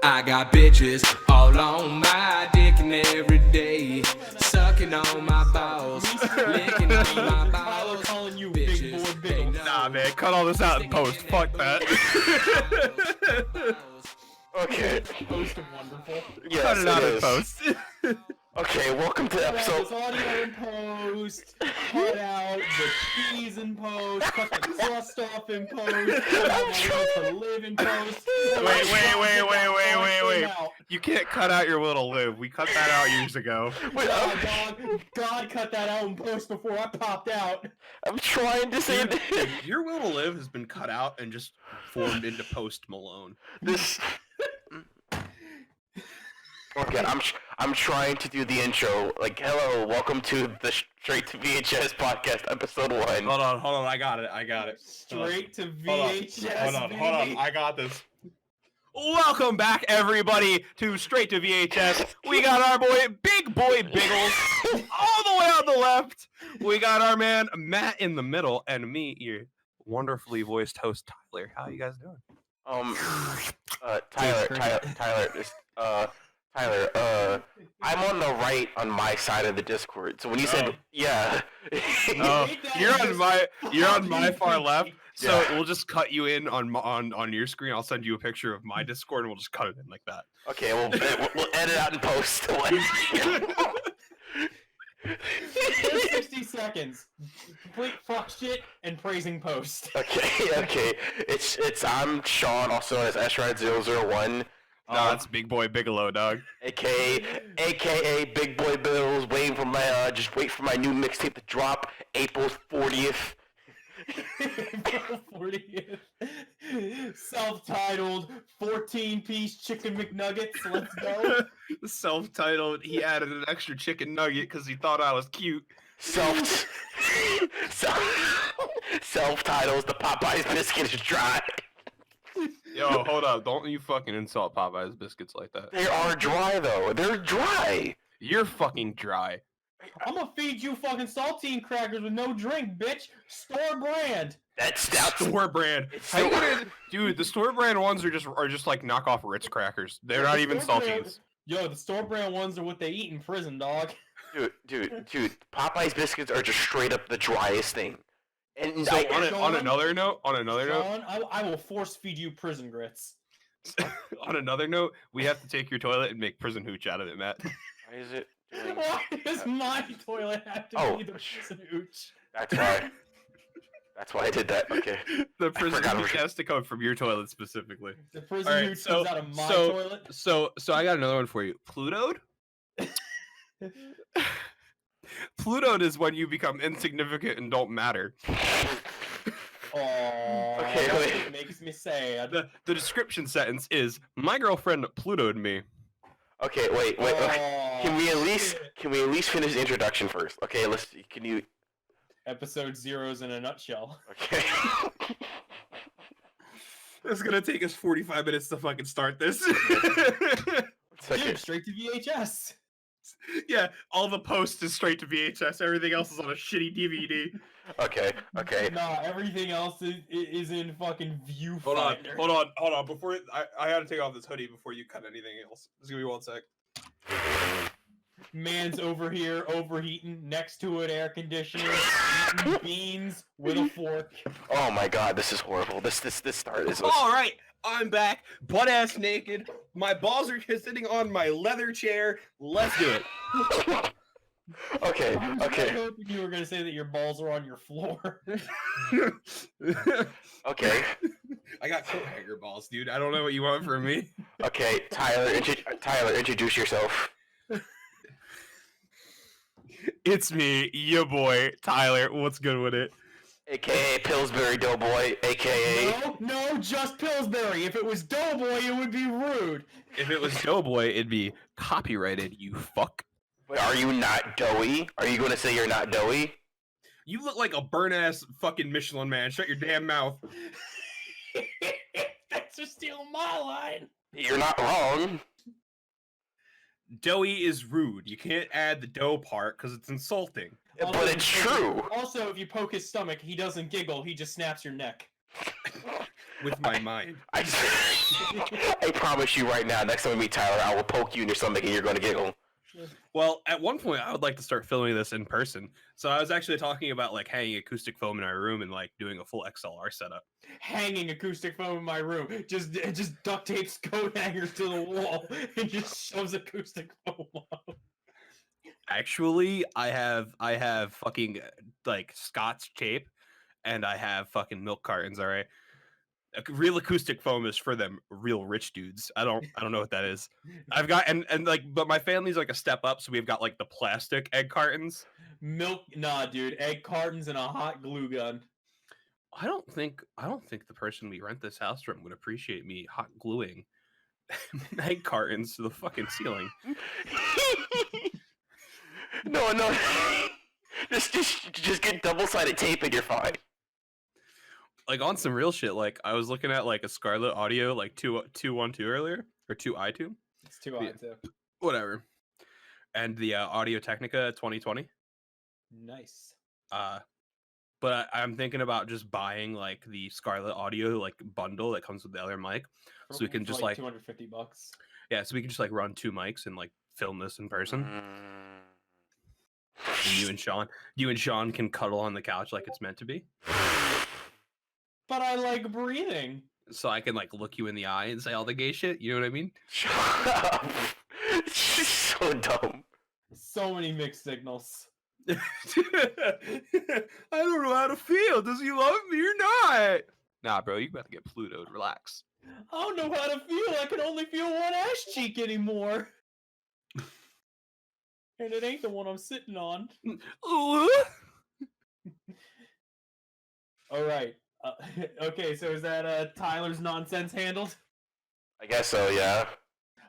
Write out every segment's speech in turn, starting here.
I got bitches all on my dick and every day, sucking on my balls, licking on my balls. Calling you big boy, big. Nah, man, cut all this out in post. Fuck that. Okay. Post of wonderful. Yes, Cut it out in is. post. Okay, welcome to Cut out episode. this audio in post. Cut out the cheese in post. Cut the crust off in post. Cut out my will to live in post. Wait. You can't cut out your little live. We cut that out years ago. Wait, God cut that out in post before I popped out. I'm trying to say Dude, your will to live has been cut out and just formed into Post Malone. this. Okay, I'm trying to do the intro. Like, hello, welcome to the Straight to VHS Podcast, episode 1. Hold on. I got it. Straight to VHS. Hold on. I got this. Welcome back, everybody, to Straight to VHS. We got our boy, Big Boy Biggles, all the way on the left. We got our man, Matt, in the middle, and me, your wonderfully voiced host, Tyler. How you guys doing? Tyler, I'm on the right on my side of the Discord. So when you said, yeah. Oh, you're on my far left. So Yeah. we'll just cut you in on your screen. I'll send you a picture of my Discord, and we'll just cut it in like that. Okay, we'll edit out in post. 60 seconds. Complete fuck shit and praising post. Okay. I'm Sean, also known as SRide001. No, that's Big Boy Bigelow, dog. AKA Big Boy Bills, wait for my new mixtape to drop April 40th. April 40th. Self-titled 14-piece chicken McNuggets. Let's go. Self-titled, he added an extra chicken nugget because he thought I was cute. Self-titles, the Popeyes biscuit is dry. Yo, hold up. Don't you fucking insult Popeye's biscuits like that. They are dry, though. They're dry. You're fucking dry. I'm gonna feed you fucking saltine crackers with no drink, bitch. Store brand. That's Store brand. How you gonna, dude, the store brand ones are just like knockoff Ritz crackers. They're not even Store brand- saltines. Yo, the store brand ones are what they eat in prison, dog. Dude. Popeyes biscuits are just straight up the driest thing. And So I- on another note, John, I will force feed you prison grits. on another note, we have to take your toilet and make prison hooch out of it, Matt. why is it doing- Why does my toilet have to Oh, be the prison hooch? That's why. That's why I did that. Okay. The prison forgot hooch we- has to come from your toilet specifically. The prison Alright, hooch so- comes out of my so- toilet. So I got another one for you. Plutoed? Plutoed is when you become insignificant and don't matter. Aww, Okay, wait. it makes me sad. The description sentence is, my girlfriend Plutoed me. Okay. Wait. Okay. Aw, Can we at least shit. finish the introduction first? Okay. Can you? Episode zeros in a nutshell. Okay. It's gonna take us 45 minutes to fucking start this. It's okay. Dude, straight to VHS. Yeah, all the post is straight to VHS. Everything else is on a shitty DVD. Okay. Nah, everything else is in fucking Hold on. viewfinder. Before I gotta take off this hoodie before you cut anything else. Just give me 1 sec. Man's over here overheating next to an air conditioner, eating beans with a fork. Oh my God, this is horrible. This start is. All right, I'm back, butt ass naked. My balls are sitting on my leather chair. Let's do it. Okay. I was hoping you were gonna say that your balls are on your floor. Okay. I got coat hanger balls, dude. I don't know what you want from me. Okay. Tyler, introduce yourself. It's me, your boy, Tyler. What's good with it? AKA Pillsbury Doughboy. AKA. No, just Pillsbury. If it was Doughboy, it would be rude. If it was Doughboy, it'd be copyrighted, you fuck. Wait, are you not doughy? Are you going to say you're not doughy? You look like a burn-ass fucking Michelin man. Shut your damn mouth. Thanks for stealing my line. You're not wrong. Doughy is rude. You can't add the dough part because it's insulting. But it's true. Also, if you poke his stomach, he doesn't giggle. He just snaps your neck. with my mind. I promise you right now, next time we meet Tyler, I will poke you in your stomach and you're going to giggle. Well, at one point, I would like to start filming this in person. So I was actually talking about like hanging acoustic foam in our room and like doing a full XLR setup. Hanging acoustic foam in my room. Just duct tapes coat hangers to the wall and just shoves acoustic foam on. Actually, I have fucking like Scotch tape, and I have fucking milk cartons. All right, real acoustic foam is for them real rich dudes. I don't know what that is. I've got and like, but my family's like a step up, so we've got like the plastic egg cartons. Nah, dude. Egg cartons and a hot glue gun. I don't think the person we rent this house from would appreciate me hot gluing egg cartons to the fucking ceiling. No. just get double-sided tape and you're fine. Like on some real shit, like I was looking at like a Scarlett Audio like 212 earlier or 2i2. It's 2i2. Whatever. And the Audio Technica 2020. Nice. But I'm thinking about just buying like the Scarlett Audio like bundle that comes with the other mic, so we can just like $250. yeah, so we can just like run 2 mics and like film this in person. And you and Sean can cuddle on the couch like it's meant to be. But I like breathing. So I can like look you in the eye and say all the gay shit. You know what I mean? Shut up. It's so dumb. So many mixed signals. I don't know how to feel. Does he love me or not? Nah, bro, you about to get Plutoed. Relax. I don't know how to feel. I can only feel one ass cheek anymore. And it ain't the one I'm sitting on. All right. Okay, so is that Tyler's nonsense handled? I guess so, yeah.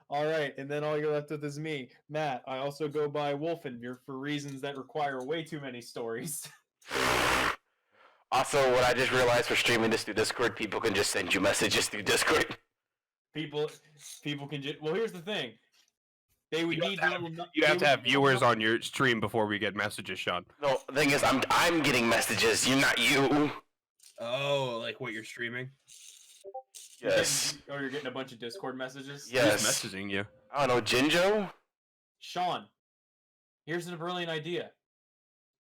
All right, and then all you're left with is me, Matt. I also go by Wolfenbeer for reasons that require way too many stories. Also, what I just realized for streaming this through Discord, people can just send you messages through Discord. People can just. Well, here's the thing. They would need You have to have viewers on your stream before we get messages, Sean. No, the thing is, I'm getting messages. You're not you. Oh, like what you're streaming? Yes. Oh, you're getting a bunch of Discord messages? Yes. Who's messaging you? I don't know, Jinjo? Sean, here's a brilliant idea.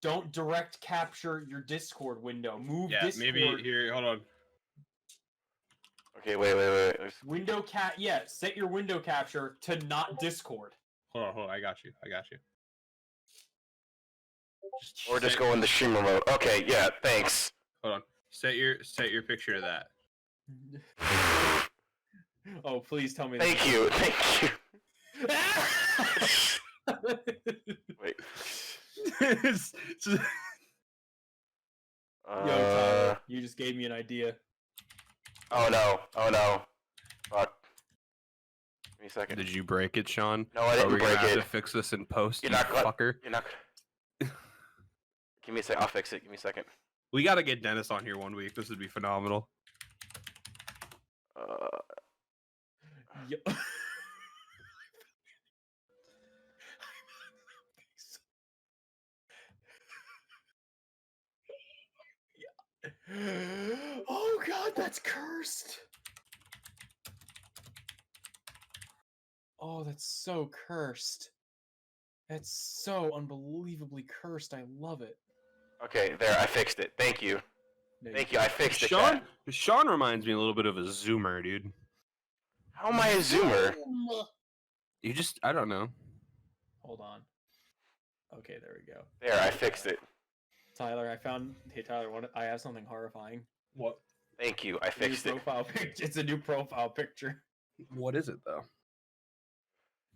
Don't direct capture your Discord window. Move Discord. Maybe here. Hold on. Okay, wait. Set your window capture to not Discord. Hold on. I got you. Or just go in the streamer mode. Okay, yeah, thanks. Hold on. Set your picture of that. Oh, please tell me. Thank you. Wait. Yo, Tyler, you just gave me an idea. Oh no. Fuck. Give me a second. Did you break it, Sean? No, I didn't Are we break gonna have it. to fix this in post, You're you not fucker? You're not. Give me a second. I'll fix it. Give me a second. We gotta get Dennis on here one week. This would be phenomenal. Yo. Oh god, that's cursed. Oh, that's so cursed. That's so unbelievably cursed. I love it. Okay, there. I fixed it. Thank you. Thank you. I fixed it. Sean, Chat. Sean reminds me a little bit of a Zoomer, dude. How am I a Zoomer? You just, I don't know. Hold on. Okay, there we go. There, I fixed it. Tyler, Hey, Tyler, I have something horrifying. What? Thank you. I fixed it. Profile picture. It's a new profile picture. What is it though?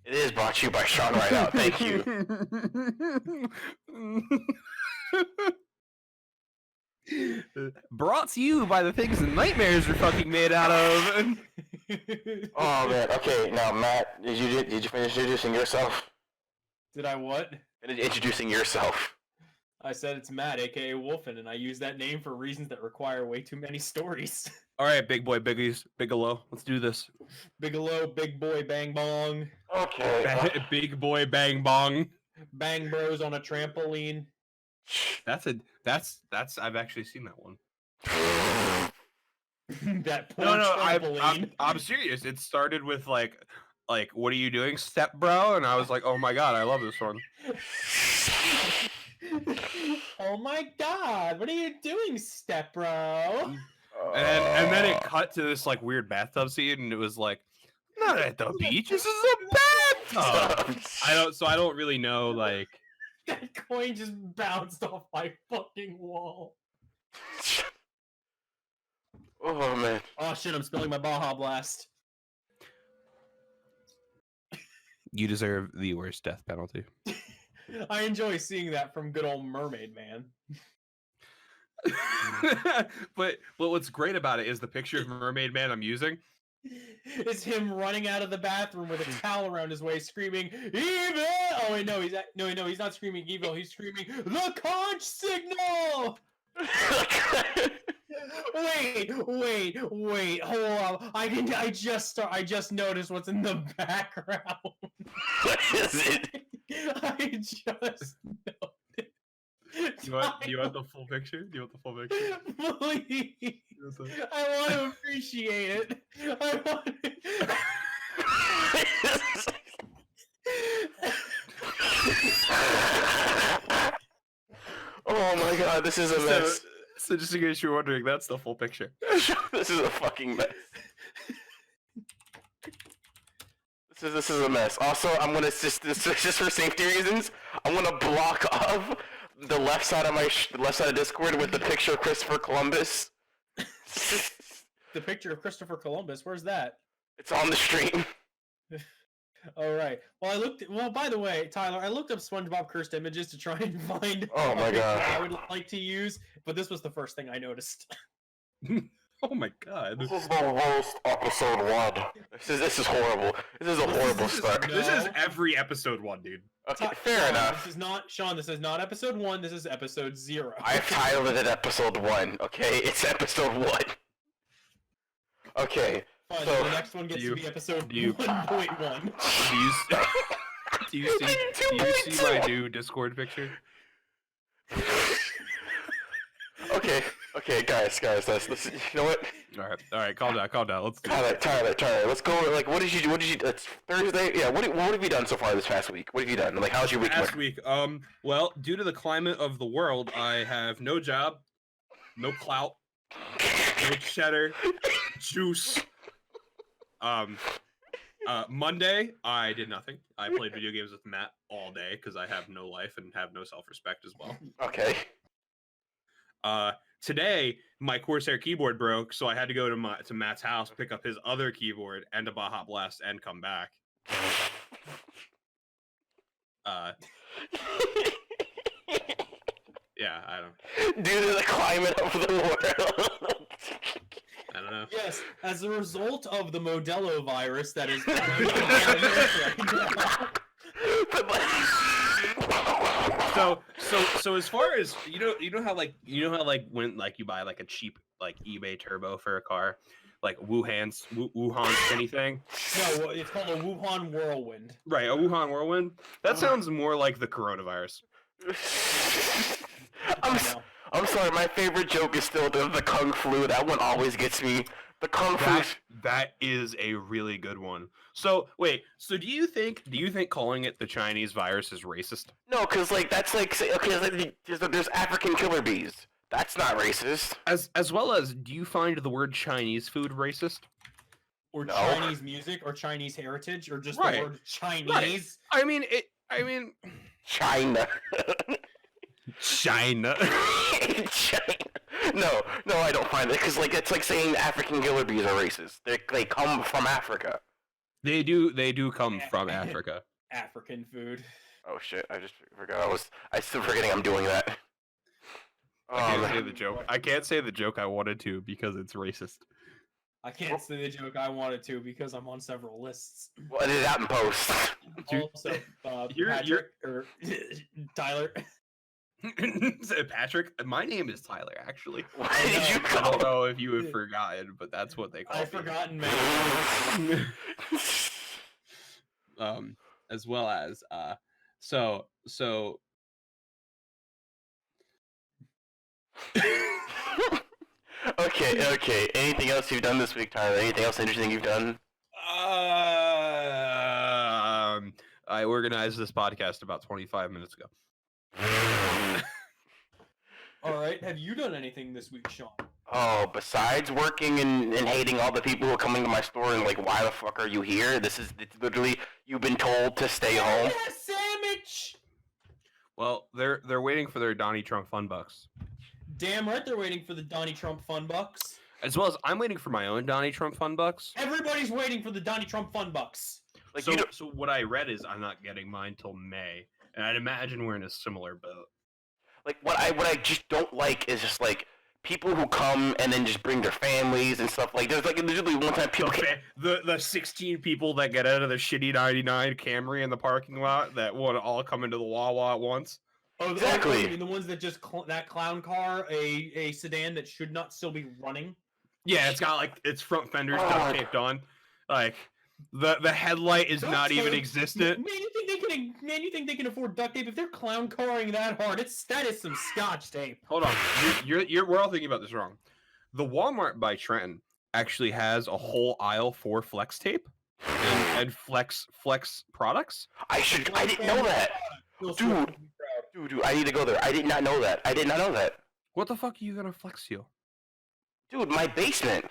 It is brought to you by Sean right now. Thank you. Brought to you by the things that nightmares are fucking made out of. Oh man. Okay, now Matt, did you finish introducing yourself? Did I what? Introducing yourself. I said it's Matt, aka Wolfen, and I use that name for reasons that require way too many stories. All right, big boy, biggies, Bigelow. Let's do this. Bigelow, big boy, bang bong. Okay. Big boy, bang bong. Bang bros on a trampoline. That's I've actually seen that one. That poor No, trampoline. I'm serious. It started with like, what are you doing, step bro? And I was like, oh my god, I love this one. Oh my god, what are you doing, step bro? And then it cut to this like weird bathtub scene, and it was like, not at the beach. This is a bathtub. I don't really know like. That coin just bounced off my fucking wall. Oh man. Oh shit, I'm spilling my Baja Blast. You deserve the worst death penalty. I enjoy seeing that from good old Mermaid Man. but what's great about it is the picture of Mermaid Man I'm using. It's him running out of the bathroom with a towel around his waist, screaming "Evil!" Oh wait, no, he's not screaming evil. He's screaming the conch signal. Wait, hold on. I just noticed what's in the background. What is it? I just noticed. Do you want the full picture? Please. I want to appreciate it. I want Oh my god, this is a mess. So just in case you're wondering, that's the full picture. This is a fucking mess. This is a mess. Also, I'm gonna just for safety reasons, I'm gonna block off the left side of left side of Discord with the picture of Christopher Columbus. The picture of Christopher Columbus. Where's that? It's on the stream. All right. Well, by the way, Tyler, I looked up SpongeBob cursed images to try and find Oh my a picture God. I would like to use, but this was the first thing I noticed. Oh my god. This is the worst episode 1. This is horrible. This is a horrible start. This is every episode 1, dude. Okay, fair enough. This is not Sean. This is not episode 1. This is episode 0. I've titled it episode 1. Okay, it's episode 1. Okay. Fine, so the next one gets to be episode do you- 1.1. Do you see my new Discord picture? Okay, guys, let's, you know what? All right, calm down. Let's do it. Tyler, let's go. Like, what did you? It's Thursday. Yeah. What have you done so far this past week? What have you done? Like, how's your week? Last week, well, due to the climate of the world, I have no job, no clout, no cheddar, juice. Monday, I did nothing. I played video games with Matt all day because I have no life and have no self-respect as well. Okay. Today, my Corsair keyboard broke, so I had to go to Matt's house, pick up his other keyboard and a Baja Blast, and come back. Yeah, I don't. Due to the climate of the world. I don't know. Yes, as a result of the Modelo virus that is So as far as you know how when like you buy like a cheap like eBay turbo for a car, like Wuhan's anything. No, it's called a Wuhan whirlwind. Right, a Wuhan whirlwind. That sounds more like the coronavirus. I'm sorry, my favorite joke is still the Kung Flu. That one always gets me. The Kung Flu. That is a really good one. So wait, so do you think calling it the Chinese virus is racist? No, because like that's like okay, like, there's African killer bees. That's not racist. As well as, do you find the word Chinese food racist? Or No. Chinese music, or Chinese heritage, or just Right. the word Chinese. Right. I mean China. China. China. No, I don't find it because like it's like saying African killer bees are racist. They come from Africa. They do come from Africa. African food. Oh shit! I just forgot. I still forgetting I'm doing that. I can't say the joke. I can't say the joke I wanted to because it's racist. I can't say the joke I wanted to because I'm on several lists. Well, edit it out in post. Dude, Also, you're- Patrick, or Tyler. Patrick, my name is Tyler. Actually, Why did you I don't go? know if you have forgotten, but that's what they call me. I've forgotten, man. As well as so Okay. Anything else you've done this week, Tyler? Anything else interesting you've done? I organized this podcast about 25 minutes ago. All right. Have you done anything this week, Sean? Oh, besides working and hating all the people who are coming to my store and like, why the fuck are you here? It's literally, you've been told to stay home. Sandwich! Well, they're waiting for their Donnie Trump fun bucks. Damn right they're waiting for the Donnie Trump fun bucks. As well as I'm waiting for my own Donnie Trump fun bucks. Everybody's waiting for the Donnie Trump fun bucks. Like, So what I read is I'm not getting mine till May, and I'd imagine we're in a similar boat. like what I just don't like is just like people who come and then just bring their families and stuff. Like there's like usually one time people The 16 people that get out of the shitty 99 Camry in the parking lot that want to all come into the Wawa at once. Oh, Exactly. You mean the ones that just that clown car, a sedan that should not still be running. Yeah, it's got like its front fenders Oh. duct taped on. Like the headlight is Duct not even tape? existent. Man, you think they can afford duct tape? If they're clown carring that hard, that is some Scotch tape. Hold on, we're all thinking about this wrong. The Walmart by Trenton actually has a whole aisle for flex tape and flex products. I didn't know that. Dude, I need to go there. I did not know that. What the fuck are you gonna flex you? Dude, my basement.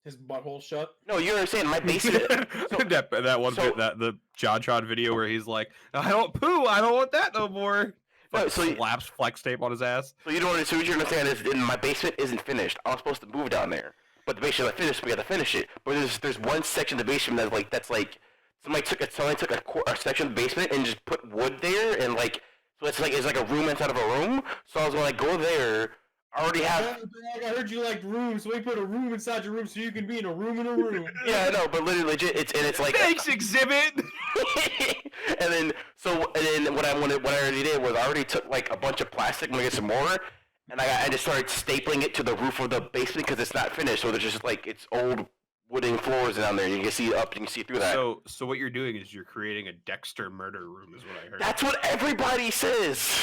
His butthole shut. No, you understand my basement. that one so- bit, the Jod video where he's like, I don't want that no more. No, Like, so you- slaps flex tape on his ass. So you don't understand. What you understand is my basement isn't finished. I was supposed to move down there, but the basement is finished. We got to finish it. But there's one section of the basement that's like somebody took a section of the basement and just put wood there and like so it's like a room inside of a room. So I was gonna like go there. I already have. I heard you like rooms, so we put a room inside your room so you can be in a room in a room. Yeah, I know, but literally legit. It's like. Thanks, exhibit. and then what I already did was I already took like a bunch of plastic. I'm gonna get some more, and I just started stapling it to the roof of the basement because it's not finished. So there's just like it's old wooden floors down there. You can see up. You can see through that. So what you're doing is you're creating a Dexter murder room, is what I heard. That's what everybody says.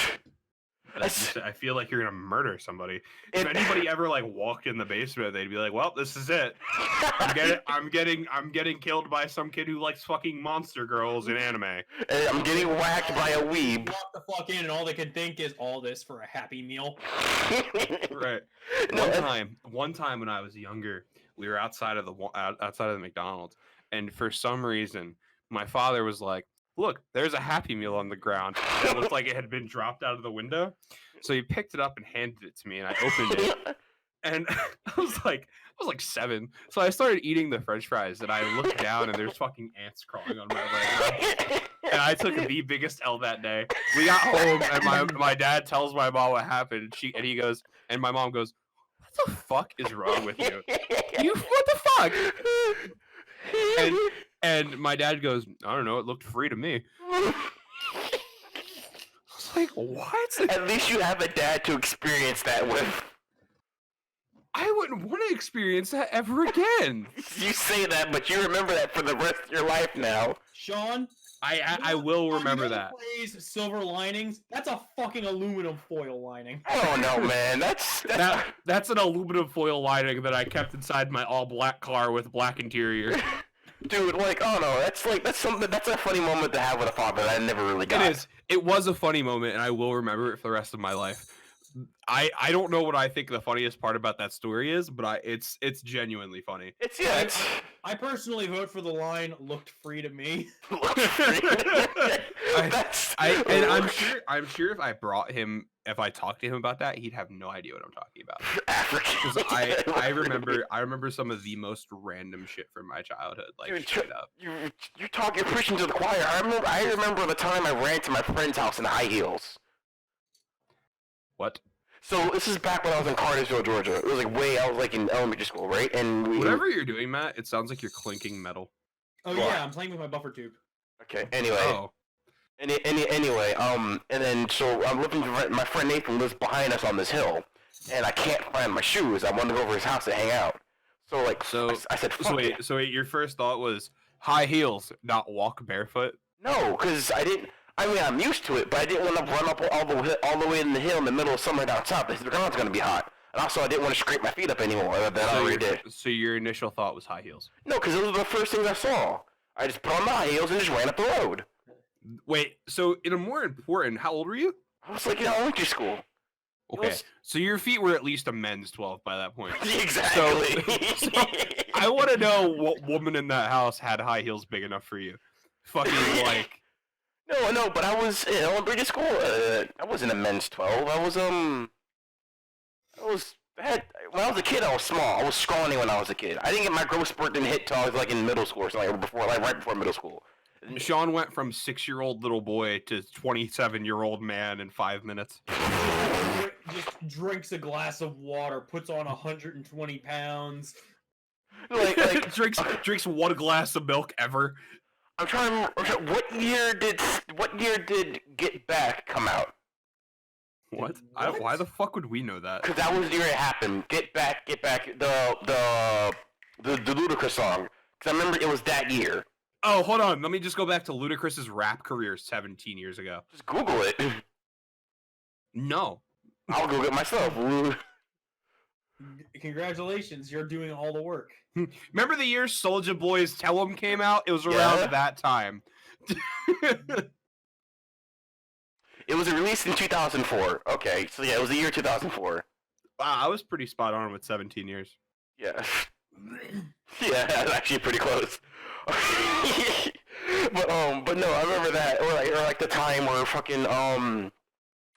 I feel like you're gonna murder somebody. If anybody ever like walked in the basement, they'd be like, "Well, this is it. I'm getting killed by some kid who likes fucking monster girls in anime." And I'm getting whacked by a weeb. Walk the fuck in, and all they can think is all this for a Happy Meal. Right. One time when I was younger, we were outside of the McDonald's, and for some reason, my father was like, "Look, there's a Happy Meal on the ground." It looked like it had been dropped out of the window. So he picked it up and handed it to me, and I opened it. And I was like 7. So I started eating the French fries, and I looked down, and there's fucking ants crawling on my leg. And I took the biggest L that day. We got home, and my dad tells my mom what happened. And my mom goes, "What the fuck is wrong with you? What the fuck?" And my dad goes, "I don't know. It looked free to me." I was like, "What?" At least you have a dad to experience that with. I wouldn't want to experience that ever again. You say that, but you remember that for the rest of your life now. Sean, I will remember that. Phrase silver linings. That's a fucking aluminum foil lining. Oh no, man, that's That's an aluminum foil lining that I kept inside my all black car with black interior. dude. Like, oh no, that's a funny moment to have with a father that I never really got. It is. It was a funny moment, and I will remember it for the rest of my life. I don't know what I think the funniest part about that story is, but it's genuinely funny. I personally vote for the line "looked free to me." I'm sure if I talked to him about that, he'd have no idea what I'm talking about. African. I remember some of the most random shit from my childhood, like Dude, straight up. You're preaching to the choir. I remember the time I ran to my friend's house in high heels. What? So this is back when I was in Cartersville, Georgia. It was like I was like in elementary school, right? And Whatever you're doing, Matt, it sounds like you're clinking metal. Oh yeah, I'm playing with my buffer tube. Okay. Anyway. Oh. Anyway. And then so I'm living. My friend Nathan lives behind us on this hill, and I can't find my shoes. I wanted to go over his house to hang out. So I said, "Fuck it." So wait, your first thought was high heels, not walk barefoot? No, because I didn't. I mean, I'm used to it, but I didn't want to run up all the way in the hill in the middle of summer down south. The ground's gonna be hot. And also, I didn't want to scrape my feet up anymore. That I already did. So your initial thought was high heels. No, because those were the first things I saw. I just put on the high heels and just ran up the road. Wait, so in a more important, how old were you? I was like in elementary school. Okay, so your feet were at least a men's 12 by that point. Exactly. So I want to know what woman in that house had high heels big enough for you. Fucking like. No, but I was in elementary school. I wasn't a men's 12. When I was a kid, I was small. I was scrawny when I was a kid. I didn't get my growth spurt didn't hit till I was like in middle school or something, right before middle school. Sean went from 6-year-old little boy to 27-year-old man in 5 minutes. Just drinks a glass of water, puts on 120 pounds. Like drinks 1 glass of milk ever. I'm trying to remember, what year did Get Back come out? What? Why the fuck would we know that? Because that was the year it happened. Get Back, the Ludacris song. Because I remember it was that year. Oh, hold on. Let me just go back to Ludacris's rap career 17 years ago. Just Google it. No. I'll Google it myself. Congratulations, you're doing all the work. Remember the year Soulja Boy's Tell 'Em came out? It was around that time. It was released in 2004. Okay, so yeah, it was the year 2004. Wow, I was pretty spot on with 17 years. Yeah. Yeah, that's actually pretty close. But no, I remember that, or like the time where fucking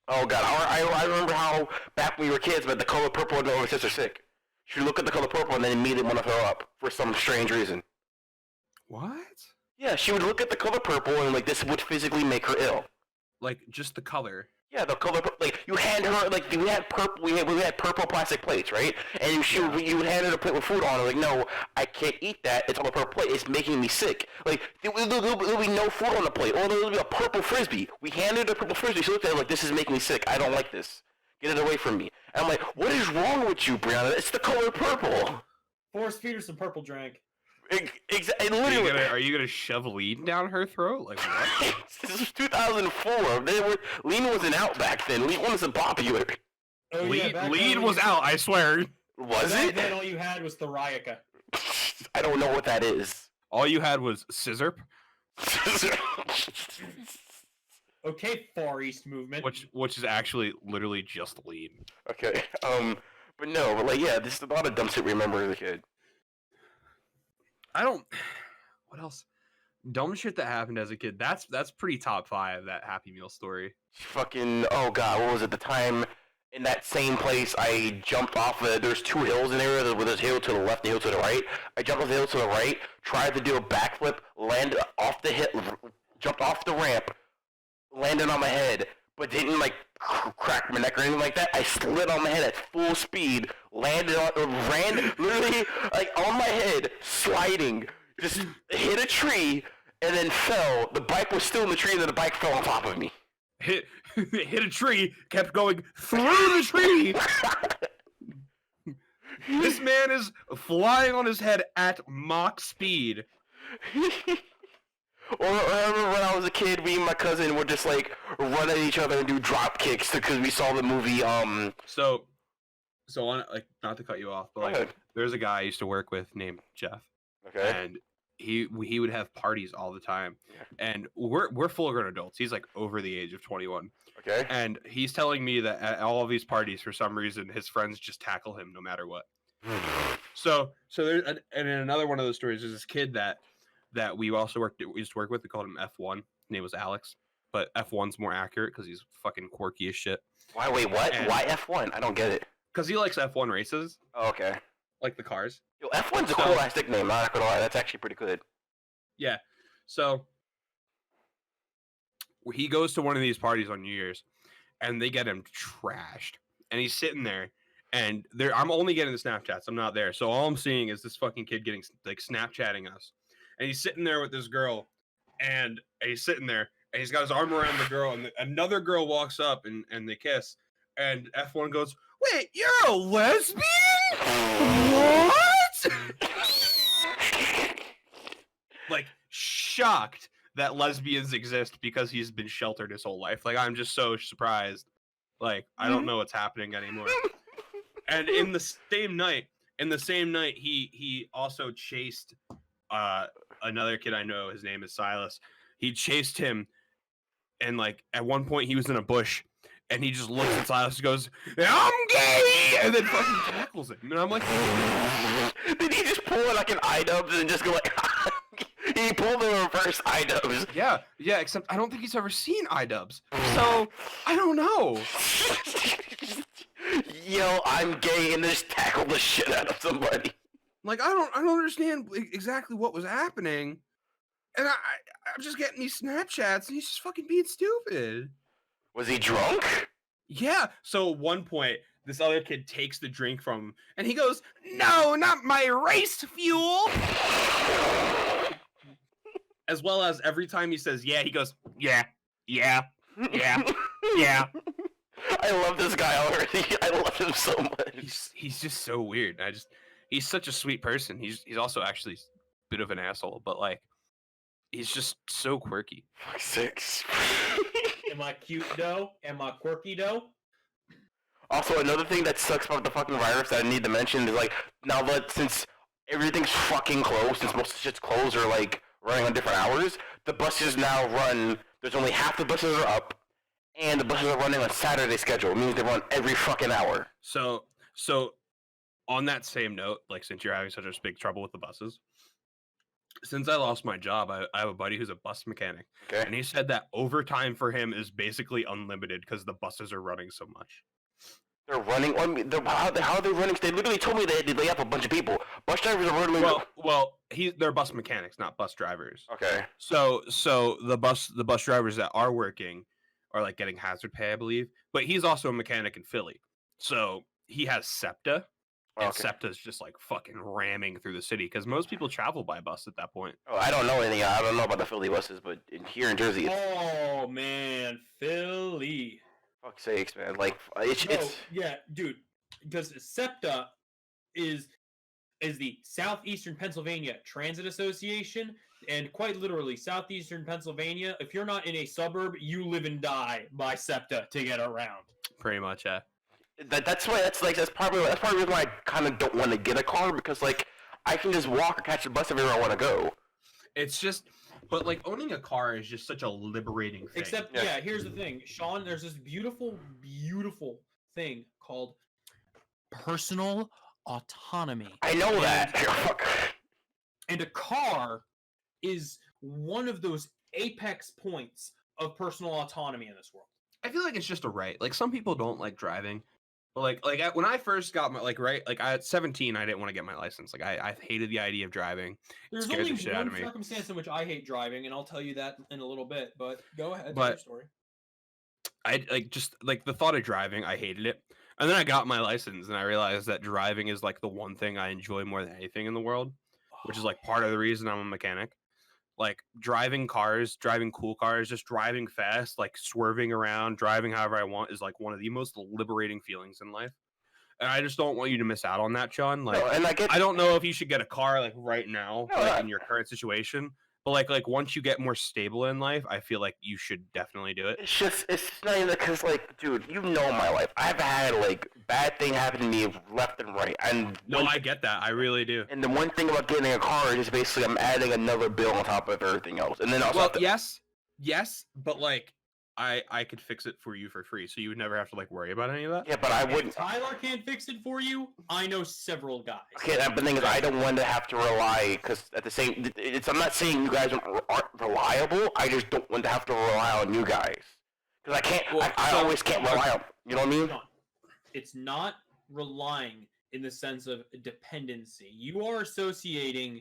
oh god, I remember how back when we were kids, but the color purple would make my sister sick. She would look at the color purple and then immediately want to throw up for some strange reason. What? Yeah, she would look at the color purple and like this would physically make her ill. Like just the color. Yeah, the color, like, you hand her, like, we had purple plastic plates, right? And you would hand her a plate with food on, and like, no, I can't eat that, it's on a purple plate, it's making me sick. Like, there'll be no food on the plate, or there'll be a purple Frisbee. We handed her a purple Frisbee, she looked at it like, this is making me sick, I don't like this. Get it away from me. And I'm like, what is wrong with you, Brianna? It's the color purple. Force feed her some purple drink. Literally. Are you gonna shove lean down her throat? Like what? This was 2004. Lean wasn't out back then. Lean wasn't popular. Oh, yeah, lean was out, I swear. Was back it? then all you had was Theriaca. I don't know what that is. All you had was scissor. Okay, Far East movement. Which is actually literally just lean. Okay. But no, but like, yeah, this is a lot of dumb shit we remember as a kid. What else? Dumb shit that happened as a kid. That's pretty top 5, that Happy Meal story. Fucking, oh god, what was it? The time in that same place I jumped off of, there's 2 hills in there, where there's a hill to the left and a hill to the right. I jumped off the hill to the right, tried to do a backflip, landed off the hill, jumped off the ramp, landed on my head, but didn't like crack my neck or anything like that. I slid on my head at full speed, ran literally like on my head, sliding, just hit a tree, and then fell. The bike was still in the tree, and then the bike fell on top of me. Hit a tree, kept going through the tree. This man is flying on his head at Mach speed. Or I remember when I was a kid, me and my cousin would just like run at each other and do drop kicks because we saw the movie. So on, like, not to cut you off, but like, there's a guy I used to work with named Jeff. Okay. And he would have parties all the time, and we're full-grown adults. He's like over the age of 21. Okay. And he's telling me that at all of these parties, for some reason, his friends just tackle him no matter what. So there's, and in another one of those stories, there's this kid that we used to work with. We called him F1. His name was Alex, but F1's more accurate because he's fucking quirky as shit. Why? Wait, what? Why F1? I don't get it. Because he likes F1 races. Oh, okay. Like the cars. Yo, F1's a cool ass nickname. I'm not gonna lie, that's actually pretty good. Yeah. So he goes to one of these parties on New Year's, and they get him trashed, and he's sitting there. And I'm only getting the Snapchats. I'm not there. So all I'm seeing is this fucking kid getting like Snapchatting us. And he's sitting there with this girl, and he's sitting there, and he's got his arm around the girl, and another girl walks up, and they kiss, and F1 goes, "Wait, you're a lesbian? What?" Like, shocked that lesbians exist because he's been sheltered his whole life. Like, I'm just so surprised. Like, I don't know what's happening anymore. And in the same night, he also chased another kid I know. His name is Silas. He chased him, and like at one point he was in a bush, and he just looks at Silas and goes, "I'm gay," and then fucking tackles him. And I'm like, did he just pull like an I-dubs and just go like? He pulled the reverse I-dubs. yeah. Except I don't think he's ever seen iDubbbz, so I don't know. Yo, I'm gay, and just tackle the shit out of somebody. Like I don't understand exactly what was happening, and I'm just getting these Snapchats, and he's just fucking being stupid. Was he drunk? Yeah. So at one point, this other kid takes the drink from him, and he goes, "No, not my race fuel." As well as every time he says "yeah," he goes, "Yeah." I love this guy already. I love him so much. He's just so weird. He's such a sweet person. He's also actually a bit of an asshole, but like he's just so quirky. 6. Am I cute though? Am I quirky though? Also, another thing that sucks about the fucking virus that I need to mention is like now that since everything's fucking closed, since most of the shit's closed or like running on different hours, the buses now run. There's only half the buses are up, and the buses are running on Saturday schedule. It means they run every fucking hour. So on that same note, like since you're having such a big trouble with the buses, since I lost my job, I have a buddy who's a bus mechanic, Okay. and he said that overtime for him is basically unlimited because the buses are running so much. They're running on. How are they running? They literally told me they had to lay up a bunch of people. Bus drivers are running. Well, they're bus mechanics, not bus drivers. Okay. So the bus drivers that are working are like getting hazard pay, I believe. But he's also a mechanic in Philly, so he has SEPTA, and Okay. SEPTA's just like fucking ramming through the city because most people travel by bus at that point. Oh, I don't know anything. I don't know about the Philly buses, but here in Jersey, Oh man, Philly. fuck's sakes, man. Like it's Yeah, dude. Because SEPTA is the Southeastern Pennsylvania Transit Association, and quite literally, Southeastern Pennsylvania. If you're not in a suburb, you live and die by SEPTA to get around. Pretty much, yeah. that's probably the reason why I kind of don't want to get a car because like I can just walk or catch the bus everywhere I want to go. It's just, but like owning a car is just such a liberating thing. Except, yeah, here's the thing, Sean. There's this beautiful, beautiful thing called personal autonomy. I know that. Fuck. And a car is one of those apex points of personal autonomy in this world. I feel like it's just a right. Like some people don't like driving, but when I first got my at 17, I didn't want to get my license. Like I hated the idea of driving. There's scares only the shit out one of me. circumstance in which I hate driving, and I'll tell you that in a little bit. But go ahead, tell But- your story. I just the thought of driving, I hated it. And then I got my license and I realized that driving is like the one thing I enjoy more than anything in the world, which is like part of the reason I'm a mechanic. Like driving cars, driving cool cars, just driving fast, like swerving around, driving however I want is like one of the most liberating feelings in life. And I just don't want you to miss out on that, Sean. Like No, and I don't know if you should get a car like right now, No, like in your current situation. But like once you get more stable in life, I feel like you should definitely do it. It's not even because like, dude, you know my life. I've had like bad thing happen to me left and right, and No, I get that. I really do. and the one thing about getting a car is basically I'm adding another bill on top of everything else, and then also Well, yes, but like I could fix it for you for free, so you would never have to like worry about any of that. yeah, but I If wouldn't. Tyler can't fix it for you, I know several guys. Okay, the thing is, I don't want to have to rely because at the same, I'm not saying you guys aren't reliable. I just don't want to have to rely on you guys because I can't. Well, I so- always can't rely on. You know what I mean? Sean, it's not relying in the sense of dependency. You are associating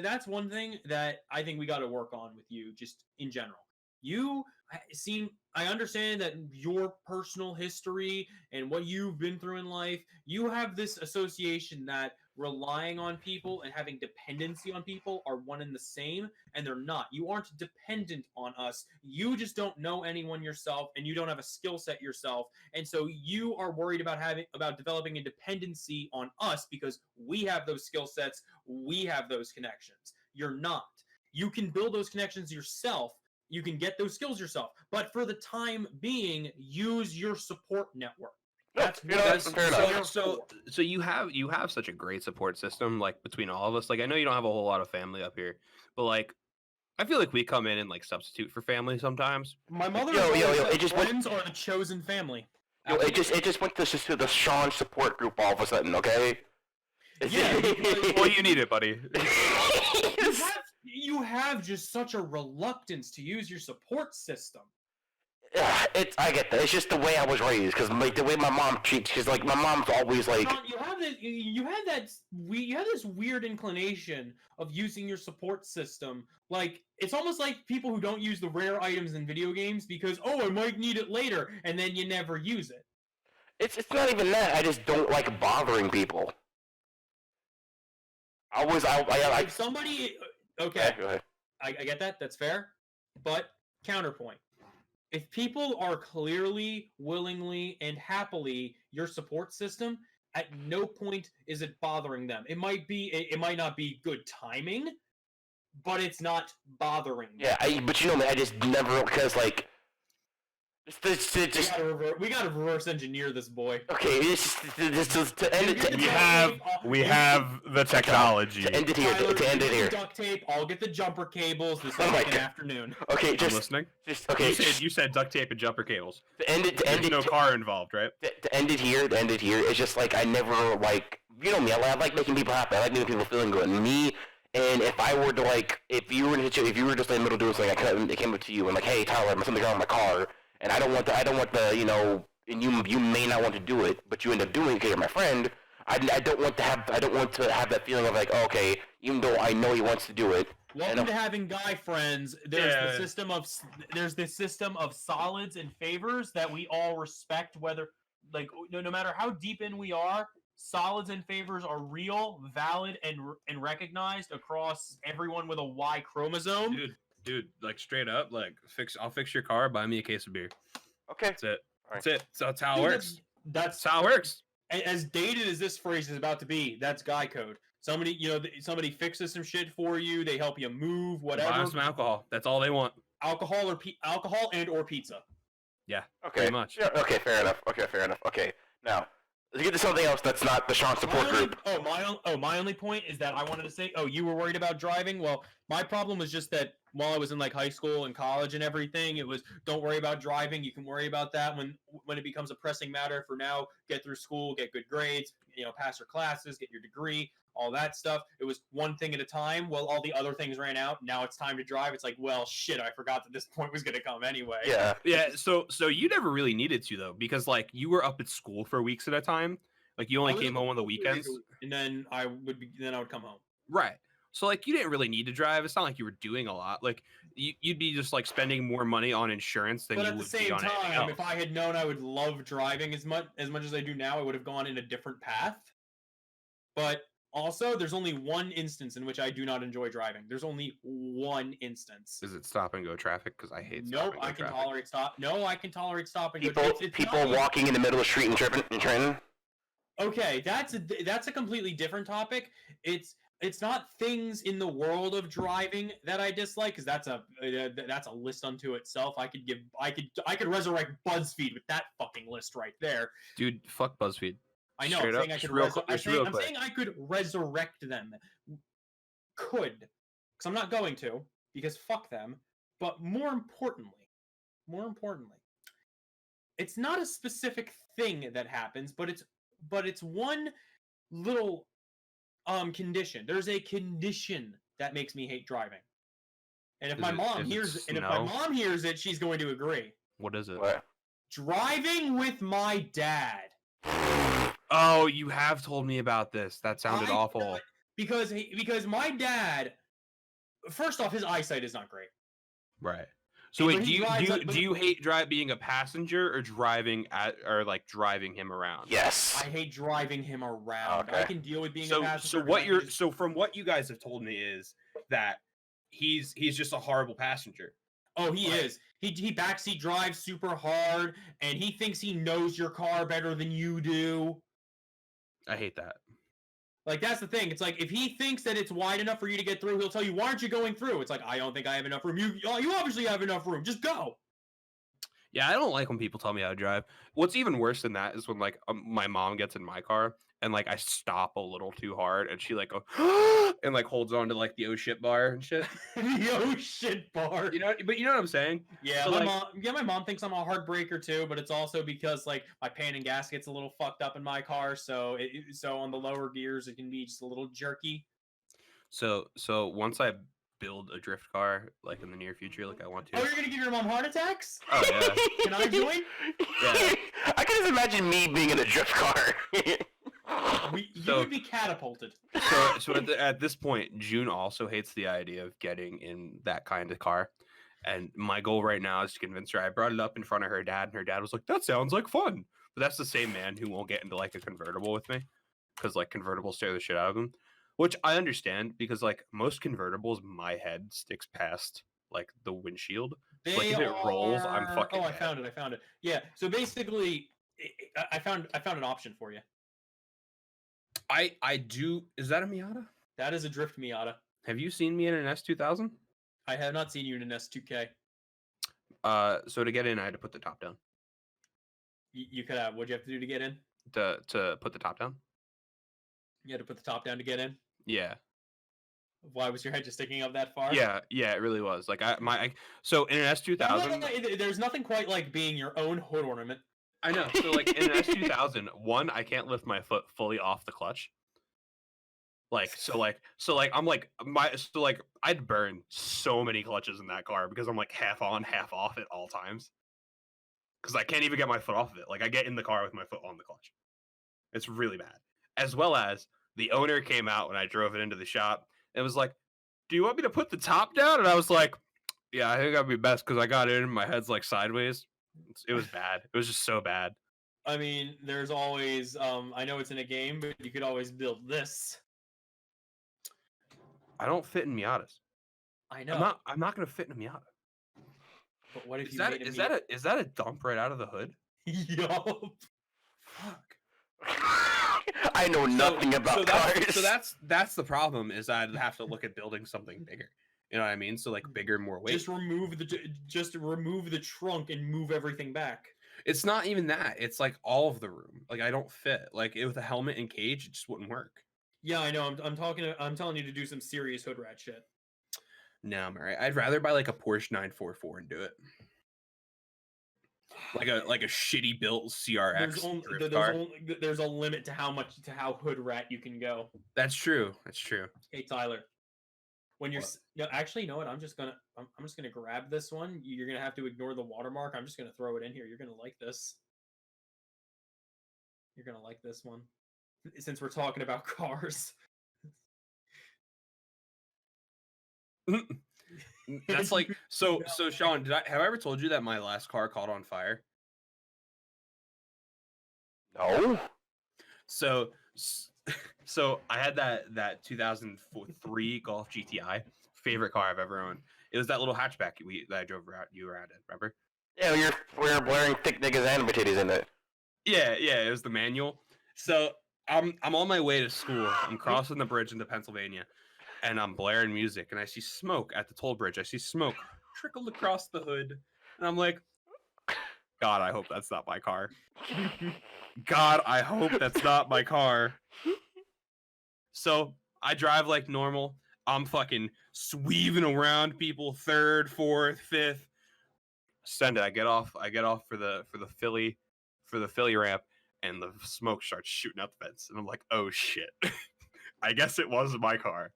that's one thing that I think we got to work on with you just in general. I understand that your personal history and what you've been through in life, you have this association that relying on people and having dependency on people are one and the same, and they're not. You aren't dependent on us. You just don't know anyone yourself, and you don't have a skill set yourself, and so you are worried about developing a dependency on us because we have those skill sets, we have those connections. You're not. You can build those connections yourself. You can get those skills yourself, but for the time being, use your support network. That's you know, that's fair enough. So you have such a great support system, like between all of us. Like I know you don't have a whole lot of family up here, but like I feel like we come in and like substitute for family sometimes. My mother Yo, is it just went- friends are the chosen family. Yo, it just went to the Sean support group all of a sudden, okay? Yeah, Well, you need it, buddy. You have just such a reluctance to use your support system. I get that. It's just the way I was raised, because like the way my mom treats. Because like my mom's always like. Sean, you have this weird inclination of using your support system. Like it's almost like people who don't use the rare items in video games because I might need it later, and then you never use it. It's not even that. I just don't like bothering people. If somebody okay, Go ahead. I get that. That's fair. But counterpoint. If people are clearly, willingly, and happily your support system, at no point is it bothering them. It might not be good timing, but it's not bothering them. Yeah, but you know me, I just never, because like, We gotta reverse engineer this boy. okay, to end it. We have the technology. To end it here. Tyler, To end you it get here. the duct tape. I'll get the jumper cables. This Oh will my take an God. afternoon. Okay, I'm listening. okay. You said duct tape and jumper cables. To end it. There's no car involved, right? To end it here. It's just like I never like. You know me. I like making people happy. I like making people feeling good. And if I were to like, if you were just in the middle doing something, it came up to you and like, hey Tyler, something wrong with my car. And I don't want the, you know, and you may not want to do it, but you end up doing it because you're my friend. I don't want to have that feeling of like, oh, okay, even though I know he wants to do it. Welcome to having guy friends. There's the system of solids and favors that we all respect, whether like no matter how deep in we are. Solids and favors are real, valid, and recognized across everyone with a Y chromosome. Dude, like straight up, like I'll fix your car, buy me a case of beer. Okay. That's it. All right. That's it. So that's how it works. That's how it works. As dated as this phrase is about to be, that's guy code. Somebody fixes some shit for you. They help you move, whatever. Buy some alcohol. That's all they want. Alcohol and or pizza. Yeah. Okay. Pretty much. Yeah, okay. Fair enough. Okay. Now let's get to something else that's not the Sean support group. My only point is that I wanted to say, you were worried about driving? Well, my problem was just that while I was in like high school and college and everything, it was don't worry about driving. You can worry about that when it becomes a pressing matter. For now, get through school, get good grades, pass your classes, get your degree, all that stuff. It was one thing at a time. Well, all the other things ran out. Now it's time to drive. It's like, well, shit, I forgot that this point was going to come anyway. Yeah. Yeah. So you never really needed to though, because like you were up at school for weeks at a time. Like you only came home on the weekends, and then I would come home. Right. So like you didn't really need to drive. It's not like you were doing a lot. Like you'd be just like spending more money on insurance than but you at the would be same on anything time, else. if I had known I would love driving as much as I do now, I would have gone in a different path. But also, there's only one instance in which I do not enjoy driving. There's only one instance. Is it stop and go traffic? Because I hate. Nope, I can tolerate stop. No, I can tolerate stop and go. People walking in the middle of the street and tripping and training. Okay, that's a completely different topic. It's not things in the world of driving that I dislike, because that's a list unto itself. I could resurrect BuzzFeed with that fucking list right there. Dude, fuck BuzzFeed. I know. Straight I'm up, saying I could resurrect them. Could, because I'm not going to, because fuck them. But more importantly, it's not a specific thing that happens, but it's one little condition. There's a condition that makes me hate driving. And if my mom hears it, she's going to agree. What is it? What? Driving with my dad. Oh, you have told me about this. That sounded awful. Because my dad, first off, his eyesight is not great. Right. So wait, do you hate being a passenger or driving him around? Yes. I hate driving him around. Okay. I can deal with being a passenger. So from what you guys have told me is that he's just a horrible passenger. Oh, he is. He backseat drives super hard, and he thinks he knows your car better than you do. I hate that. Like, that's the thing. It's like, if he thinks that it's wide enough for you to get through, he'll tell you, why aren't you going through? It's like, I don't think I have enough room. You obviously have enough room. Just go. Yeah, I don't like when people tell me how to drive. What's even worse than that is when like my mom gets in my car and like I stop a little too hard and she like goes and like holds on to like the oh shit bar and shit. The oh shit bar. But you know what I'm saying? Yeah, So, my like- mom. Yeah, my mom thinks I'm a heartbreaker too, but it's also because like my pan and gasket's a little fucked up in my car, so so on the lower gears it can be just a little jerky. So once I build a drift car like in the near future, like I want to. Oh, you're gonna give your mom heart attacks? Oh, yeah. Can I join? Yeah. I can just imagine me being in a drift car. You So- would be catapulted. So at this point, June also hates the idea of getting in that kind of car. And my goal right now is to convince her. I brought it up in front of her dad, and her dad was like, "That sounds like fun." But that's the same man who won't get into like a convertible with me, because like convertibles scare the shit out of him. Which I understand because like most convertibles, my head sticks past like the windshield. So, like if it rolls, I'm fucking. Oh, I dead. found it. Yeah. So basically, I found an option for you. I do. Is that a Miata? That is a drift Miata. Have you seen me in an S2000? I have not seen you in an S2K. So to get in, I had to put the top down. You could have. What'd you have to do to get in? To put the top down. You had to put the top down to get in. Yeah. Why was your head just sticking up that far? Yeah, it really was. Like so in an S2000, There's nothing quite like being your own hood ornament. I know. So like in an S2000, one, I can't lift my foot fully off the clutch. I'd burn so many clutches in that car because I'm like half on, half off at all times. Because I can't even get my foot off of it. Like I get in the car with my foot on the clutch. It's really bad. As well as the owner came out when I drove it into the shop and was like, "Do you want me to put the top down?" And I was like, "Yeah, I think that'd be best because I got in and my head's like sideways." It was bad. It was just so bad. I mean, there's always. I know it's in a game, but you could always build this. I don't fit in Miatas. I know. I'm not gonna fit in a Miata. But what if Is you that made a is that a dump right out of the hood? Yup. Fuck. I know nothing about cars. So that's the problem. Is I'd have to look at building something bigger. You know what I mean? So like bigger, more weight. Just remove the trunk and move everything back. It's not even that. It's like all of the room. Like I don't fit. Like with a helmet and cage, it just wouldn't work. Yeah, I know. I'm telling you to do some serious hood rat shit. No, I'm alright. I'd rather buy like a Porsche 944 and do it. Like a shitty built CRX drift car. There's a limit to how hood rat you can go. That's true. That's true. Hey Tyler, when you're What? no, actually, you know what? I'm just gonna grab this one. You're gonna have to ignore the watermark. I'm just gonna throw it in here. You're gonna like this. You're gonna like this one, since we're talking about cars. That's like so Sean, have I ever told you that my last car caught on fire? No. So I had that 2003 Golf GTI, favorite car I've ever owned. It was that little hatchback that I drove you around in, remember? Yeah, we're wearing thick niggas and potatoes in it. Yeah, it was the manual. So I'm on my way to school. I'm crossing the bridge into Pennsylvania, and I'm blaring music, and I see smoke at the toll bridge. I see smoke trickled across the hood, and I'm like, God, I hope that's not my car. God, I hope that's not my car. So I drive like normal. I'm fucking sweaving around people, third, fourth, fifth. Send it. I get off for the Philly ramp, and the smoke starts shooting out the vents, and I'm like, oh shit. I guess it wasn't my car.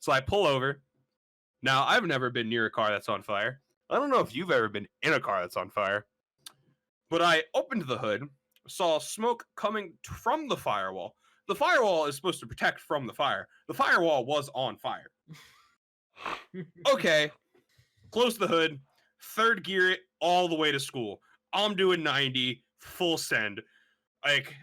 So I pull over. Now I've never been near a car that's on fire. I don't know if you've ever been in a car that's on fire, but I opened the hood, saw smoke coming from the firewall. The firewall is supposed to protect from the fire. The firewall was on fire. Okay, close the hood, third gear it all the way to school. I'm doing 90, full send. Like,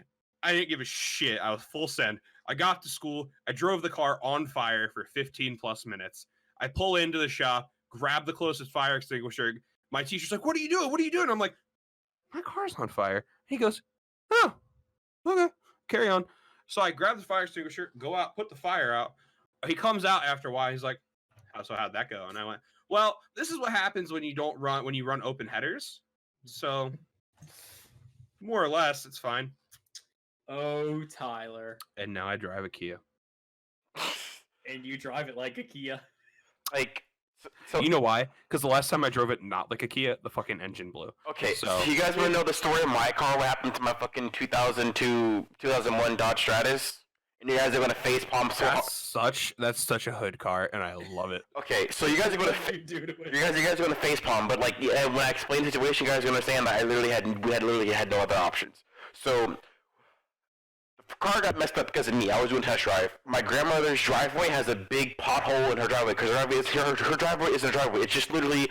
I didn't give a shit. I was full send. I got to school. I drove the car on fire for 15 plus minutes. I pull into the shop, grab the closest fire extinguisher. My teacher's like, what are you doing? What are you doing? I'm like, my car's on fire. He goes, oh, okay, carry on. So I grab the fire extinguisher, go out, put the fire out. He comes out after a while. He's like, how'd that go? And I went, well, this is what happens when you run open headers. So, more or less, it's fine. Oh, Tyler. And now I drive a Kia. And you drive it like a Kia. Like, so You know why? Because the last time I drove it not like a Kia, the fucking engine blew. okay, So- so you guys want to know the story of my car? What happened to my fucking 2002, 2001 Dodge Stratus? And you guys are gonna face palm so hard. That's such a hood car, and I love it. Okay, so you guys are gonna What did you do to it? you guys are gonna face palm, but like yeah, when I explain the situation, you guys are gonna understand that we literally had no other options. So the car got messed up because of me. I was doing test drive. My grandmother's driveway has a big pothole in her driveway because her driveway isn't a driveway. It's just literally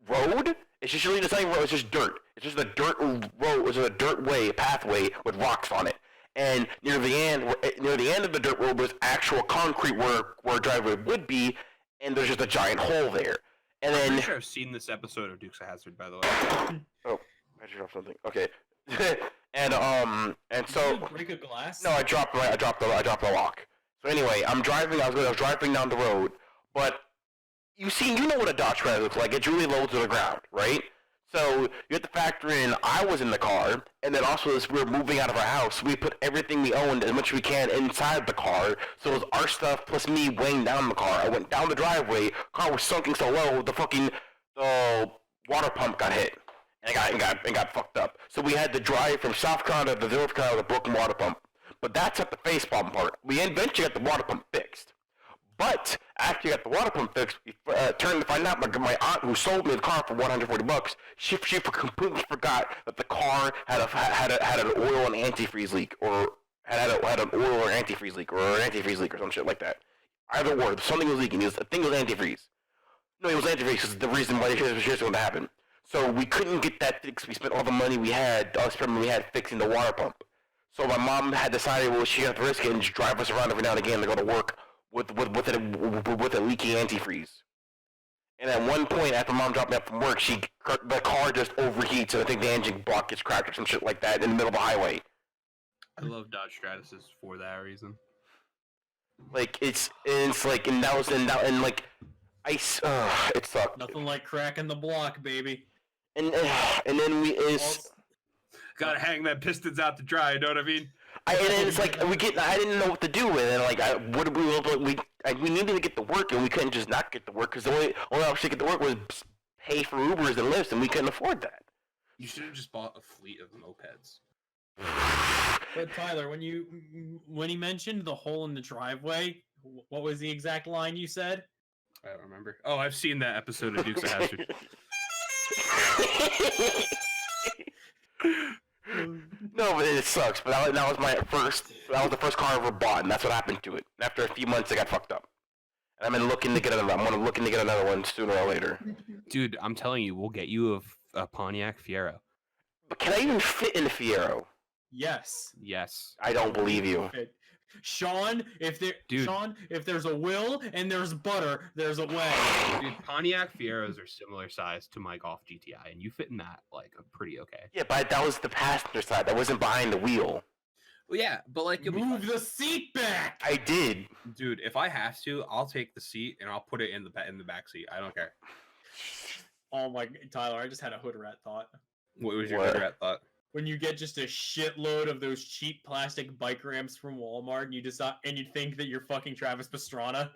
road. It's just literally not even road. It's just dirt. It's just a dirt road. It's a dirt way, a pathway with rocks on it. And near the end of the dirt road was actual concrete where a driveway would be, and there's just a giant hole there. And I'm then pretty sure I've seen this episode of Dukes of Hazzard, by the way. oh, I just dropped something. Okay, and so Did you break a glass? no, I dropped the lock. So anyway, I was driving down the road, but you know what a Dodge Stratus looks like. It's really low to the ground, right? So you have to factor in I was in the car, and then also as we were moving out of our house, we put everything we owned as much as we can inside the car. So it was our stuff plus me weighing down the car. I went down the driveway. Car was sunken so low, the water pump got hit, and got fucked up. So we had to drive from South Carolina to North Carolina with a broken water pump. But that's at the facepalm part. We eventually got the water pump fixed. But after you got the water pump fixed, we turned to find out my aunt who sold me the car for $140. She completely forgot that the car had an oil and antifreeze leak, or had an oil or antifreeze leak, or an antifreeze leak, or some shit like that. Either or, something was leaking. I think it was antifreeze. No, it was antifreeze. Because the reason why this was going to happen. So we couldn't get that fixed. We spent all the money we had fixing the water pump. So my mom had decided, well, she had to risk it and just drive us around every now and again to go to work with a leaky antifreeze. And at one point, after Mom dropped me up from work, the car just overheats, and I think the engine block gets cracked or some shit like that in the middle of the highway. I love Dodge Stratuses for that reason. Like it sucked. Nothing like cracking the block, baby. And then Gotta hang that pistons out to dry. You know what I mean? and then it's like I didn't know what to do with it. And we needed to get to work, and we couldn't just not get to work because the only option to get to work was pay for Ubers and Lyfts, and we couldn't afford that. You should have just bought a fleet of mopeds. But Tyler, when he mentioned the hole in the driveway, what was the exact line you said? I don't remember. Oh, I've seen that episode of Dukes of Hazzard. No, but it sucks. But that was the first car I ever bought, and that's what happened to it. And after a few months, it got fucked up. And I'm looking to get another one sooner or later. Dude, I'm telling you, we'll get you a Pontiac Fiero. But can I even fit in the Fiero? Yes. Yes. I don't believe you. Sean, if there's a will and there's butter, there's a way. Dude, Pontiac Fieros are similar size to my Golf GTI, and you fit in that like pretty okay. Yeah, but that was the passenger side. That wasn't behind the wheel. Well, yeah, but like move the seat back. I did. Dude, if I have to, I'll take the seat and I'll put it in the back seat. I don't care. Oh my, Tyler, I just had a hood rat thought. What was your regret thought? When you get just a shitload of those cheap plastic bike ramps from Walmart, and you think that you're fucking Travis Pastrana.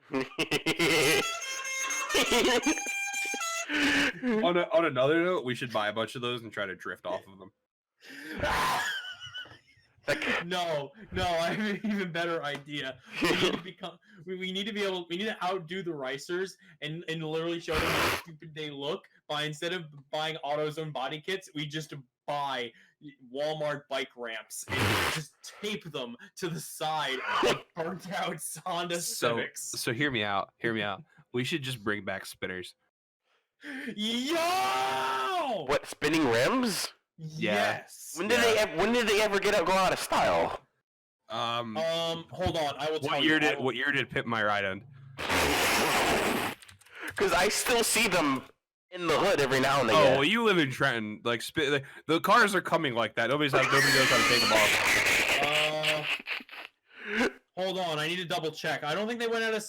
On another note, we should buy a bunch of those and try to drift off of them. No, I have an even better idea. We need to outdo the Ricers and literally show them how stupid they look by, instead of buying AutoZone body kits, we just buy Walmart bike ramps and just tape them to the side like burnt out Honda Civics. So hear me out. We should just bring back spinners. Yo! What, spinning rims? Yes. When did they ever go out of style? Hold on. I will tell what you. What year did Pip My Ride end? Because I still see them in the hood every now and Oh, again. well, you live in Trenton. Like, the cars are coming like that. Nobody knows how to take them off. Hold on, I need to double check. I don't think they went out of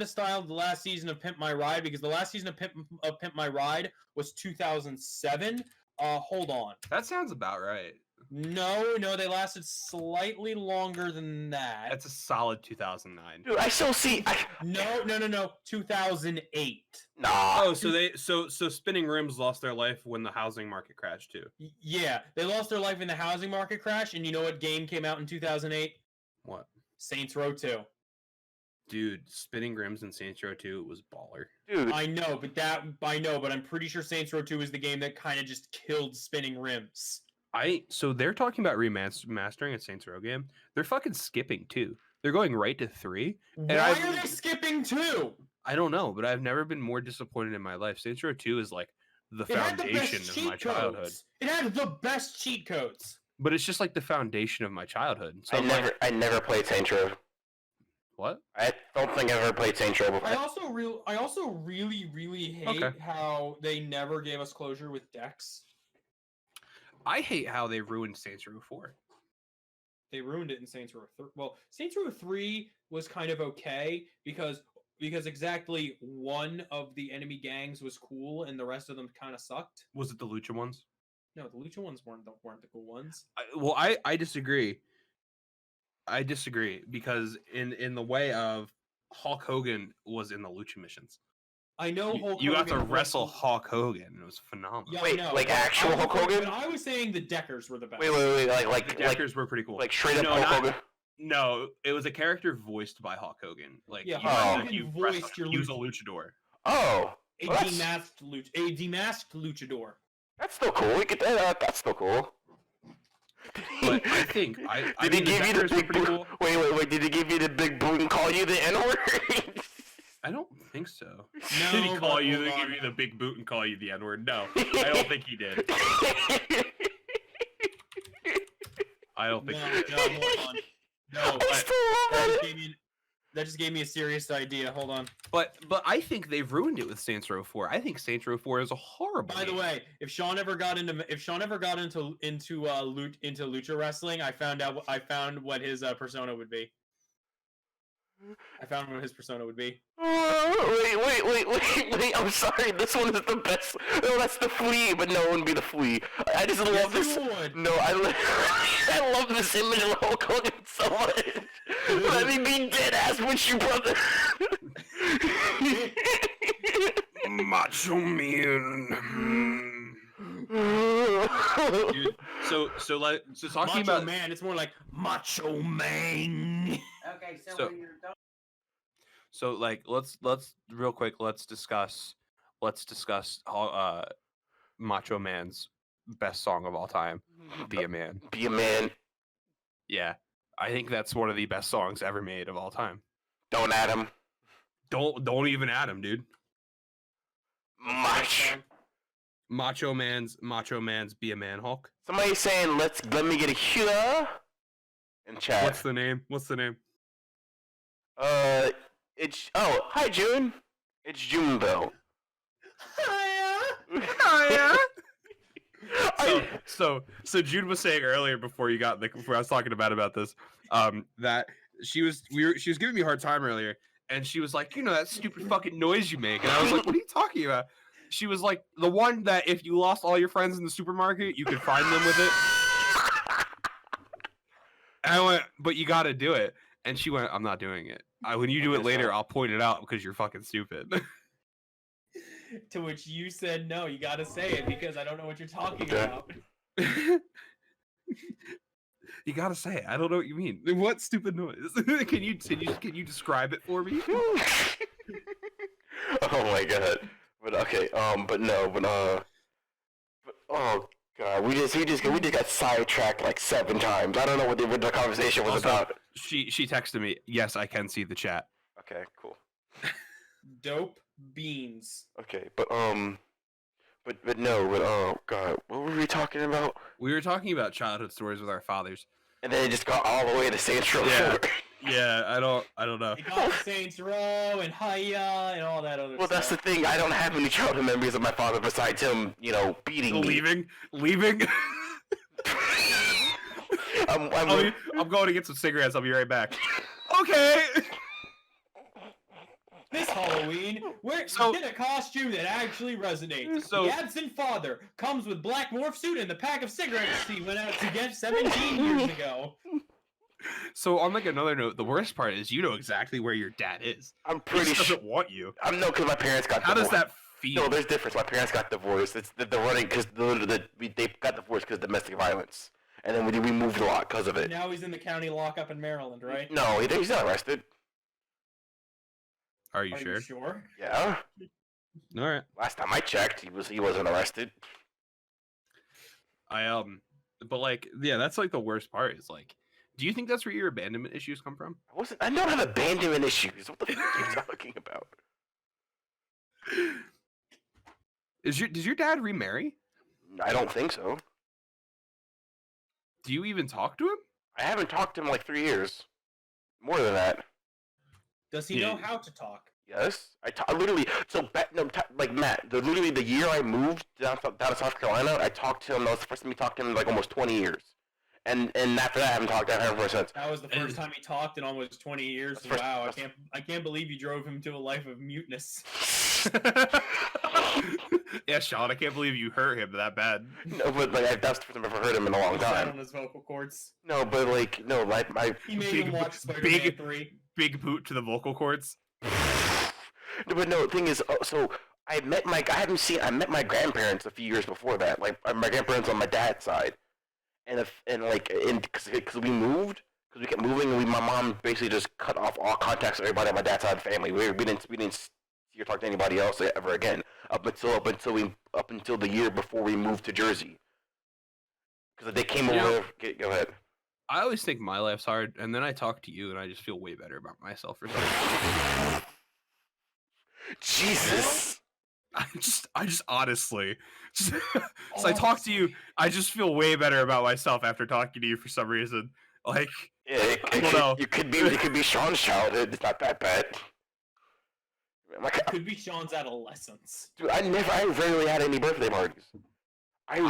style the last season of Pimp My Ride, because the last season of Pimp My Ride was 2007. Hold on. That sounds about right. No, they lasted slightly longer than that. That's a solid 2009. Dude, I still see. No. 2008. Nah. Oh, so Spinning Rims lost their life when the housing market crashed too. Yeah, they lost their life in the housing market crash, and you know what game came out in 2008? What? Saints Row 2. Dude, Spinning Rims and Saints Row 2 was baller. Dude. I know, but I'm pretty sure Saints Row 2 is the game that kind of just killed Spinning Rims. So they're talking about remastering a Saints Row game. They're fucking skipping 2. They're going right to 3. Why are they skipping 2? I don't know, but I've never been more disappointed in my life. Saints Row 2 is like the foundation of my childhood. It had the best cheat codes. But it's just like the foundation of my childhood. So I never played Saints Row. What? I don't think I've ever played Saints Row before. I also really hate how they never gave us closure with Dex. I hate how they ruined Saints Row 4. They ruined it in Saints Row 3. Well, Saints Row 3 was kind of okay because exactly one of the enemy gangs was cool and the rest of them kind of sucked. Was it the Lucha ones? No, the Lucha ones weren't the cool ones. I disagree. I disagree because in the way of Hulk Hogan was in the Lucha missions. I know you got to wrestle Hulk Hogan. It was phenomenal. Yeah, Wait, like actual Hulk Hogan? But I was saying the Deckers were the best. Wait, The Deckers were pretty cool. Like straight up Hulk Hogan? No, it was a character voiced by Hulk Hogan. Like yeah, Hulk Hogan voiced your use a luchador. Oh, a demasked luchador. That's still cool. We get that. That's still cool. But I think did he give you the big boot? Cool. Wait. Did he give you the big boot and call you the N-word? I don't think so. No, did he give you the big boot and call you the N-word? No, I don't think he did. I don't think. No, hold on. No, that just gave me a serious idea. Hold on. But I think they've ruined it with Saints Row 4. I think Saints Row 4 is a horrible. By the way, if Sean ever got into lucha wrestling, I found what his persona would be. I found what his persona would be. Wait! I'm sorry. This one is the best. No, that's the Flea, but no, it wouldn't be the Flea. I just love this. No, I love this image of Hulk Hogan so much. Let me be dead ass with you, brother. Macho Man. Dude, so talking Macho about Man, it's more like Macho Man. Okay, So- when you're done. So like let's real quick let's discuss Macho Man's best song of all time, Be a Man. Be a man. Yeah. I think that's one of the best songs ever made of all time. Don't add him. Don't even add him, dude. Much. Macho Man's Be a Man Hulk. Somebody saying let me get a here in chat. What's the name? Hi June. It's June though. Hiya. So Jude was saying earlier before I was talking about this, that she was giving me a hard time earlier, and she was like, that stupid fucking noise you make, and I was like, what are you talking about? She was like, the one that if you lost all your friends in the supermarket, you could find them with it. And I went, but you got to do it, and she went, I'm not doing it. When you do it later, I'll point it out because you're fucking stupid. To which you said, no, you gotta say it because I don't know what you're talking about. You gotta say it. I don't know what you mean. What stupid noise? Can you describe it for me? Oh my god. But okay, but oh god, we just got sidetracked like 7 times. I don't know what the conversation was about. She texted me, yes, I can see the chat. Okay, cool. Dope beans. Okay, but oh god, what were we talking about? We were talking about childhood stories with our fathers. And then it just got all the way to Saints Row 4. Yeah, I don't know. It got Saints Row and Hiya and all that other stuff. Well, that's the thing. I don't have any childhood memories of my father besides him, beating me. Leaving. I'm going to get some cigarettes. I'll be right back. Okay. This Halloween, get a costume that actually resonates. So- The absent father comes with black morph suit and the pack of cigarettes he went out to get 17 years ago. So on like another note, the worst part is you know exactly where your dad is. I'm He pretty just sure. doesn't want you. I'm no, because my parents got. How does divorced. that feel? No, there's difference. My parents got divorced. It's the running because they got divorced because of domestic violence, and then we moved a lot because of it. Now he's in the county lockup in Maryland, right? No, he's not arrested. Are you Are sure? you sure? Yeah. All right. Last time I checked, he wasn't arrested. But like, yeah, that's like the worst part. Is like, do you think that's where your abandonment issues come from? I don't have abandonment issues. What the fuck are you talking about? Does your dad remarry? I don't think so. Do you even talk to him? I haven't talked to him in like 3 years. More than that. Does he know how to talk? Yes. Literally. So like Matt, literally the year I moved down to South Carolina, I talked to him. That was the first time we talked to him in like almost 20 years. And after that, I haven't talked to him ever since. That was the first time he talked in almost 20 years. That's first- Wow, I can't believe you drove him to a life of muteness. Yeah, Sean, I can't believe you hurt him that bad. No, but like that's the first time I've ever heard him in a long Sat time. on his vocal cords. No, but like no, my He made Big- him watch Spider-Man big- 3. Big boot to the vocal cords. No, but no, the thing is, so I met my grandparents a few years before that. Like my grandparents on my dad's side, because we moved, because we kept moving, and my mom basically just cut off all contacts with everybody on my dad's side of the family. We didn't see or talk to anybody else ever again up until the year before we moved to Jersey. Because they came over. Go ahead. I always think my life's hard, and then I talk to you, and I just feel way better about myself for some reason. Jesus. I just honestly, so I talk to you. I just feel way better about myself after talking to you for some reason. Like, Yeah, I don't know. it could be Sean's childhood. It's not that bad. It could be Sean's adolescence. Dude, I rarely had any birthday parties. I've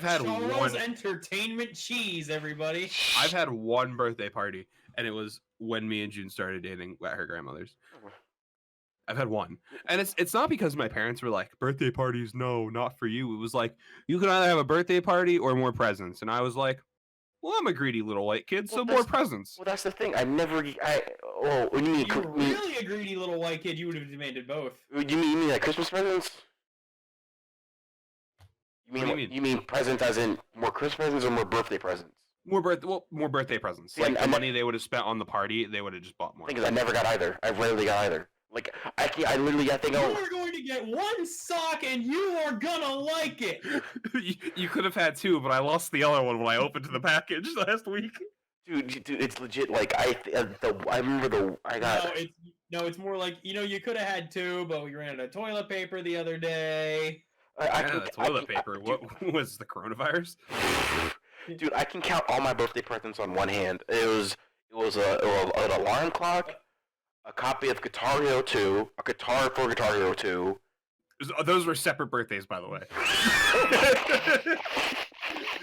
had Charles one. Entertainment Cheese, everybody. I've had one birthday party, and it was when me and June started dating at her grandmother's. I've had one, and it's not because my parents were like, birthday parties, no, not for you. It was like, you can either have a birthday party or more presents, and I was like, well, I'm a greedy little white kid, so more presents. Well, that's the thing. What do you mean? You were really a greedy little white kid. You would have demanded both. You mean like Christmas presents? What do you mean? You mean presents as in more Christmas presents or more birthday presents? More birthday presents. Yeah, Like the and money they would have spent on the party, they would have just bought more. The thing is, I never got either. I rarely got either. Like I think You are going to get one sock, and you are gonna like it. You could have had two, but I lost the other one when I opened the package last week. Dude, it's legit. Like I remember I got. It's more like, you could have had two, but we ran out of toilet paper the other day. Toilet paper. What was the coronavirus? Dude, I can count all my birthday presents on one hand. It was an alarm clock, a copy of Guitar Hero 2, a guitar for Guitar Hero 2. Those were separate birthdays, by the way.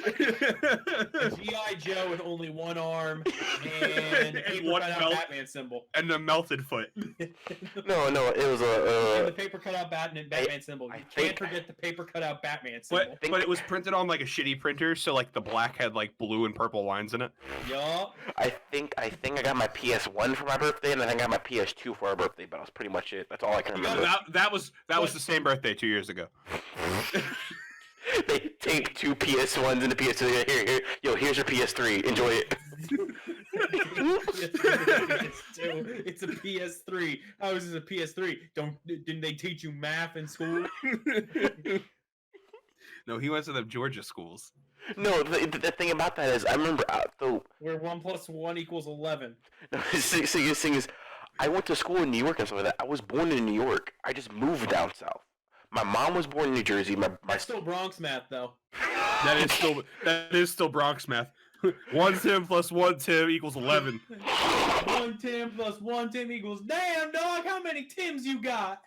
A G.I. Joe with only one arm and a paper one cutout Batman symbol. And a melted foot. No, it was And the paper cutout Batman symbol. You think- can't forget the paper cutout Batman symbol. But it was printed on like a shitty printer, so like the black had like blue and purple lines in it. Yup. I think I got my PS1 for my birthday, and then I got my PS2 for our birthday. But that was pretty much it. That's all I can remember. That was the same birthday 2 years ago. They taped two PS1s and the PS2. Here, yo, here's your PS3. Enjoy it. It's a PS3. How is this a PS3? Didn't they teach you math in school? No, he went to the Georgia schools. No, the thing about that is, I remember where 1 + 1 = 11. No, the thing is, I went to school in New York and stuff like that. I was born in New York. I just moved down south. My mom was born in New Jersey. That's still Bronx math, though. That is still Bronx math. 1 Tim + 1 Tim = 11. 1 Tim + 1 Tim = damn, dog. How many Tims you got?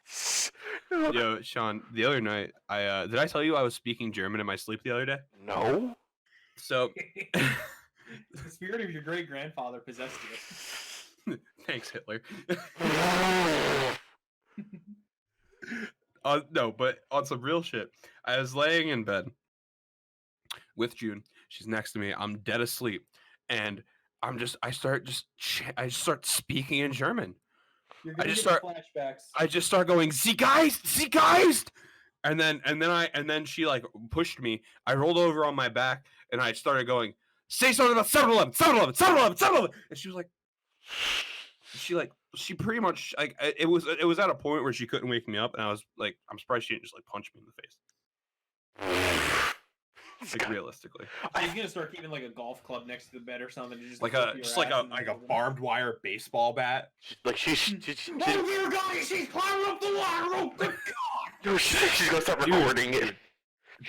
Yo, Sean, the other night, did I tell you I was speaking German in my sleep the other day? No. So, The spirit of your great grandfather possessed you. Thanks, Hitler. No, but on some real shit. I was laying in bed with June. She's next to me. I'm dead asleep, and I start speaking in German. You're I gonna just get start- flashbacks. I just start going, "Sie Geist!" And then she like pushed me. I rolled over on my back and I started going, "Say something about 7-Eleven. And she was like, she pretty much like it was at a point where she couldn't wake me up, and I was like, I'm surprised she didn't just like punch me in the face. Like realistically, She's gonna start keeping like a golf club next to the bed or something. To just like whip a your just like ass a in the like a middle of barbed wire baseball bat. Like she's Here, guys, she's climbing up the wire. Oh, good God! she's gonna start recording it.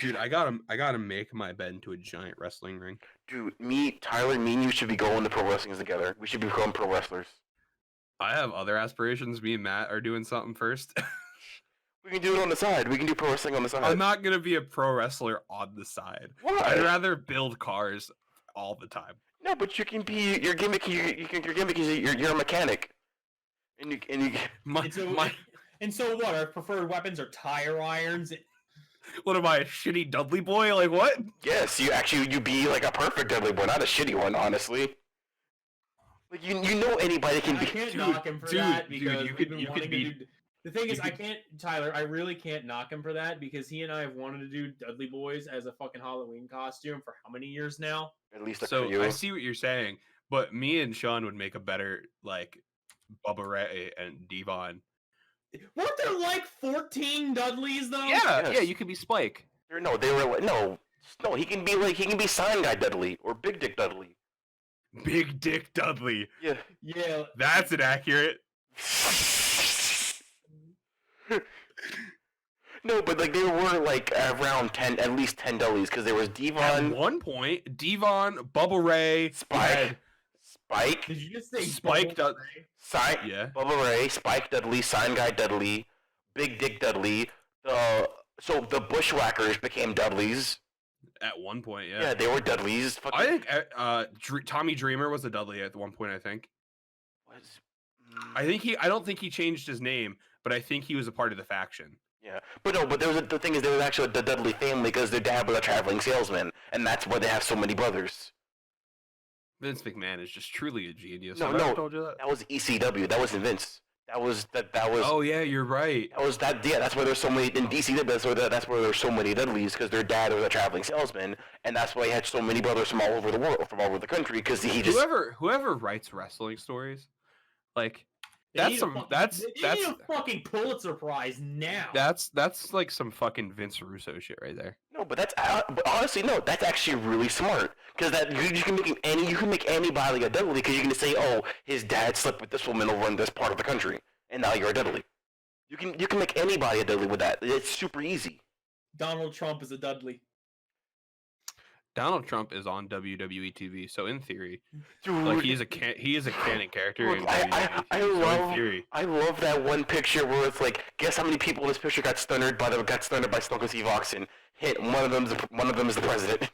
Dude, I gotta make my bed into a giant wrestling ring. Dude, Tyler, me and you should be going to pro wrestling together. We should be becoming pro wrestlers. I have other aspirations. Me and Matt are doing something first. We can do it on the side. We can do pro wrestling on the side. I'm not gonna be a pro wrestler on the side. Why? I'd rather build cars all the time. No, but you can be your gimmick. Your gimmick is you're a mechanic, and you. And so what? Our preferred weapons are tire irons. What am I, a shitty Dudley boy? Like what? Yes, you be like a perfect Dudley boy, not a shitty one, honestly. Like you know anybody can I be. can't Dude, knock him for that because you we've could- been you could wanting to be- do. The thing is, you I could- can't, Tyler. I really can't knock him for that because he and I have wanted to do Dudley Boys as a fucking Halloween costume for how many years now? At least for So you. I see what you're saying, but me and Sean would make a better like Bubba Ray and Devon. Weren't there like 14 Dudleys though? Yeah, Yes. you could be Spike. No, they were like no. He can be Sign Guy Dudley or Big Dick Dudley. Big Dick Dudley. Yeah. Yeah. That's inaccurate. No, but like they were like around 10, at least 10 Dudleys, because there was At Devon, one point, Devon, Bubba Ray, Spike, Spike, Did you just say Spike Bubble Dud- Ray? Sign, yeah. Bubba Ray, Spike Dudley, Sign Guy Dudley, Big Dick Dudley. So the Bushwhackers became Dudleys. At one point, Yeah, yeah. they were Dudleys. Fucking, I think Tommy Dreamer was a Dudley at one point. I think. I don't think he changed his name, but I think he was a part of the faction. Yeah, but no, but the thing is, there was actually the Dudley family because their dad was a traveling salesman, and that's why they have so many brothers. Vince McMahon is just truly a genius. No, Have I ever no. told you that? That was ECW. That wasn't Vince. That was. Oh yeah, you're right. That was that. Yeah, that's why there's so many in DCW. That's where there's so many Dudleys because their dad was a traveling salesman, and that's why he had so many brothers from all over the world, from all over the country, because he just. Whoever writes wrestling stories, like They that's need a some fucking- that's they that's need a fucking Pulitzer Prize now. that's like some fucking Vince Russo shit right there. No, but but honestly, no, that's actually really smart because that you can make anybody a Dudley because you can say, oh, his dad slept with this woman over in this part of the country, and now you're a Dudley. You can make anybody a Dudley with that. It's super easy. Donald Trump is a Dudley. Donald Trump is on WWE TV, so in theory, Dude, like he is a canon character in Look, WWE. I so in love theory, I love that one picture where it's like, guess how many people in this picture got stunned by Stone Steve Austin. Hint, one of them is the president.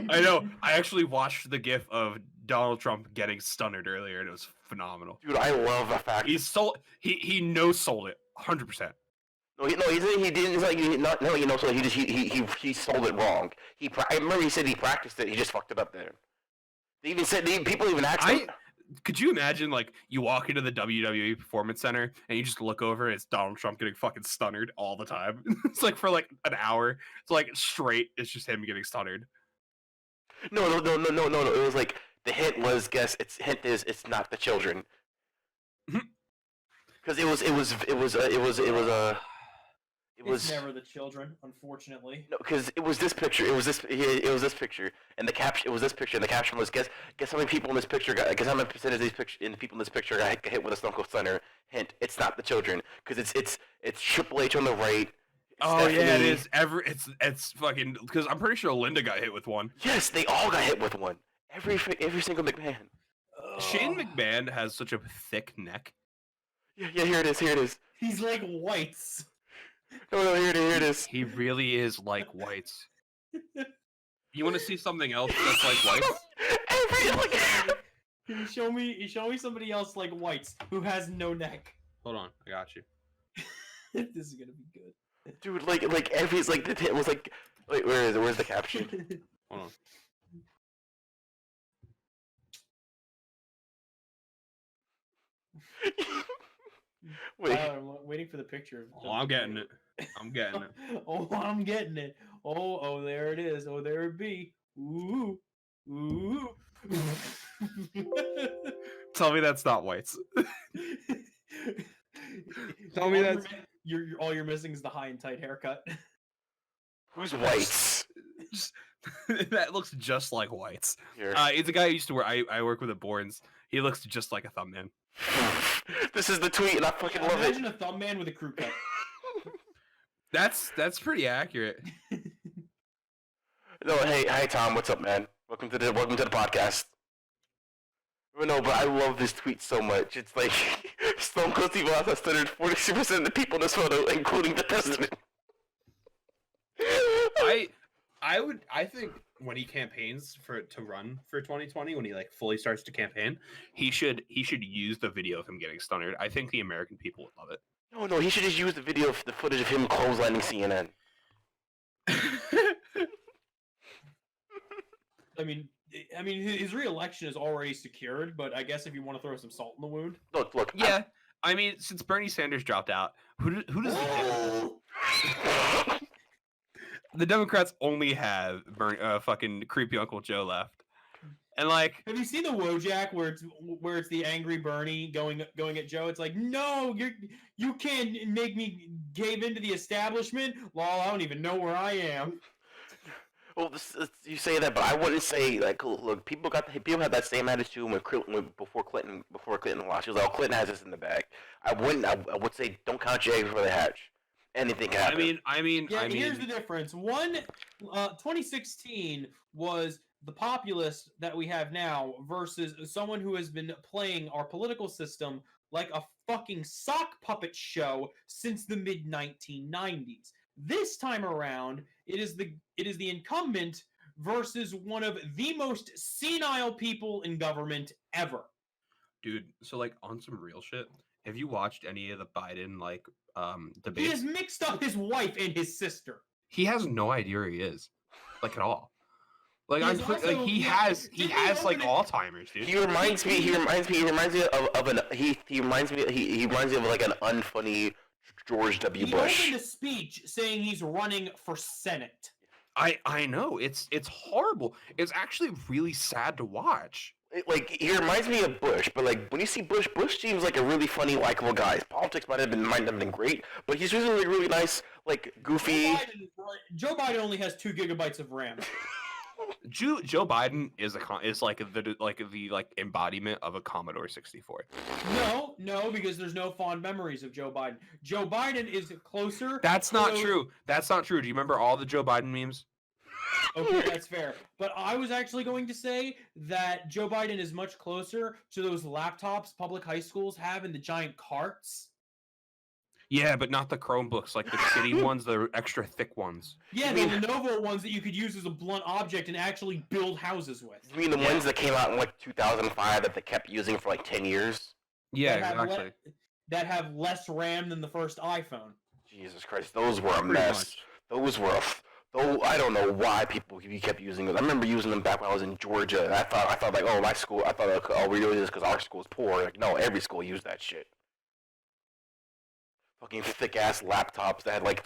I know. I actually watched the GIF of Donald Trump getting stunned earlier, and it was phenomenal. Dude, I love the fact. He no sold it 100%. No, he didn't. It's like so he sold it wrong. I remember he said he practiced it. He just fucked it up there. They even said people even asked him. Could you imagine, like, you walk into the WWE Performance Center and you just look over and it's Donald Trump getting fucking stunned all the time? It's like for like an hour. It's like straight. It's just him getting stunned. No. It was like the hint was it's not the children. Because it was never the children, unfortunately. no, because it was this picture. It was this picture, and the caption. It was this picture, and the caption was guess how many people in this picture got. Guess how many percentage of these people in this picture got hit with a Stone Cold Stunner. Hint: it's not the children, because it's Triple H on the right. Oh yeah, it Stephanie- is. It's fucking because I'm pretty sure Linda got hit with one. Yes, they all got hit with one. Every single McMahon. Shane McMahon has such a thick neck. Yeah. Here it is. He's like whites. No, here it is. He really is like whites. You want to see something else that's like whites? Can you show me somebody else like whites who has no neck? Hold on, I got you. This is gonna be good. Dude, like every like the it was like wait, where is it? Where's the caption? Hold on. Wait. I'm waiting for the picture. Oh, I'm getting it. I'm getting it. Oh, I'm getting it. Oh, there it is. Oh, there it be. Ooh, ooh. Tell me that's not whites. Tell me that's you're all you're missing is the high and tight haircut. Who's whites? that looks just like whites. Here. It's a guy I used to work. I work with at Borns. He looks just like a thumbman. This is the tweet, and I fucking love it. Imagine a thumb man with a crew cut. That's pretty accurate. No, hey Tom, what's up, man? Welcome to the podcast. No, but I love this tweet so much. It's like Stone Cold Steve Austin studied 46% of the people in this photo, including the president. I think when he campaigns to run for 2020, when he like fully starts to campaign, he should use the video of him getting stunnered. I think the American people would love it. No, he should just use the footage of him clotheslining CNN. I mean, his re-election is already secured, but I guess if you want to throw some salt in the wound. Look. Yeah, I mean, since Bernie Sanders dropped out, who does the Democrats only have fucking creepy Uncle Joe left, and like, have you seen the Wojak where it's the angry Bernie going at Joe? It's like, no, you can't make me cave into the establishment. Lol, I don't even know where I am. Well, you say that, but I wouldn't say like, look, people had that same attitude before Clinton lost. She was like, oh, Clinton has this in the bag. I would say don't count your eggs before they hatch. Anything can happen. I mean, here's the difference. 2016 was the populist that we have now versus someone who has been playing our political system like a fucking sock puppet show since the mid 1990s. This time around, it is the incumbent versus one of the most senile people in government ever. Dude, so like on some real shit, have you watched any of the Biden like debates? He has mixed up his wife and his sister. He has no idea where he is, like at all. Like he has like Alzheimer's, dude. He reminds me of like an unfunny George W. Bush. He opened a speech saying he's running for Senate. I know, it's horrible. It's actually really sad to watch. Like, he reminds me of Bush, but like when you see Bush seems like a really funny, likable guy. His politics might have been great, but he's really really nice, like goofy. Joe Biden only has 2 gigabytes of RAM. Joe Biden is like the embodiment of a Commodore 64. No, because there's no fond memories of Joe Biden. Joe Biden is closer. That's not true. That's not true. Do you remember all the Joe Biden memes? Okay, that's fair. But I was actually going to say that Joe Biden is much closer to those laptops public high schools have in the giant carts. Yeah, but not the Chromebooks, like the shitty ones, the extra thick ones. Yeah, the Lenovo ones that you could use as a blunt object and actually build houses with. You mean the ones that came out in like 2005 that they kept using for like 10 years? Yeah, exactly. That have less RAM than the first iPhone. Jesus Christ, those were a mess. Those were though I don't know why people kept using those. I remember using them back when I was in Georgia. I thought like, oh, my school. I thought, like, oh, we're doing this because our school's poor. Like, no, every school used that shit. Fucking thick ass laptops that had like.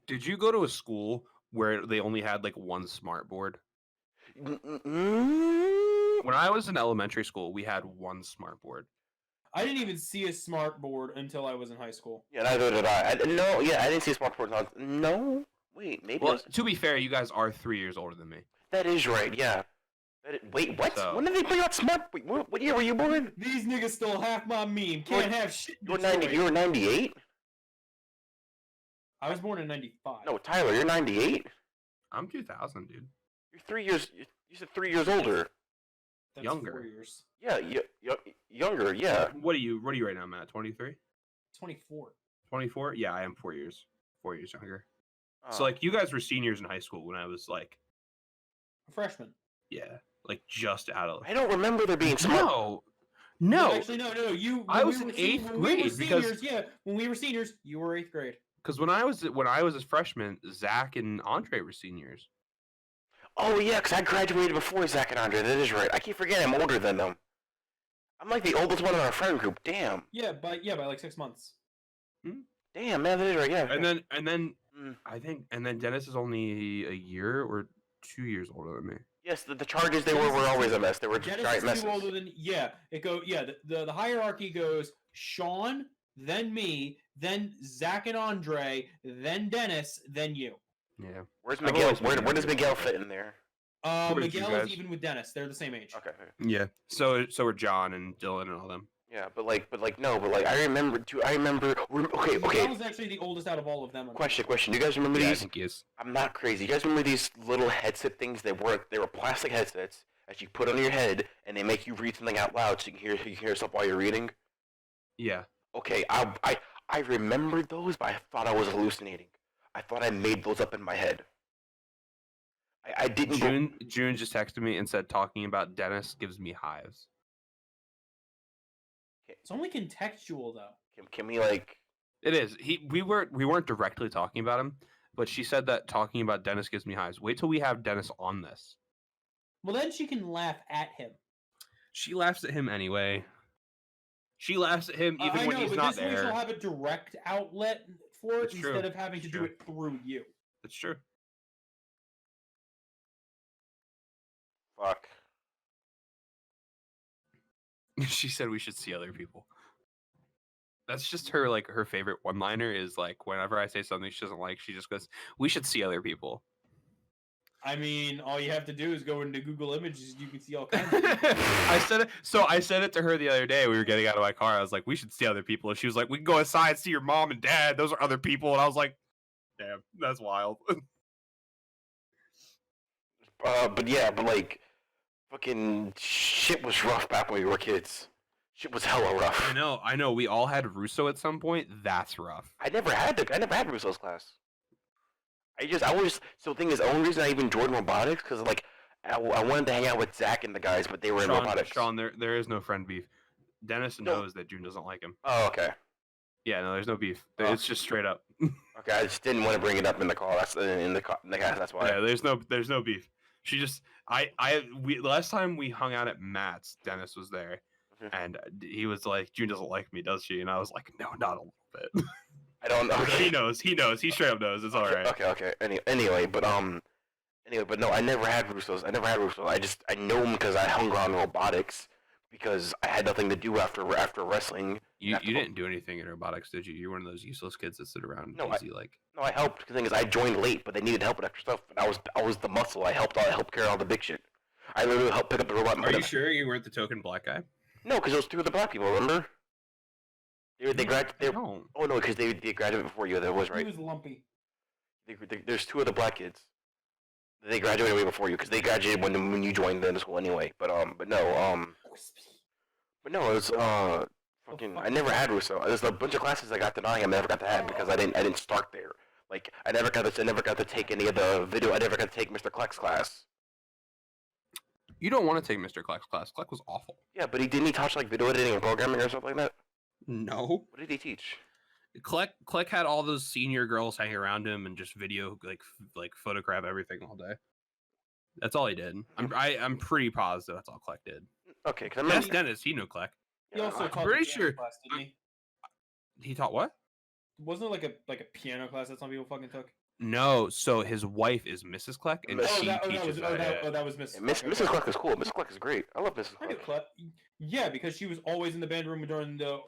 Did you go to a school where they only had like one smart board? When I was in elementary school, we had one smart board. I didn't even see a smart board until I was in high school. Yeah, neither did I. I didn't see a smart board. No, wait, maybe. Well, to be fair, you guys are 3 years older than me. That is right. Yeah. Wait, what? So, when did they bring out smart? Wait, what year were you born? These niggas stole half my meme. Can't have shit. You were 98. I was born in 95. No, Tyler, you're 98. I'm 2000, dude. You're 3 years. You said 3 years older. That's younger. 4 years. Yeah, younger. Yeah. What are you right now, Matt? 23. 24. 24. Yeah, I am 4 years. 4 years younger. Oh. So like, you guys were seniors in high school when I was like Freshman. Yeah, like just out of. I don't remember there being smart. No. Actually, no. You. I when was we in were 8th when we were grade because- seniors, yeah, when we were seniors, you were 8th grade. Because when I was a freshman, Zach and Andre were seniors. Oh yeah, because I graduated before Zach and Andre. That is right. I keep forgetting I'm older than them. I'm like the oldest one in our friend group. Damn. Yeah, by like 6 months. Damn, man, that is right. Yeah. And then Mm. I think Dennis is only a year or 2 years older than me. Yes, the charges they were always a mess. They were just Dennis giant is messes. too older than the hierarchy goes Sean, then me, then Zach and Andre, then Dennis, then you. Yeah. Where's I've Miguel? always Where been does younger. Miguel fit in there? Where did you Miguel is guys- even with Dennis. They're the same age. Okay. Yeah. So are John and Dylan and all them. Yeah, but I remember too. Okay. Miguel is actually the oldest out of all of them. Question. You guys remember Yeah, I these? think he is. I'm not crazy. You guys remember these little headset things? They were plastic headsets that you put on your head, and they make you read something out loud so you can hear stuff while you're reading. Yeah. Okay, I remembered those, but I thought I was hallucinating. I thought I made those up in my head. I didn't. June just texted me and said talking about Dennis gives me hives. It's only contextual though. Can we like? It is. We weren't directly talking about him, but she said that talking about Dennis gives me hives. Wait till we have Dennis on this. Well, then she can laugh at him. She laughs at him anyway. She laughs at him even I when know, he's but not this way there. she'll have a direct outlet for it It's true. instead of having to It's do true. it through you. That's true. Fuck. She said we should see other people. That's just her her favorite one-liner is like whenever I say something she doesn't like, she just goes, "We should see other people." I mean, all you have to do is go into Google Images. You can see all kinds of people. I said it to her the other day. We were getting out of my car. I was like, "We should see other people." And she was like, "We can go inside, see your mom and dad. Those are other people." And I was like, "Damn, that's wild." But like, fucking shit was rough back when we were kids. Shit was hella rough. I know. We all had Russo at some point. That's rough. I never had Russo's class. So the thing is, the only reason I even joined robotics, because like, I wanted to hang out with Zach and the guys, but they were in robotics. Sean, there is no friend beef. Dennis No. knows that June doesn't like him. Oh, okay. Yeah, no, there's no beef. Oh. It's just straight up. Okay, I just didn't want to bring it up in the call. That's in the cast. That's why. Yeah, there's no beef. She just last time we hung out at Matt's, Dennis was there, Mhm. and he was like, "June doesn't like me, does she?" And I was like, "No, not a little bit." I don't know. He knows. He straight up knows. It's all right. Okay. Anyway, but no, I never had Russo's. I know him because I hung around robotics because I had nothing to do after wrestling. You After- didn't do anything in robotics, did you? You're one of those useless kids that sit around No, lazy like. No, I helped. The thing is, I joined late, but they needed help with extra stuff. And I was the muscle. I helped carry all the big shit. I literally helped pick up the robot. And Are put you it- sure you weren't the token black guy? No, because those two of the black people. Remember? They graduated. No. Oh no, because they graduated before you. That was He right. was lumpy. There's two of the black kids. They graduated way before you because they graduated when you joined the school anyway. But no, it was fucking. I never had Russo. There's a bunch of classes I got denying I never got to have because I didn't start there. Like I never got to take any of the video. I never got to take Mr. Kleck's class. You don't want to take Mr. Kleck's class. Kleck was awful. Yeah, but didn't he touch like video editing and programming or something like that? No. What did he teach? Kleck had all those senior girls hanging around him and just video like photograph everything all day. That's all he did. I'm pretty positive that's all Kleck did. Okay, because That's Dennis. He knew Kleck. He also I'm taught pretty the piano sure- class, didn't he? He taught what? Wasn't it like a piano class that some people fucking took? No. So his wife is Mrs. Kleck, and Oh, she teaches that. that was Miss. Mrs. Kleck is cool. Mrs. Kleck is great. I love Mrs. I knew Kleck. Kleck. Yeah, because she was always in the band room during the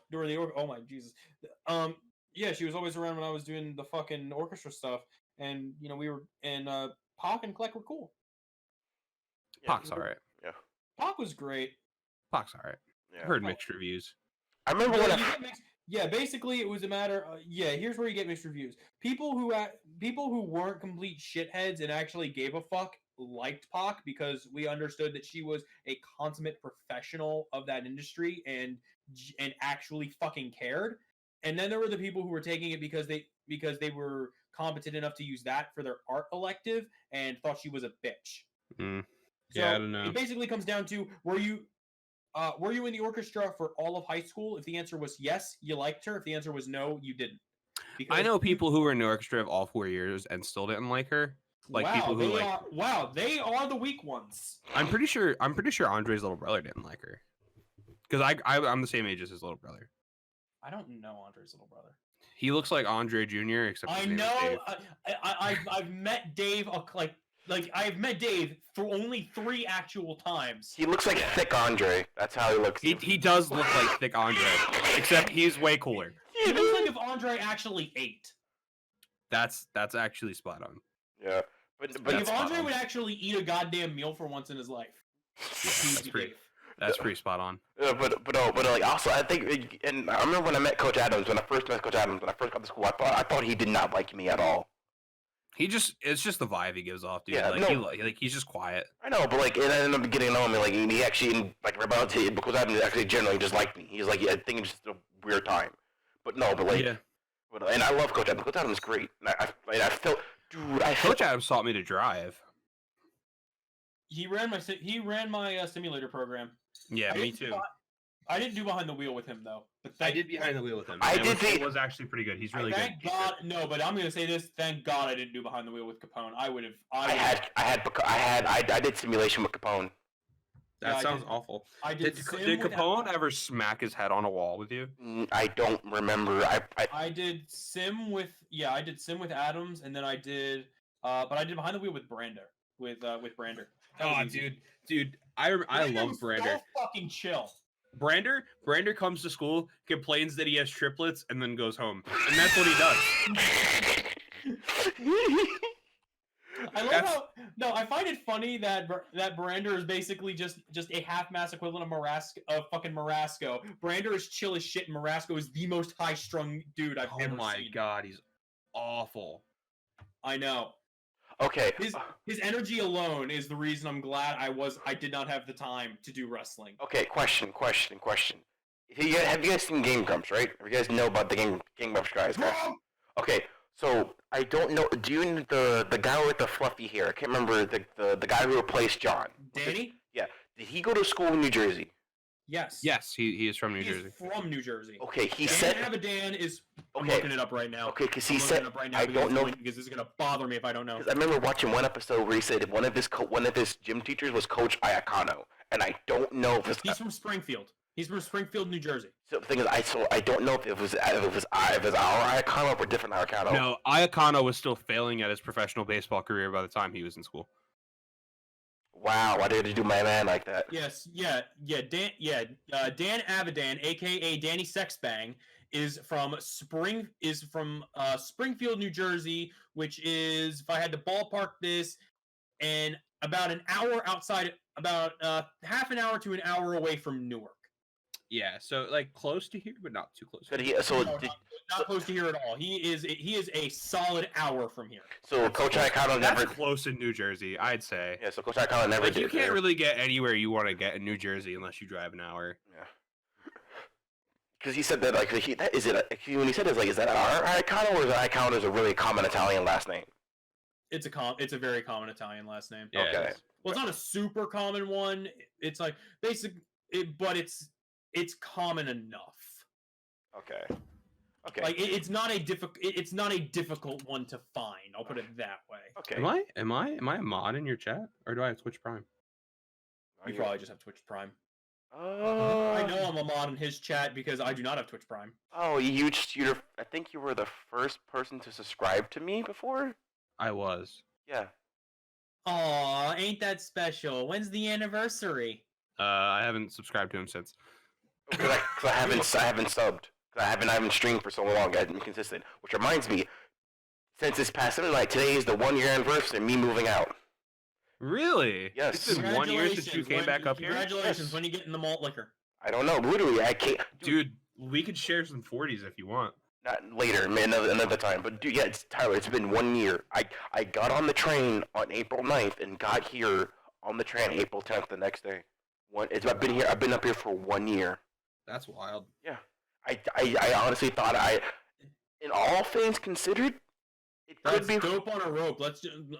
oh my Jesus. Yeah, she was always around when I was doing the fucking orchestra stuff, and we were and Pac and Kleck were cool. Pac's all right. Pac was great. Pac's all right. Yeah. Heard mixed reviews. I remember Yeah, when you get mixed- yeah, basically it was a matter. Here's where you get mixed reviews. People who weren't complete shitheads and actually gave a fuck liked Pac because we understood that she was a consummate professional of that industry and actually fucking cared. And then there were the people who were taking it because they were competent enough to use that for their art elective and thought she was a bitch. Mm. So Yeah, I don't know. it basically comes down to were you in the orchestra for all of high school? If the answer was yes, you liked her. If the answer was no, you didn't. I know people who were in the orchestra of all 4 years and still didn't like her. Like wow, people who they are the weak ones. I'm pretty sure Andre's little brother didn't like her. Because I'm the same age as his little brother. I don't know Andre's little brother. He looks like Andre Jr. except his I name is know. Dave. I've met Dave I've met Dave for only 3 actual times. He looks like thick Andre. That's how he looks. He does look like thick Andre, except he's way cooler. He looks like if Andre actually ate. That's actually spot on. Yeah, but Like if Andre would actually eat a goddamn meal for once in his life. Yeah, that's pretty spot on. but like also I think, and I remember when I met Coach Adams, when I first met Coach Adams, when I first got to school, I thought he did not like me at all. It's just the vibe he gives off, dude. Yeah, like he's just quiet. I know, but like, and I ended up getting to know him, and like he actually like about it because Adams actually generally just liked me. He's like, yeah, I think it's just a weird time, but no, but like, Yeah. and I love Coach Adams. Coach Adams is great. And I felt, dude, Coach Adams taught me to drive. He ran my simulator program. Yeah, I me didn't too. do- I didn't do behind the wheel with him though. But I did behind the wheel with him. I and did it the- was actually pretty good. He's really Thank good. God, no. But I'm gonna say this. Thank God I didn't do behind the wheel with Capone. I would have. I did simulation with Capone. That Yeah, I sounds did- awful. I Did sim Capone with, ever smack his head on a wall with you? I don't remember. I did sim with Adams, and then I did. But I did behind the wheel with Brander. With Brander. That was easy. dude, I Brander love was Brander. So fucking chill. Brander comes to school, complains that he has triplets, and then goes home, and that's what he does. I love how I find it funny that Brander is basically just a half-mass equivalent of fucking Marasco. Brander is chill as shit, and Marasco is the most high-strung dude I've ever Oh my seen. god, he's awful. I know. Okay. His energy alone is the reason I'm glad I did not have the time to do wrestling. Okay. Question. Have you guys seen Game Grumps, right? You guys know about the Game Grumps guys? Okay. So I don't know. Do you know the guy with the fluffy hair? I can't remember the guy who replaced John. Danny? Yeah. Did he go to school in New Jersey? Yes. Yes, he is from New He Jersey. is from New Jersey. Okay. He Dan said. Avidan is. I'm Okay. looking it up right now. Okay, because he I'm looking said. it up right now I because don't know. because this is gonna bother me if I don't know. Because I remember watching one episode where he said one of his gym teachers was Coach Iacano, and I don't know if it's. He's from Springfield. He's from Springfield, New Jersey. So the thing is, I don't know if it was our Iacano or a different Iacano. No, Iacano was still failing at his professional baseball career by the time he was in school. Wow, why did you do my man like that? Yes, Dan Avidan, aka Danny Sexbang, is from Springfield, New Jersey, which is, if I had to ballpark this, and about an hour outside, about half an hour to an hour away from Newark. Yeah, so like close to here, but not too close. Not close to here at all. He is a solid hour from here. So Coach Iacano That's never. close in New Jersey, I'd say. Yeah, so Coach Iacano never Like, did. you can't there. really get anywhere you want to get in New Jersey unless you drive an hour. Yeah. Because he said that when he said this, like, is that our Iacano or is that Iacano is a really common Italian last name? It's a very common Italian last name. Yeah, Okay. Well, it's not a super common one. It's like but it's common enough. Okay. Okay. Like it's not a difficult one to find. I'll put it that way. Okay. Am I a mod in your chat, or do I have Twitch Prime? You probably just have Twitch Prime. Oh. I know I'm a mod in his chat because I do not have Twitch Prime. Oh, I think you were the first person to subscribe to me before. I was. Yeah. Aw, ain't that special? When's the anniversary? I haven't subscribed to him since. Because I haven't subbed. I haven't streamed for so long. I haven't been consistent. Which reminds me, since this past Sunday night, today is the 1 year anniversary of me moving out. Really? Yes. It's been 1 year since you came back up here. Congratulations! Yes. When you get in the malt liquor. I don't know. Literally, I can't. Dude, we could share some 40s if you want. Not later, man, another time. But dude, yeah, Tyler. It's been 1 year. I got on the train on April 9th and got here on the train April 10th the next day. I've been up here for 1 year. That's wild. Yeah. I honestly thought in all things considered, It could That's be. dope on a rope.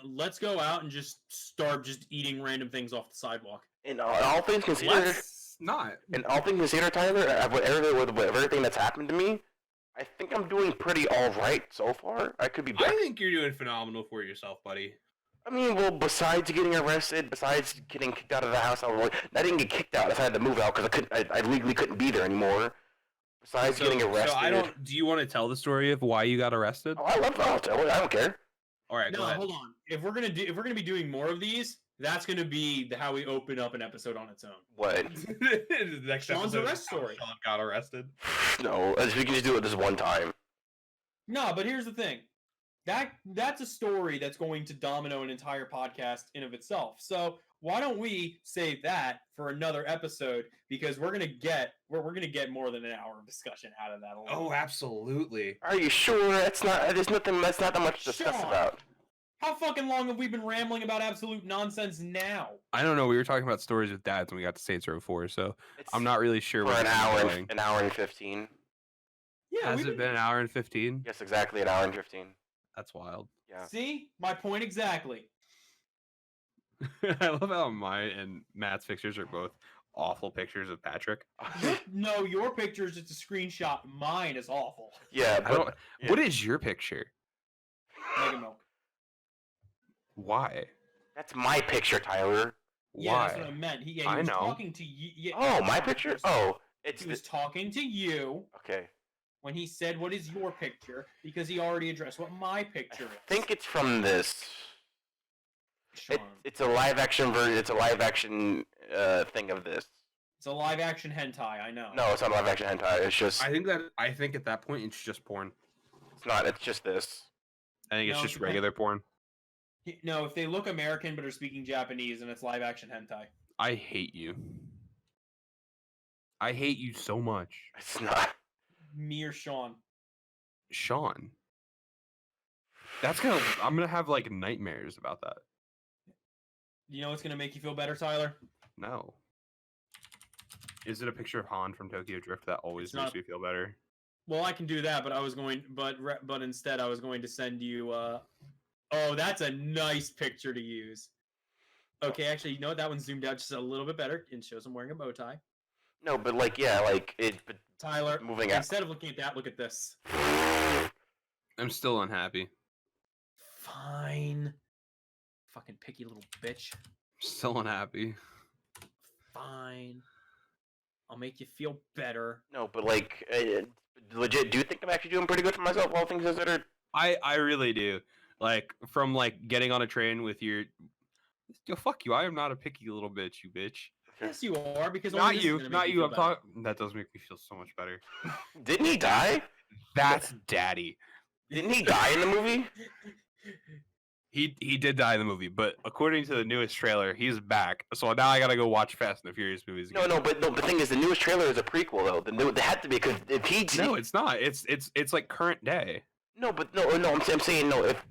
Let's go out and just start just eating random things off the sidewalk. In all things considered, Let's not. in all things considered, Tyler, with everything that's happened to me, I think I'm doing pretty all right so far. I could be I better. think you're doing phenomenal for yourself, buddy. I mean, well, besides getting arrested, besides getting kicked out of the house, I didn't get kicked out. I had to move out because I legally couldn't be there anymore. Besides getting arrested. So I don't. Do you want to tell the story of why you got arrested? Oh, I love that. I don't care. All right, go No, ahead. hold on. If we're gonna be doing more of these, that's gonna be how we open up an episode on its own. What? The next Sean's episode arrest is how story. Sean got arrested. No, we can just do it this one time. No, but here's the thing. That's a story that's going to domino an entire podcast in of itself. So why don't we save that for another episode? Because we're gonna get more than an hour of discussion out of that alone. Oh, absolutely. Are you sure? That's not that much to discuss Sean. about. How fucking long have we been rambling about absolute nonsense now? I don't know. We were talking about stories with dads when we got to Saints Row 4, so It's I'm not really sure for where an this is hour, going. an hour and 15. Yeah, Has we've it been an hour and 15? Yes, exactly, an hour and 15. That's wild. Yeah. See my point exactly. I love how mine and Matt's pictures are both awful pictures of Patrick. No, your picture is just a screenshot. Mine is awful. Yeah, I don't, but yeah. What is your picture? Mega Milk. Why? that's my picture, Tyler. Yeah, Why? that's what I meant. He I was know. talking to you. Yeah, Oh, my picture? Oh, it's He was talking to you okay. when he said, "What is your picture?" Because he already addressed what my picture is. I think it's from this. Sean, It's a live action version. It's a live action thing of this. it's a live action hentai. I know. No, it's not live action hentai. It's just. I think at that point it's just porn. It's not. It's just this. I think it's No, just it's okay. regular porn. No, if they look American but are speaking Japanese, and it's live action hentai. I hate you. I hate you so much. It's not. Me or Sean. Sean. I'm gonna have like nightmares about that. You know what's gonna make you feel better, Tyler? No. Is it a picture of Han from Tokyo Drift? That always It's makes not- me feel better. Well, I can do that, but instead I was going to send you. Oh, that's a nice picture to use. Okay, actually, you know what? That one's zoomed out just a little bit better and shows him wearing a bow tie. No, but like yeah, like it. But Tyler, moving out. instead of looking at that, look at this. I'm still unhappy. Fine. Fucking picky little bitch. Still unhappy. Fine. I'll make you feel better. No, but like legit. Do you think I'm actually doing pretty good for myself, all things considered? I really do. Like from like getting on a train with your. Yo, fuck you! I am not a picky little bitch, you bitch. Yes, you are, because Not only this is you, gonna make not you. feel I'm better. talking. That does make me feel so much better. Didn't he die? That's daddy. Didn't he die in the movie? He did die in the movie, but according to the newest trailer, he's back. So now I gotta go watch Fast and the Furious movies again. No, but the thing is, the newest trailer is a prequel though. They had to be because if he No, it's not. It's like current day. no, but no. I'm saying no. If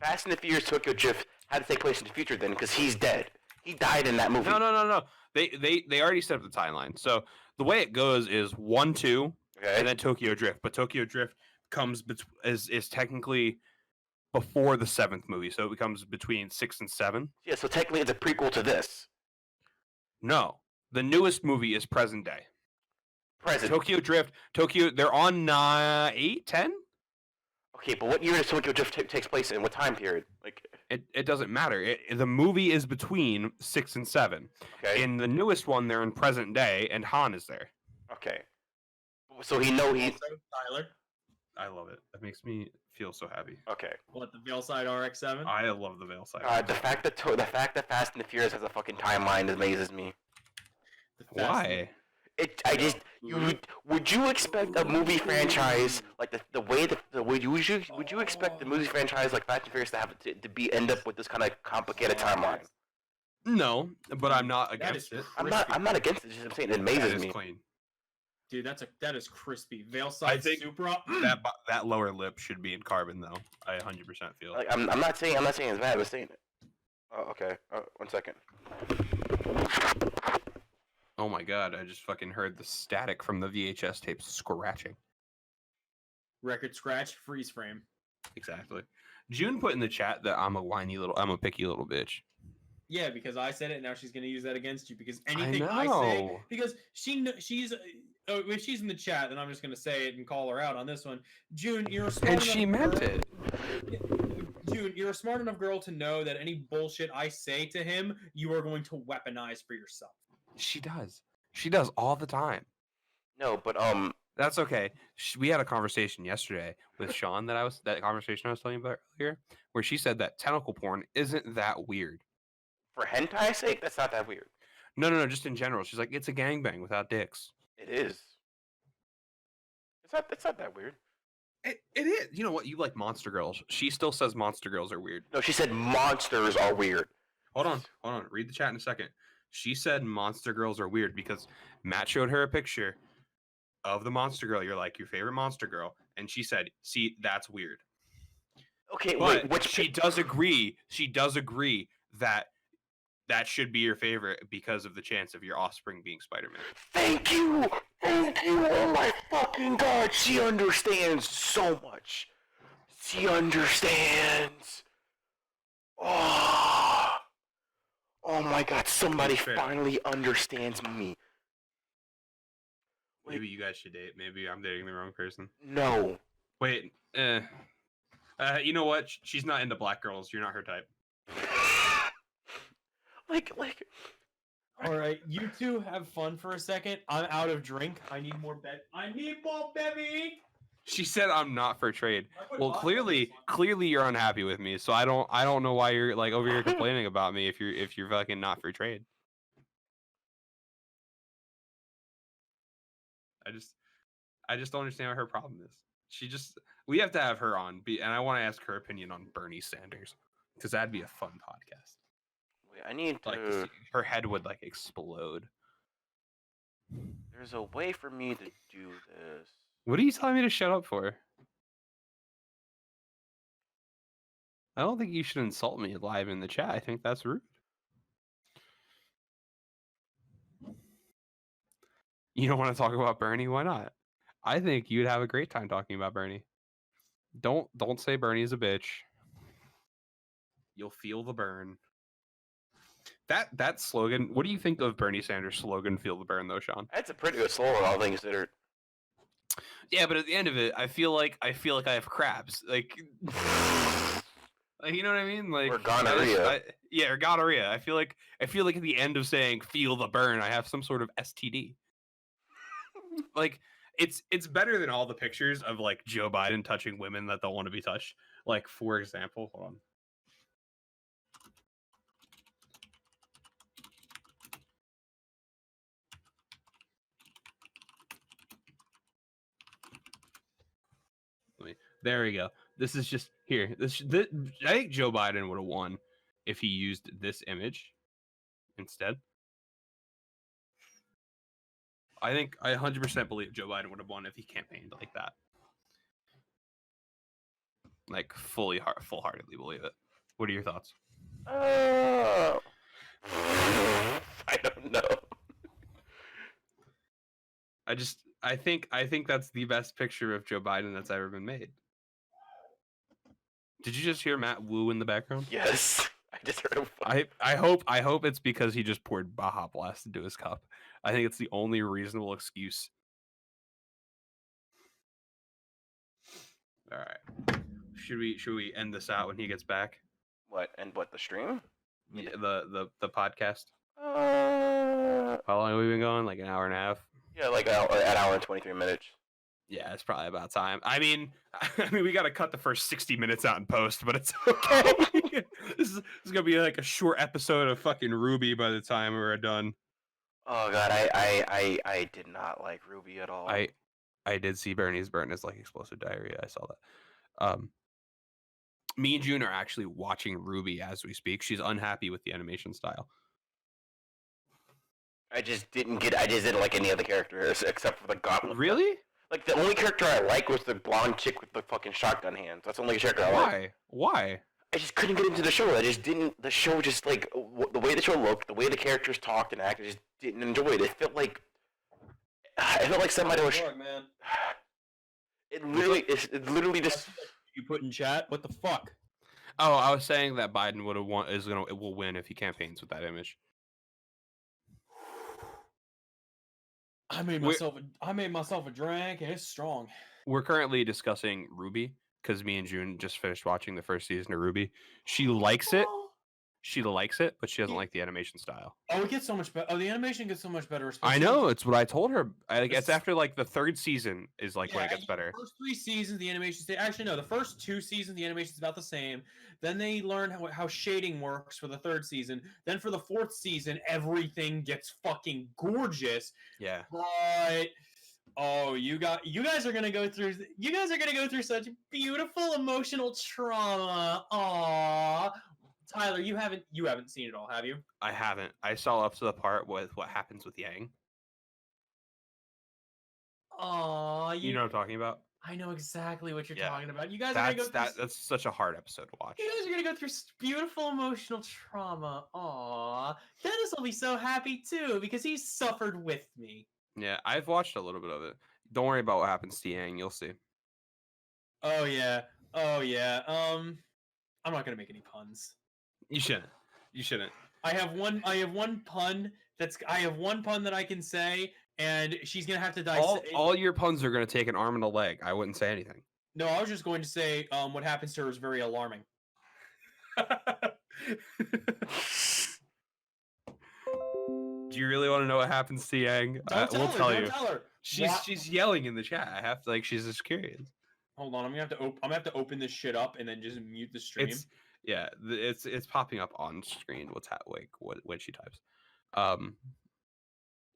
Fast and the Furious Tokyo Drift had to take place in the future, then because he's dead, he died in that movie. No. They already set up the timeline. So the way it goes is 1, 2, Okay. and then Tokyo Drift. But Tokyo Drift comes is technically before the 7th movie, so it becomes between 6 and 7. Yeah, so technically it's a prequel to this. No, the newest movie is present day. Present. Tokyo Drift. They're on 8, 10. Okay, but what year does Tokyo Drift takes place in? What time period? Like, It doesn't matter. The movie is between 6 and 7. okay, In the newest one, they're in present day, and Han is there. okay. So he's Also, Tyler, I love it. That makes me feel so happy. okay. what, the Veilside RX-7? I love the Veil side. The fact that Fast and the Furious has a fucking timeline amazes me. The Fast Why? Would you expect a movie franchise like would you expect the movie franchise like Fast and Furious to have to end up with this kind of complicated timeline? No, but I'm not That against is it. I'm not against it. Just I'm saying it That amazes is me. clean. Dude, that is crispy. I Veilside think Supra. That lower lip should be in carbon, though. I 100% feel. Like I'm not saying it's bad. I'm saying it. Oh, okay. 1 second. Oh my god! I just fucking heard the static from the VHS tape scratching. Record scratch, freeze frame. Exactly. June put in the chat that I'm a picky little bitch. Yeah, because I said it, and now she's going to use that against you. Because anything I I say, know. because she's if she's in the chat, then I'm just going to say it and call her out on this one. June, you're a smart And enough she meant girl- it. June, you're a smart enough girl to know that any bullshit I say to him, you are going to weaponize for yourself. She does. She does all the time. No, but That's okay. We had a conversation yesterday with Sean that conversation I was telling you about earlier, where she said that tentacle porn isn't that weird. for hentai's sake, that's not that weird. No, just in general. She's like, it's a gangbang without dicks. It is. It's not that weird. It is. You know what? You like monster girls. She still says monster girls are weird. No, she said monsters are weird. Hold on. Read the chat in a second. She said monster girls are weird because Matt showed her a picture of the monster girl. You're like, your favorite monster girl. And she said, see, that's weird. Okay, But wait, which she does agree that that should be your favorite because of the chance of your offspring being Spider-Man. Thank you! Oh my fucking god, she understands so much. She understands. Oh my god, somebody Fair. finally understands me. Maybe you guys should date. Maybe I'm dating the wrong person. No. Wait, you know what? She's not into black girls. You're not her type. like, All right, you two have fun for a second. I'm out of drink. I need more baby. She said I'm not for trade. I put Well, vodka in this clearly one. you're unhappy with me. So I don't know why you're like over here complaining about me if you're fucking not for trade. I just don't understand what her problem is. We have to have her on, and I want to ask her opinion on Bernie Sanders because that'd be a fun podcast. wait, I need Like to. her head would like explode. There's a way for me to do this. What are you telling me to shut up for? I don't think you should insult me live in the chat. I think that's rude. You don't want to talk about Bernie? Why not? I think you'd have a great time talking about Bernie. Don't say Bernie is a bitch. You'll feel the burn. That slogan. What do you think of Bernie Sanders' slogan? Feel the burn, though, Sean. That's a pretty good slogan, all things considered. Yeah, but at the end of it, I feel like I have crabs. Like, you know what I mean? Like Or gonorrhea. Or gonorrhea. I feel like at the end of saying "feel the burn," I have some sort of STD. Like, it's better than all the pictures of like Joe Biden touching women that don't want to be touched. Like, for example, hold on. There we go. This is just here. I think Joe Biden would have won if he used this image instead. I 100% believe Joe Biden would have won if he campaigned like that. Like full-heartedly believe it. What are your thoughts? I don't know. I think that's the best picture of Joe Biden that's ever been made. Did you just hear Matt Woo in the background? Yes, I just heard him. I hope it's because he just poured Baja Blast into his cup. I think it's the only reasonable excuse. All right. Should we end this out when he gets back? What the stream? Yeah, the podcast. Uh, How long have we been going? Like an hour and a half? yeah, like an hour and 23 minutes. Yeah, it's probably about time. I mean, we got to cut the first 60 minutes out in post, but it's okay. This is gonna be like a short episode of fucking Ruby by the time we're done. Oh god, I did not like Ruby at all. I did see Bernie's burn as like explosive diarrhea. I saw that. Me and June are actually watching Ruby as we speak. She's unhappy with the animation style. I just didn't like any other characters except for the gauntlet. Really? Like the only character I like was the blonde chick with the fucking shotgun hands. That's the only character I like. Why? I just couldn't get into the show. The show just like the way the show looked, the way the characters talked and acted, I just didn't enjoy it. It felt like somebody was. Man. It literally just. You put in chat. What the fuck? Oh, I was saying that Biden will win if he campaigns with that image. I made myself a drink, and it's strong. We're currently discussing Ruby because me and June just finished watching the first season of Ruby. She likes it. She likes it, but she doesn't like the animation style. Oh, it gets so much better. Oh, the animation gets so much better. I know. It's what I told her. It's after like the third season is like when it gets better. The first 3 seasons, the animation actually no, the first 2 seasons, the animation is about the same. Then they learn how shading works for the 3rd season. Then for the 4th season, everything gets fucking gorgeous. Yeah. But oh, you guys are gonna go through such beautiful emotional trauma. Aww. Tyler, you haven't seen it all, have you? I haven't. I saw up to the part with what happens with Yang. Aw, you know what I'm talking about? I know exactly what you're talking about. You guys are gonna go through that's such a hard episode to watch. You guys are gonna go through beautiful emotional trauma. Aw. Dennis will be so happy too because he suffered with me. Yeah, I've watched a little bit of it. Don't worry about what happens to Yang. You'll see. Oh yeah. I'm not gonna make any puns. You shouldn't. I have one pun that I can say, and she's gonna have to dissect. All your puns are gonna take an arm and a leg. I wouldn't say anything. No, I was just going to say what happens to her is very alarming. Do you really want to know what happens to Yang? Don't tell her. She's yelling in the chat. I have to she's just curious. Hold on, I'm gonna have to open this shit up and then just mute the stream. It's popping up on screen. When she types.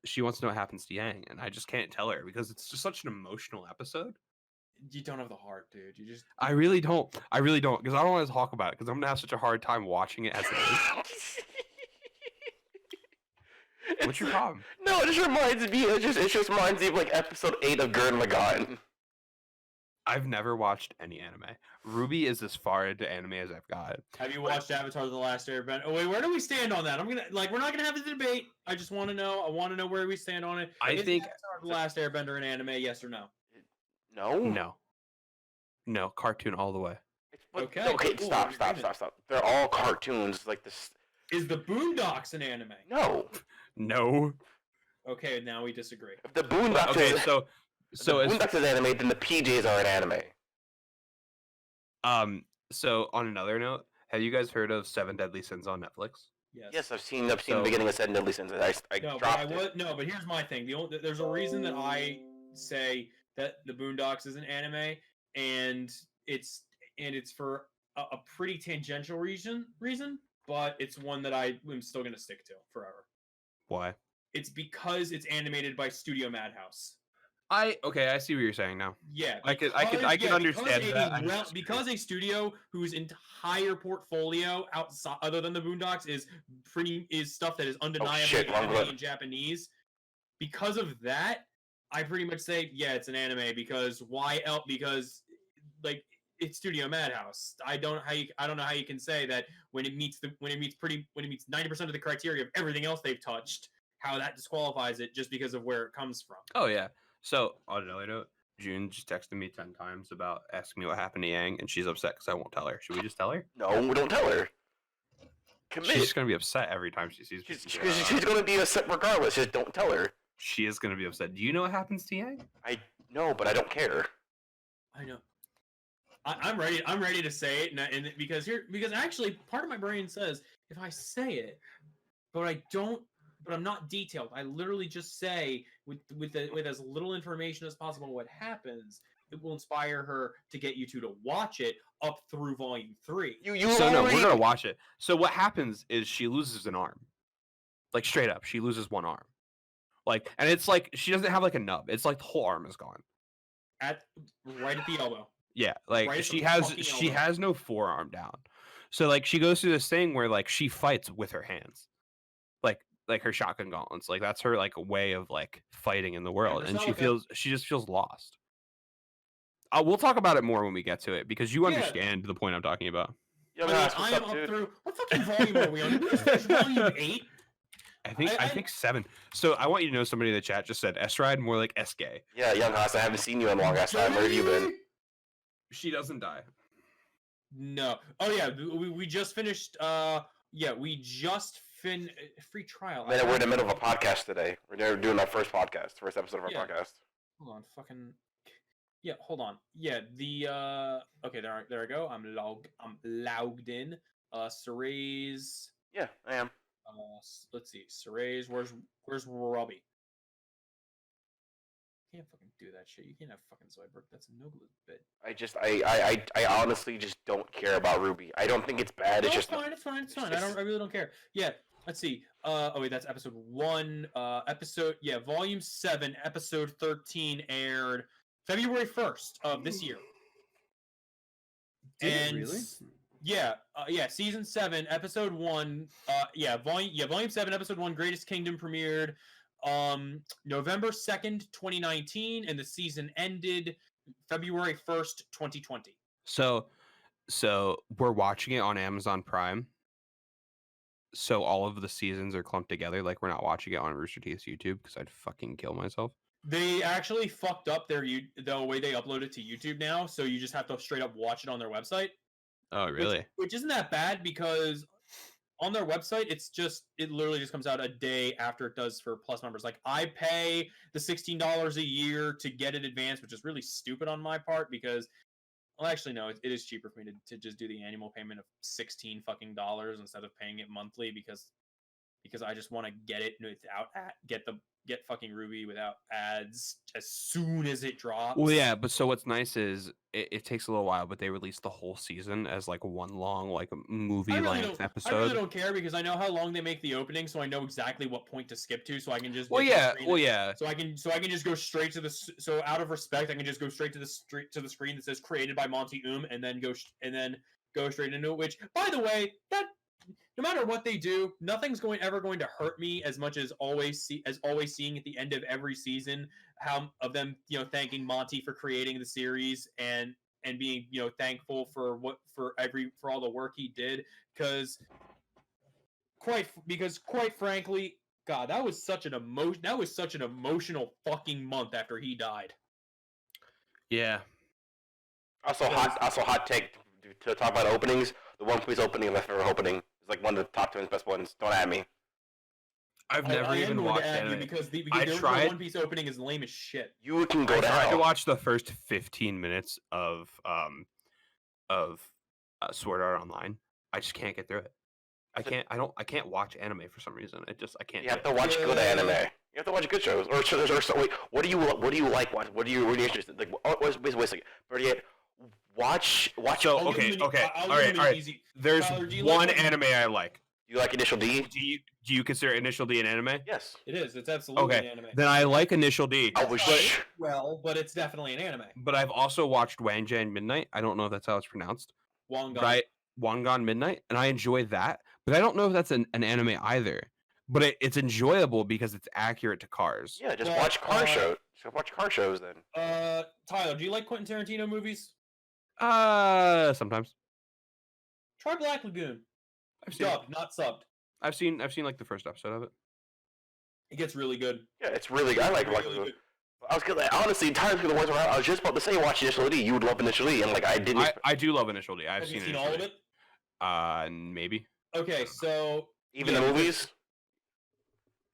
She wants to know what happens to Yang, and I just can't tell her because it's just such an emotional episode. You don't have the heart, dude. I really don't because I don't want to talk about it because I'm gonna have such a hard time watching it as it is. What's your problem? No, it just reminds me. It just reminds me of like episode 8 of Gurren Lagann. I've never watched any anime. Ruby is as far into anime as I've got. Have you watched Avatar: The Last Airbender? Oh wait, where do we stand on that? We're not gonna have a debate. I just want to know. I want to know where we stand on it. I think Avatar: The Last Airbender an anime, yes or no? No, cartoon all the way. Okay, cool. Stop. They're all cartoons like this. Is the Boondocks an anime? No. Okay, now we disagree. If the Boondocks Boondocks is anime, then the PJs are an anime. So on another note, have you guys heard of 7 Deadly Sins on Netflix? Yes, I've seen the beginning of 7 Deadly Sins. I dropped it. No, but here's my thing. There's a reason that I say that the Boondocks is an anime, and it's for a pretty tangential reason, but it's one that I am still gonna stick to forever. Why? It's because it's animated by Studio Madhouse. I see what you're saying now. Yeah, I can understand that. Because a studio whose entire portfolio outside, other than the Boondocks, is stuff that is undeniably anime in Japanese. Because of that, I pretty much say it's an anime because why else? Because like it's Studio Madhouse. I don't know how you can say that when it meets 90% of the criteria of everything else they've touched, how that disqualifies it just because of where it comes from. Oh yeah. So on another note, June just texted me 10 times about asking me what happened to Yang, and she's upset because I won't tell her. Should we just tell her? No, we don't tell her. She's just gonna be upset every time she sees. She's gonna be upset regardless. Just don't tell her. She is gonna be upset. Do you know what happens to Yang? I know, but I don't care. I know. I'm ready to say it, and because actually part of my brain says if I say it, but I'm not detailed. I literally just say with as little information as possible what happens. It will inspire her to get you two to watch it up through volume 3. We're gonna watch it. So what happens is she loses an arm, like straight up. She loses one arm, and it's like she doesn't have like a nub. It's like the whole arm is gone. Right at the elbow. Yeah, she has no forearm down. So like she goes through this thing where like she fights with her hands, like her shotgun gauntlets. Like that's her like way of like fighting in the world, and she just feels lost. We'll talk about it more when we get to it because you understand the point I'm talking about. I am up through what fucking volume are we on? Did we just finish volume 8? I think 7. So I want you to know somebody in the chat just said S-Ride, more like S-Gay. Yeah, Young Haas, I haven't seen you in a long ass time. Where have you been? She doesn't die. No. Oh yeah, we just finished. We just free trial. Man, we're in the middle of a podcast today. We're doing our first podcast, first episode of our podcast. Hold on, fucking. Yeah, hold on. Yeah, okay, there I go. I'm logged in. Cerez. Yeah, I am. Let's see. Cerez, where's Robbie? You can't fucking do that shit. You can't have fucking Zoidberg. That's a no-glue bit. I honestly just don't care about Ruby. I don't think it's bad. It's just fine. It's fine. I really don't care. Yeah. Let's see. Oh wait, that's episode 1. Volume 7, episode 13 aired February 1st of this year. Did it really? Yeah, season 7, episode 1. Volume 7, episode 1, Greatest Kingdom premiered November 2nd, 2019, and the season ended February 1st, 2020. So we're watching it on Amazon Prime. So all of the seasons are clumped together. Like we're not watching it on Rooster Teeth's YouTube because I'd fucking kill myself. They actually fucked up the way they upload it to YouTube now, so you just have to straight up watch it on their website. Oh, really? Which isn't that bad because on their website, it literally just comes out a day after it does for Plus members. Like I pay the $16 a year to get it advanced, which is really stupid on my part because, well, actually no, it is cheaper for me to just do the annual payment of $16 fucking dollars instead of paying it monthly because I just want to get it without get fucking Ruby without ads as soon as it drops. Well, yeah, but so what's nice is it takes a little while, but they release the whole season as like one long like movie length episode. I really don't care because I know how long they make the opening, so I know exactly what point to skip to, so I can just. So I can just go straight to the. So out of respect, I can just go straight to the screen that says created by Monty and then go straight into it. Which, by the way, that. No matter what they do, nothing's ever going to hurt me as much as always seeing at the end of every season how of them thanking Monty for creating the series and being thankful for all the work he did because quite frankly, God, that was such an emotional fucking month after he died. Yeah. Also hot take to talk about openings. The One Piece opening is my favorite opening. It's like one of the top 10 best ones. Don't at me. I've never even watched anime because the One Piece opening is lame as shit. You can go to hell. I tried to watch the first 15 minutes of Sword Art Online. I just can't get through it. I can't watch anime for some reason. I can't. You have to watch good anime. You have to watch good shows. Wait, what do you like? What are you interested? Like, wait a second. But yet, watch. So okay. All right. There's one anime I like. You like Initial D? Do you consider Initial D an anime? Yes. It is. It's absolutely an anime. Then I like Initial D. But it's definitely an anime. But I've also watched Wangan Midnight. I don't know if that's how it's pronounced. Wangan Midnight, and I enjoy that. But I don't know if that's an anime either. But it's enjoyable because it's accurate to cars. Yeah, just watch car shows. Just watch car shows then. Tyler, do you like Quentin Tarantino movies? Sometimes. Try Black Lagoon. Dubbed, not subbed. I've seen like the first episode of it. It gets really good. Yeah, it's really good. I like Black Lagoon. I was gonna, honestly, Tyler's gonna watch around. I was just about to say watch Initial D. You would love Initial D, and like I didn't. I do love Initial D. Have you seen all of it? Maybe. Okay, so even the movies.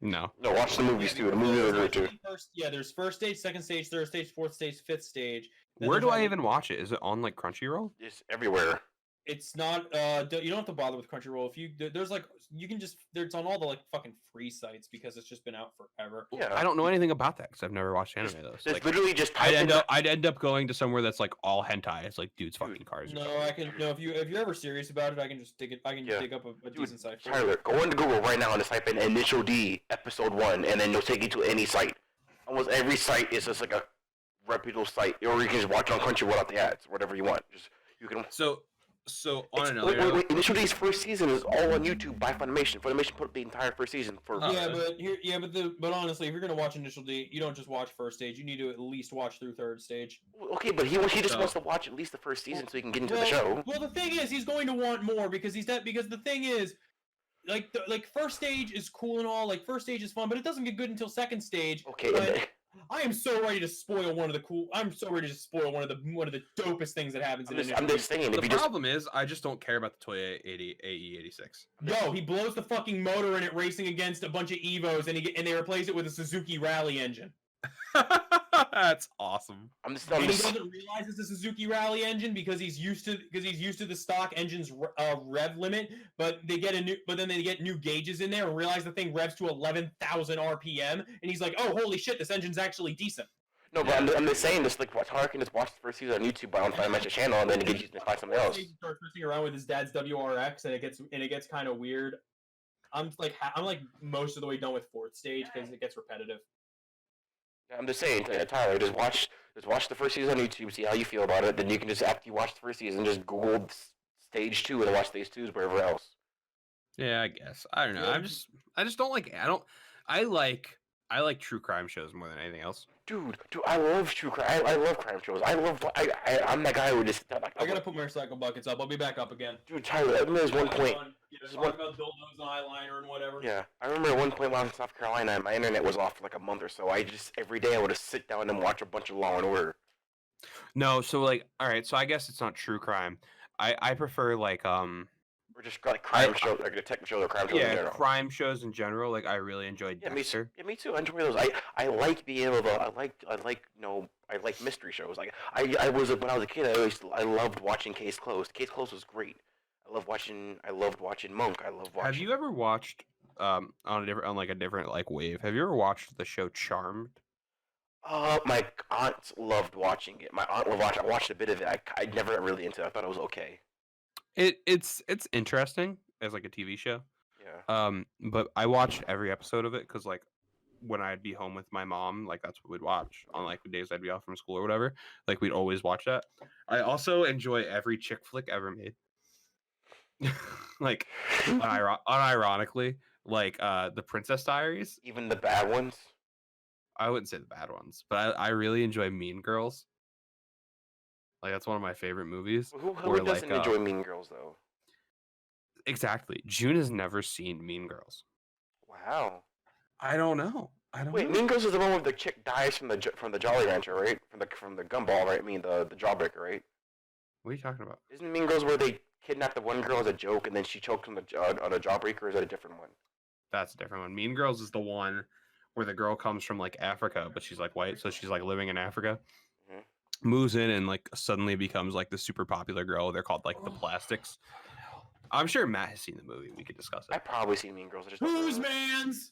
No. No, watch the movies too. The movies are good too. There's first stage, second stage, third stage, fourth stage, fifth stage. Where do I even watch it? Is it on like Crunchyroll? It's everywhere. It's not. You don't have to bother with Crunchyroll. It's on all the like fucking free sites because it's just been out forever. Yeah. I don't know anything about that because I've never watched anime though. So it's literally just. I'd end up going to somewhere that's like all hentai. It's like dudes fucking cars. No, I can. No, if you're ever serious about it, I can just dig it. I can dig up a decent site. Tyler, go into Google right now and just type in Initial D episode 1, and then you'll take you to any site. Almost every site is just like a reputable site, or you can just watch it on Crunchyroll without the ads, whatever you want. Just you can. So on another note, wait, Initial D's first season is all on YouTube by Funimation. Funimation put up the entire first season for. But honestly, if you're gonna watch Initial D, you don't just watch first stage. You need to at least watch through third stage. Okay, but he just wants to watch at least the first season so he can get into the show. Well, the thing is, he's going to want more because the thing is, like first stage is cool and all. Like first stage is fun, but it doesn't get good until second stage. Okay. I am so ready to spoil one of the cool. I'm so ready to spoil one of the dopest things that happens in I'm just saying. The If you just problem is, I just don't care about the Toyota AE86. Yo, he blows the fucking motor in it racing against a bunch of Evos, and they replace it with a Suzuki Rally engine. That's awesome. And he doesn't realize it's a Suzuki Rally engine because he's used to the stock engine's rev limit. But then they get new gauges in there and realize the thing revs to 11,000 RPM, and he's like, "Oh, holy shit, this engine's actually decent." No, but I'm just saying this. Like, Tyler can just watch the first season on YouTube, but I don't find much a channel, and then he gets to find something else. He starts messing around with his dad's WRX, and it gets kind of weird. I'm like most of the way done with fourth stage because it gets repetitive. I'm just saying, Tyler, just watch the first season on YouTube, see how you feel about it. Then you can just, after you watch the first season, just Google stage 2 and watch stage 2s wherever else. Yeah, I guess. I don't know. I just don't like. I like true crime shows more than anything else. Dude, I love true crime. I love crime shows. I'm that guy who just. I gotta put my recycle buckets up. I'll be back up again. Dude, Tyler, I remember there's one point. Talk about dildos and eyeliner and whatever. Yeah, I remember at one point while I was in South Carolina, and my internet was off for like a month or so. Every day I would just sit down and watch a bunch of Law and Order. No, so like, all right, so I guess it's not true crime. I prefer like Or just like crime shows, like detective shows or crime shows in general. crime shows in general. Like I really enjoyed Dexter. Me too. I enjoy those. I like being able to. I like mystery shows. Like when I was a kid, I loved watching Case Closed. Case Closed was great. I loved watching Monk. I love watching. Have you ever watched on a different wave? Have you ever watched the show Charmed? My aunt loved watching it. My aunt loved watching. I watched a bit of it. I never got really into it. I thought it was okay. It's interesting as like a TV show. Yeah. But I watched every episode of it because like when I'd be home with my mom, like that's what we'd watch on like the days I'd be off from school or whatever. Like we'd always watch that. I also enjoy every chick flick ever made. Like unironically, like the Princess Diaries. Even the bad ones. I wouldn't say the bad ones, but I really enjoy Mean Girls. Like that's one of my favorite movies. Who doesn't enjoy Mean Girls though? Exactly. June has never seen Mean Girls. Wow. I don't know. Wait, Mean Girls is the one where the chick dies from the Jolly Rancher, right? From the gumball, right? I mean the Jawbreaker, right? What are you talking about? Isn't Mean Girls where they kidnap the one girl as a joke and then she chokes on a Jawbreaker? Or is that a different one? That's a different one. Mean Girls is the one where the girl comes from like Africa, but she's like white, so she's like living in Africa. Moves in and like suddenly becomes like the super popular girl. They're called like the Plastics. I'm sure Matt has seen the movie. We could discuss it. I've probably seen Mean Girls. Whose man's?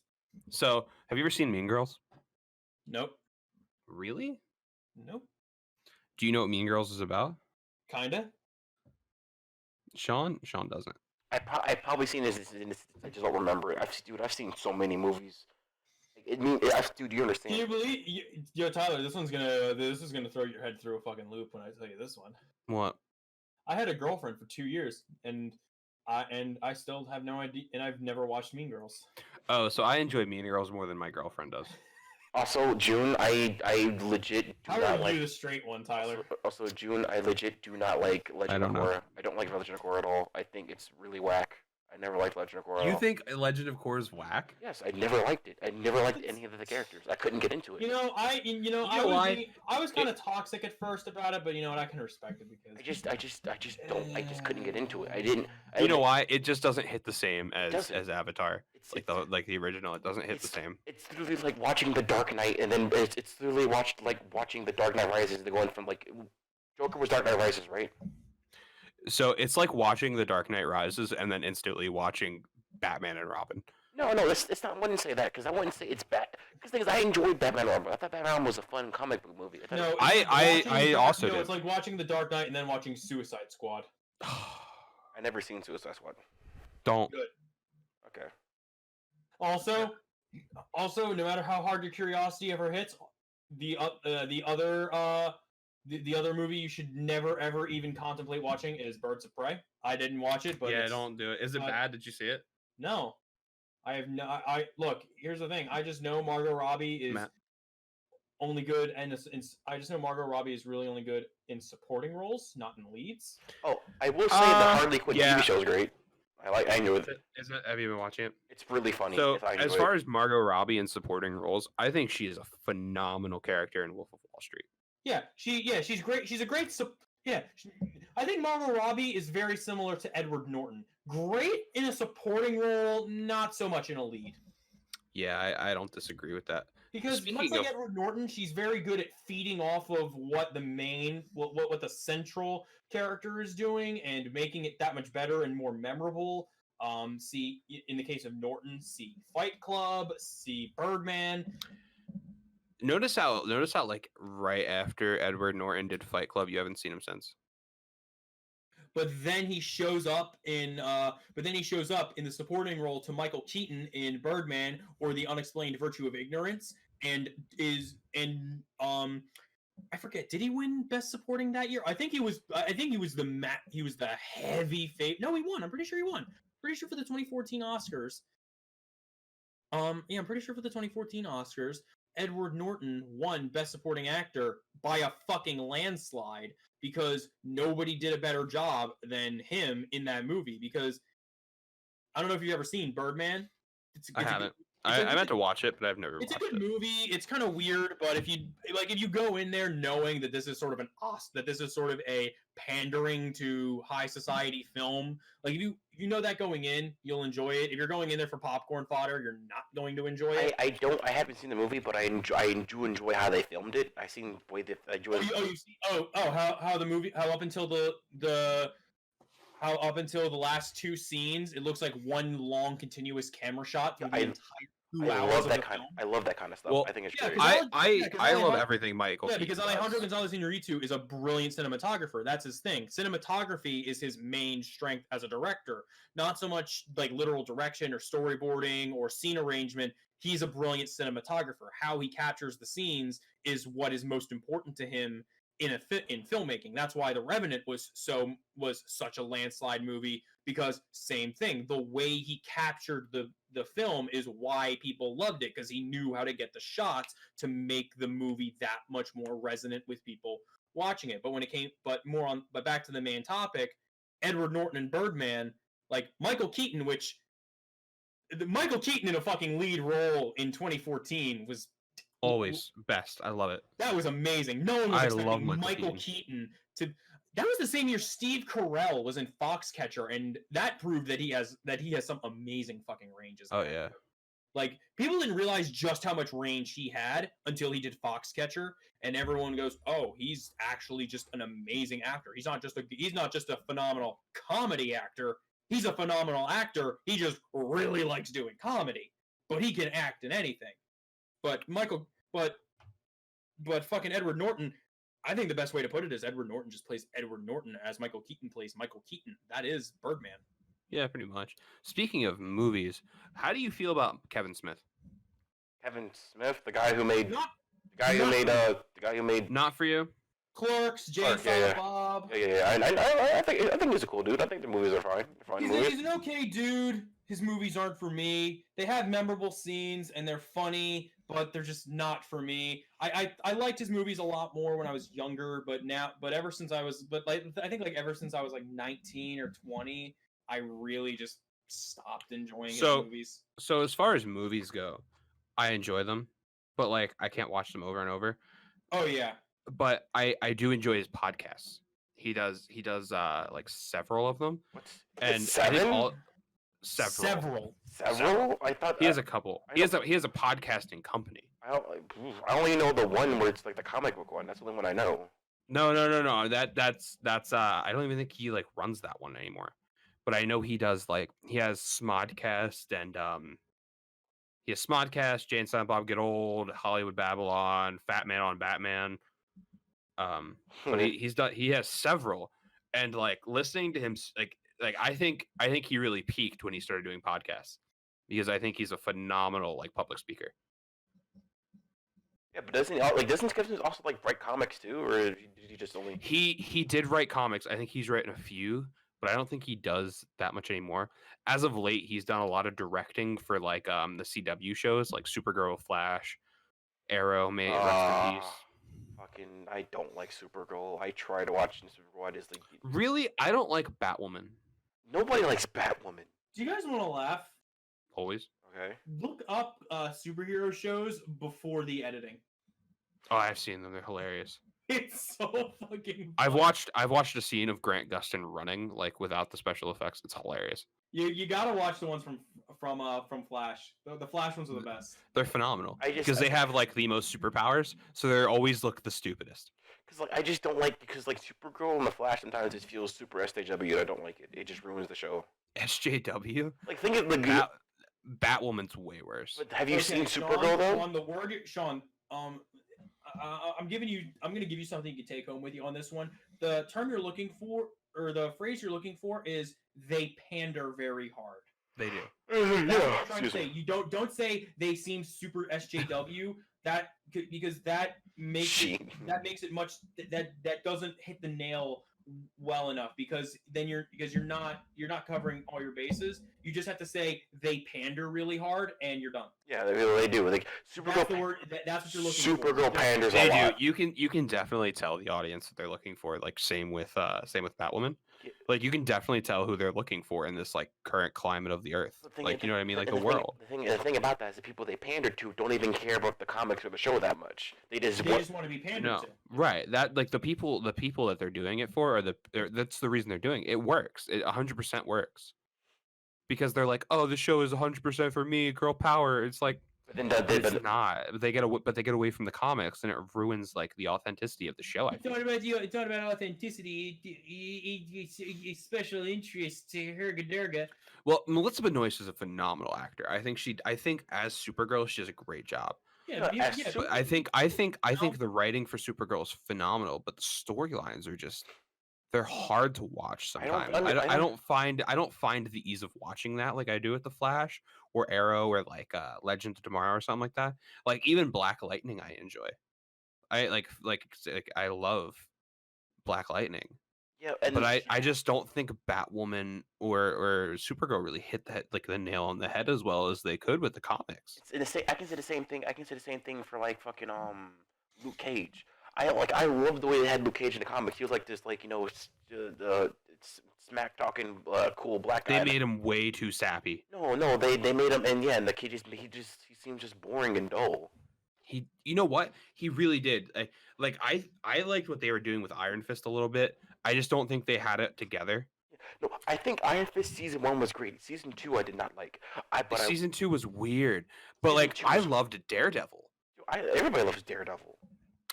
So, have you ever seen Mean Girls? Nope. Really? Nope. Do you know what Mean Girls is about? Kinda. Sean doesn't. I've probably seen this. I just don't remember it. I've seen so many movies. Dude, do you understand? Can you believe, yo, Tyler? This is gonna throw your head through a fucking loop when I tell you this one. What? I had a girlfriend for 2 years, and I still have no idea, and I've never watched Mean Girls. Oh, so I enjoy Mean Girls more than my girlfriend does. Also, June, I legit do How not are like. you the straight one, Tyler? Also, June, I legit do not like Legend of Korra. I don't like Legend of Korra at all. I think it's really whack. I never liked Legend of Korra. You think Legend of Korra is whack? Yes, I never liked it. I never liked any of the characters. I couldn't get into it. I was kind of toxic at first about it, but you know what? I can respect it because I just couldn't get into it. I didn't. You know why? It just doesn't hit the same as Avatar. It's the original. It doesn't hit the same. It's literally like watching The Dark Knight, and then it's literally watching The Dark Knight Rises. They're going from like Joker was Dark Knight Rises, right? So it's like watching The Dark Knight Rises and then instantly watching Batman and Robin. No, it's not. I wouldn't say that because I wouldn't say it's bad. Because things I enjoyed Batman and Robin. I thought Batman and Robin was a fun comic book movie. I also did. It's like watching The Dark Knight and then watching Suicide Squad. I never seen Suicide Squad. Don't. Good. Okay. Also, no matter how hard your curiosity ever hits, the other movie you should never ever even contemplate watching is Birds of Prey. I didn't watch it, but don't do it. Is it bad? Did you see it? No, I have no. I look. Here's the thing. I just know Margot Robbie is only good, and I just know Margot Robbie is really only good in supporting roles, not in leads. Oh, I will say the Harley Quinn TV show is great. I know Have you been watching it? it's really funny. So, I as enjoy far it. as Margot Robbie in supporting roles, I think she is a phenomenal character in Wolf of Wall Street. She's great. She's a great. I think Margot Robbie is very similar to Edward Norton. Great in a supporting role, not so much in a lead. Yeah, I don't disagree with that. Because much like Edward Norton, she's very good at feeding off of what the main, what the central character is doing, and making it that much better and more memorable. See, in the case of Norton, see Fight Club, see Birdman. Notice how like right after Edward Norton did Fight Club, you haven't seen him since. But then he shows up in the supporting role to Michael Keaton in Birdman or The Unexplained Virtue of Ignorance, and I forget, did he win Best Supporting that year? I think he was the heavy favorite. No, he won. I'm pretty sure he won. Pretty sure for the 2014 Oscars. Yeah, I'm pretty sure for the 2014 Oscars, Edward Norton won Best Supporting Actor by a fucking landslide because nobody did a better job than him in that movie. Because I don't know if you've ever seen Birdman. I haven't. I meant to watch it, but I've never watched it. It's a good movie. It's kind of weird, but if you go in there knowing that this is sort of a pandering to high society film, like if you know that going in, you'll enjoy it. If you're going in there for popcorn fodder, you're not going to enjoy it. I haven't seen the movie, but I do enjoy how they filmed it. I seen the way that I enjoy. How up until the last two scenes, it looks like one long continuous camera shot through the entire 2 hours of the film. I love that kind of stuff. Well, I think it's yeah, great. I love everything Michael. Yeah, because Keaton Alejandro does. Gonzalez Iñárritu is a brilliant cinematographer. That's his thing. Cinematography is his main strength as a director. Not so much like literal direction or storyboarding or scene arrangement. He's a brilliant cinematographer. How he captures the scenes is what is most important to him in filmmaking. That's why The Revenant was such a landslide movie, because same thing. The way he captured the film is why people loved it, because he knew how to get the shots to make the movie that much more resonant with people watching it. But back to the main topic, Edward Norton and Birdman, like Michael Keaton in a fucking lead role in 2014 was Always best. I love it. that was amazing. No one was I expecting love Michael Michael Keaton to. That was the same year Steve Carell was in Foxcatcher, and that proved that he has some amazing fucking range as an Oh actor. yeah. Like, people didn't realize just how much range he had until he did Foxcatcher, and everyone goes, "Oh, he's actually just an amazing actor. He's not just a phenomenal comedy actor. He's a phenomenal actor. He just really likes doing comedy, but he can act in anything." But fucking Edward Norton, I think the best way to put it is Edward Norton just plays Edward Norton as Michael Keaton plays Michael Keaton. That is Birdman. Yeah, pretty much. Speaking of movies, how do you feel about Kevin Smith? Kevin Smith, the guy who made Not Not for you. Clerks, Jay and Clerks, yeah, Silent Bob. Yeah. I think he's a cool dude. I think the movies are fine. They're fine movies. He's an okay dude. His movies aren't for me. They have memorable scenes and they're funny, but they're just not for me. I liked his movies a lot more when I was younger, but ever since I was 19 or 20, I really just stopped enjoying his movies. So as far as movies go, I enjoy them, but like I can't watch them over and over. Oh yeah. But I do enjoy his podcasts. He does like several of them. And I think Several. I thought he has a couple. He has a podcasting company. I only know the one where it's like the comic book one. That's the only one I know. No. That's I don't even think he like runs that one anymore. But I know he does, like, he has Smodcast and he has Smodcast, Jay and Silent Bob Get Old, Hollywood Babylon, Fat Man on Batman. But he has several, and like listening to him, like I think he really peaked when he started doing podcasts, because I think he's a phenomenal like public speaker. Yeah, but doesn't Kevin also like write comics too, or did he just only? He did write comics. I think he's written a few, but I don't think he does that much anymore. As of late, he's done a lot of directing for like the CW shows like Supergirl, Flash, Arrow, may rest in peace. Fucking, I don't like Supergirl. I try to watch Supergirl. I just like. Really, I don't like Batwoman. Nobody likes Batwoman. Do you guys want to laugh? Always. Okay. Look up superhero shows before the editing. Oh, I've seen them. They're hilarious. It's so fucking. I've funny. watched a scene of Grant Gustin running like without the special effects. It's hilarious. You gotta watch the ones from Flash. The Flash ones are the best. They're phenomenal I just- because they have like the most superpowers, so they always look the stupidest. Because like I just don't like Supergirl and the Flash sometimes it feels super SJW. I don't like it. It just ruins the show. SJW. Like think of the Batwoman's way worse. But have you seen Sean, Supergirl though? On the word, Sean. I'm gonna give you something you can take home with you on this one. The term you're looking for, or the phrase you're looking for, is they pander very hard. They do. That's what I'm trying to Excuse say. me. You don't say they seem super SJW. Because that makes it much that doesn't hit the nail well enough, because then you're not covering all your bases. You just have to say they pander really hard and you're done. Yeah, they do. Like That's the Supergirl. word. That's what you're looking for. Supergirl panders They a do. lot. You can definitely tell the audience that they're looking for. Like same with Batwoman. Yeah. Like you can definitely tell who they're looking for in this like current climate of the earth. Like you know what I mean? Like the world. The thing about that is the people they pander to don't even care about the comics or the show that much. They just want to be pandered No, to. right. That like the people that they're doing it for that's the reason they're doing it. It works. It 100% works. Because they're like, oh, the show is 100% for me, girl power. It's like, But then it's not. They get away from the comics, and it ruins like the authenticity of the show. I think. It's not about authenticity. Special interest to Herga. Well, Melissa Benoist is a phenomenal actor. I think as Supergirl, she does a great job. Yeah, Yeah, But I think the writing for Supergirl is phenomenal, but the storylines are just they're hard to watch I don't sometimes. under- I don't find the ease of watching that like I do with the Flash or Arrow or like Legend of Tomorrow or something like that. Like even Black Lightning, I enjoy. I like I love Black Lightning. yeah, and But I just don't think Batwoman or Supergirl really hit the nail on the head as well as they could with the comics. it's in the same. I can say the same thing. I can say the same thing for like fucking Luke Cage. I love the way they had Luke Cage in the comics. He was like this smack talking cool black guy. They made him way too sappy. No, they made him, and yeah, and the kid he seems just boring and dull. You know what? He really did. I liked what they were doing with Iron Fist a little bit. I just don't think they had it together. No, I think Iron Fist season 1 was great. Season 2 I did not like. Season 2 was weird, but Season like 2 I was- loved Daredevil, everybody loves Daredevil.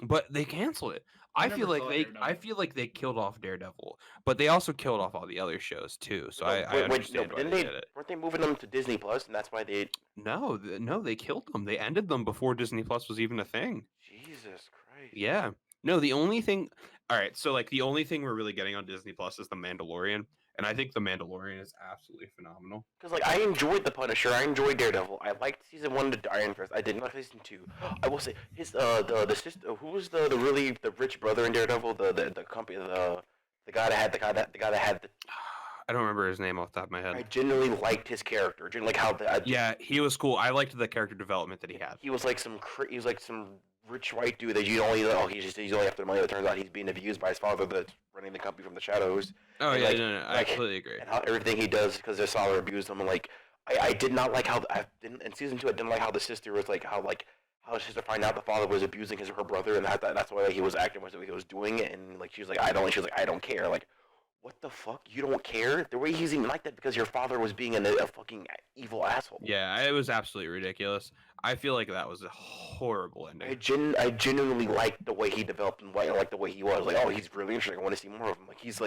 but they canceled it. I I feel never like saw they Daredevil. killed off Daredevil, but they also killed off all the other shows too. So I understand why didn't they did it. weren't they moving them to Disney Plus, and that's why they? No, they killed them. They ended them before Disney Plus was even a thing. Jesus Christ. Yeah. No, the only thing. All right, so like the only thing we're really getting on Disney Plus is The Mandalorian, and I think The Mandalorian is absolutely phenomenal. Because like I enjoyed The Punisher, I enjoyed Daredevil. I liked season 1 to Iron Fist. I did not like season 2. I will say his the sister who was the rich brother in Daredevil, the company the guy that had the I don't remember his name off the top of my head. I genuinely liked his character. Like how Yeah, he was cool. I liked the character development that he had. he was like some rich white dude that you only he's only after the money. But it turns out he's being abused by his father that's running the company from the shadows. Oh And, yeah, like- no, I like- completely agree. And how everything he does because his father abused him. And like I did not like how in season 2 I didn't like how the sister was like how his sister find out the father was abusing her brother, and that's why he was acting the way he was doing it. And like she was like I don't care. Like what the fuck? You don't care? The way he's even like that because your father was being a fucking evil asshole. Yeah, it was absolutely ridiculous. I feel like that was a horrible I ending. genuinely liked the way he developed and like the way he was. Like, oh, he's really interesting. I want to see more of him. Like he's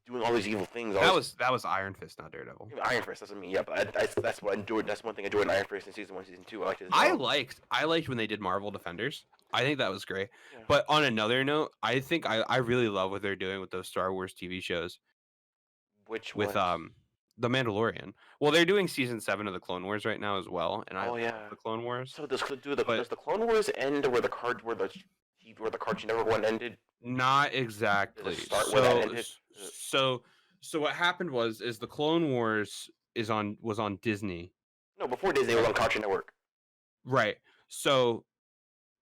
doing all these evil things. That was Iron Fist, not Daredevil. Iron Fist. That's what I mean. Yeah, but that's what I enjoyed. That's one thing I enjoyed in Iron Fist in season 1, season 2. I liked it. I liked when they did Marvel Defenders. I think that was great. Yeah. But on another note, I think I really love what they're doing with those Star Wars TV shows Which with ones? The Mandalorian. Well, they're doing season 7 of the Clone Wars right now as well, and I Oh, love yeah. the Clone Wars. So does but- the Clone Wars end where the Cartoon Network one ended? Not exactly. start where that ended? So what happened was the Clone Wars was on Disney. No, before Disney it was on Cartoon Network. Right. So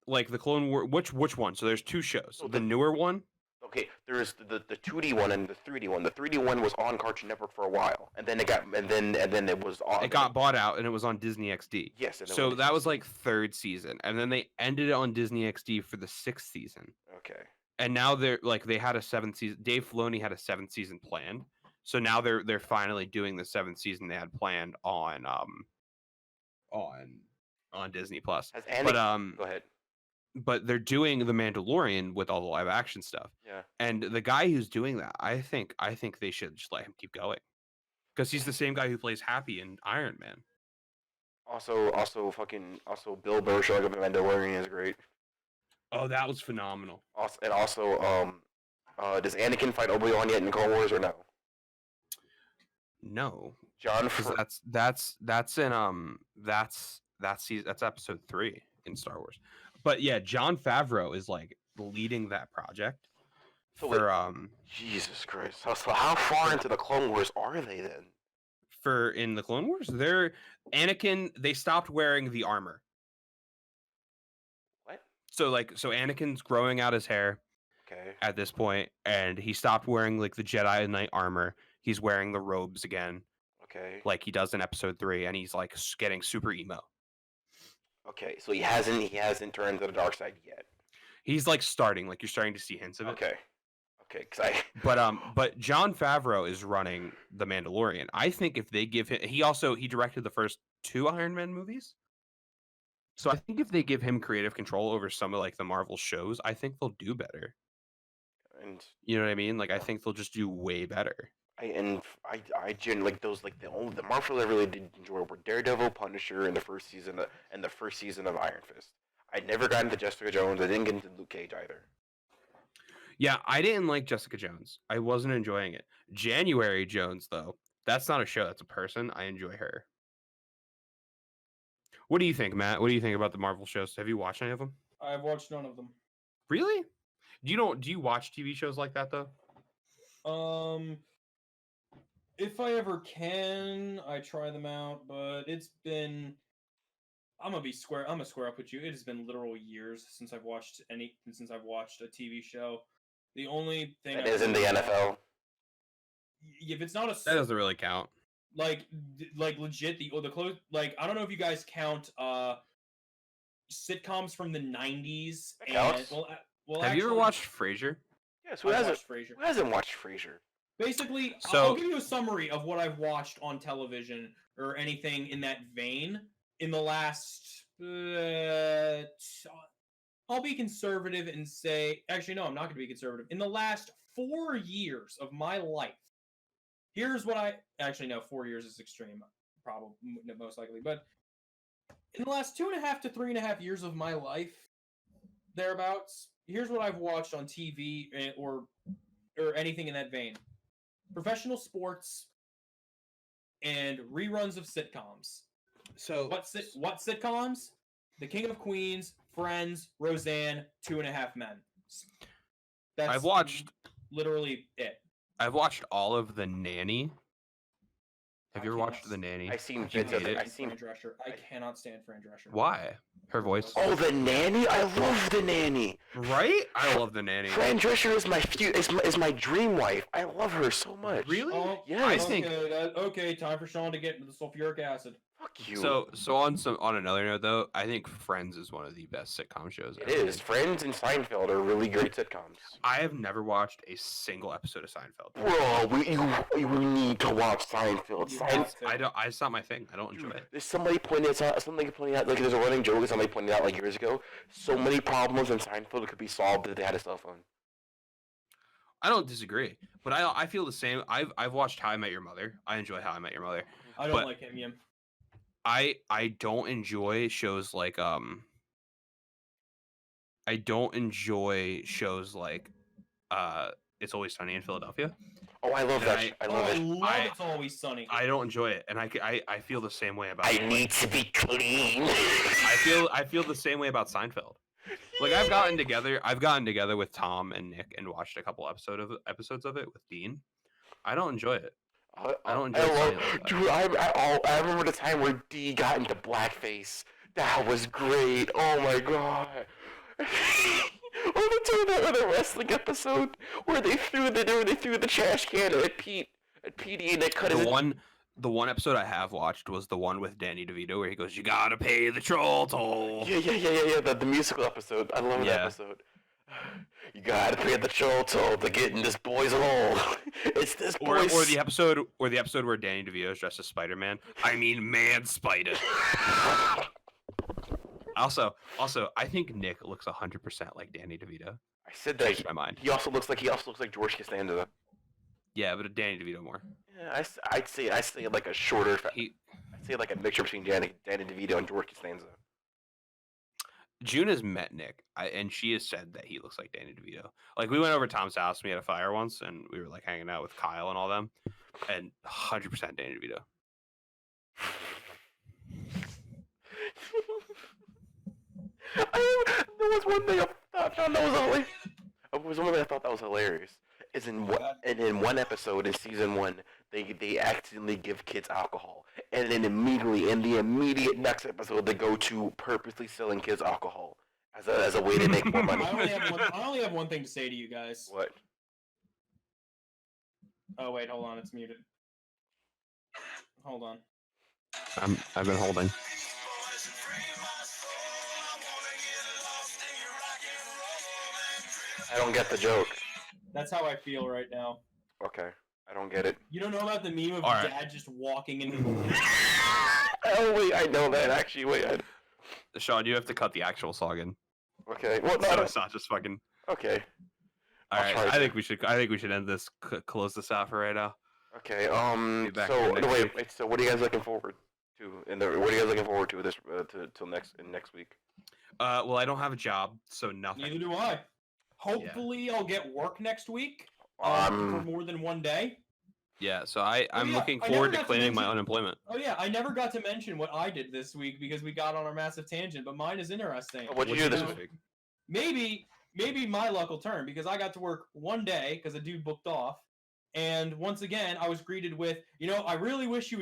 like the Clone War which one? So there's two shows. So The the- newer one Okay, there's the 2D one and the 3D one. The 3D one was on Cartoon Network for a while, and then it was on. It got bought out and it was on Disney XD. Yes. And then So when that was like third season, and then they ended it on Disney XD for the 6th season. Okay. And now they had a 7th season. Dave Filoni had a 7th season planned. So now they're finally doing the 7th season they had planned on Disney Plus. Has Andy, But go ahead. But they're doing The Mandalorian with all the live action stuff. Yeah. And the guy who's doing that, I think they should just let him keep going. Because he's the same guy who plays Happy in Iron Man. Also, Bill Burr showing up in Mandalorian is great. Oh, that was phenomenal. Also, does Anakin fight Obi-Wan yet in Clone Wars or no? No. John. That's episode 3 in Star Wars. But yeah, Jon Favreau is like leading that project. So for Jesus Christ. So how far into the Clone Wars are they then? In the Clone Wars, they're Anakin. They stopped wearing the armor. What? So Anakin's growing out his hair. Okay. At this point, and he stopped wearing like the Jedi Knight armor. He's wearing the robes again. Okay. Like he does in episode 3, and he's like getting super emo. Okay, so he hasn't turned to the dark side yet. He's like starting, like you're starting to see hints of it. Okay, because But Jon Favreau is running The Mandalorian. I think if they give him, he directed the first 2 Iron Man movies. So I think if they give him creative control over some of like the Marvel shows, I think they'll do better. And You know what I mean? Like I think they'll just do way better. I generally like those, like the Marvel I really did enjoy were Daredevil, Punisher, and the first season of Iron Fist. I never got into Jessica Jones. I didn't get into Luke Cage either. Yeah, I didn't like Jessica Jones. I wasn't enjoying it. January Jones, though, that's not a show. That's a person. I enjoy her. What do you think, Matt? What do you think about the Marvel shows? Have you watched any of them? I've watched none of them. Really? Do you watch TV shows like that though? If I ever can, I try them out, but it's been. I'm gonna square up with you. It has been literal years since I've watched a TV show. The only thing That is in the NFL. If it's not That doesn't really count. like legit the close, like I don't know if you guys count sitcoms from the 90s. That counts. Well, have you ever watched Frasier? Yes. Who hasn't watched Frasier? Basically, So- I'll give you a summary of what I've watched on television or anything in that vein in the last. I'll be conservative and say, actually, no, I'm not going to be conservative. In the last 4 years of my life, here's what actually, no, 4 years is extreme, probably most likely, but in the last 2.5 to 3.5 years of my life, thereabouts, here's what I've watched on TV or anything in that vein. Professional sports and reruns of sitcoms. So What sitcoms? The King of Queens, Friends, Roseanne, 2.5 Men. That's I've watched literally it. I've watched all of The Nanny. Have you ever watched The Nanny? I've seen You bits of hate it. it? I've seen. Fran Drescher. I cannot stand Fran Drescher. Why? Her voice. Oh, The Nanny! I love The Nanny. Right? I love The Nanny. Fran Drescher is my dream wife. I love her so much. Really? Oh, Yes. I think okay, time for Sean to get into the sulfuric acid. Fuck you. so. On another note, though, I think Friends is one of the best sitcom shows. It ever is. made. Friends and Seinfeld are really great sitcoms. I have never watched a single episode of Seinfeld. Bro, we need to watch Seinfeld. You Seinfeld. have to. I don't. It's not my thing. I don't enjoy it. There's somebody pointing out, like there's a running joke that somebody pointed out like years ago. So many problems in Seinfeld could be solved if they had a cell phone. I don't disagree, but I feel the same. I've watched How I Met Your Mother. I enjoy How I Met Your Mother. I don't But- like him, Yim. I don't enjoy shows like I don't enjoy shows like It's Always Sunny in Philadelphia. Oh, I love And that. I- I Oh, love I it. love It's Always Sunny. I don't enjoy it, and I feel the same way about. I it. need to be clean. I feel the same way about Seinfeld. Like I've gotten together with Tom and Nick and watched a couple episodes of it with Dean. I don't enjoy it. I don't enjoy love, Sunny like that. dude. I remember the time where D got into blackface. That was great. Oh my god. the wrestling episode where they threw the trash can at Petey and they cut his. The one episode I have watched was the one with Danny DeVito where he goes, "You gotta pay the troll toll." Yeah. The musical episode. I love that episode. You gotta pay the troll toll to get in this boy's hole. It's this boy's. Or the episode where Danny DeVito is dressed as Spider-Man. I mean, Man Spider. Also, I think Nick looks 100% like Danny DeVito. I said that. My mind. He also looks like George Costanza. Yeah, but Danny DeVito more. Yeah, I'd say like a shorter. I'd say like a mixture between Danny DeVito and George Costanza. June has met Nick, and she has said that he looks like Danny DeVito. Like, we went over to Tom's house, we had a fire once, and we were like hanging out with Kyle and all them, and 100% Danny DeVito. There was one thing I thought that was hilarious. Is in one episode in season 1, they accidentally give kids alcohol, and then immediately in the immediate next episode they go to purposely selling kids alcohol as a way to make more money. I only have one thing to say to you guys. What? Oh wait, hold on, it's muted. Hold on. I've been holding. I don't get the joke. That's how I feel right now. Okay, I don't get it. You don't know about the meme of Dad just walking into the Oh wait, I know that actually. Wait. Sean, you have to cut the actual song in. Okay. Well, no, So it's not just fucking. Okay. All right. I think we should end this. Close this out for right now. Okay. So wait. So what are you guys looking forward to? What are you guys looking forward to this till next week? Well, I don't have a job, so nothing. Neither do I. Hopefully, I'll get work next week for more than one day. Yeah, so I'm looking forward to claiming my unemployment. Oh yeah, I never got to mention what I did this week because we got on our massive tangent, but mine is interesting. What'd you do this week? Maybe my luck will turn because I got to work one day because a dude booked off, and once again I was greeted with, I really wish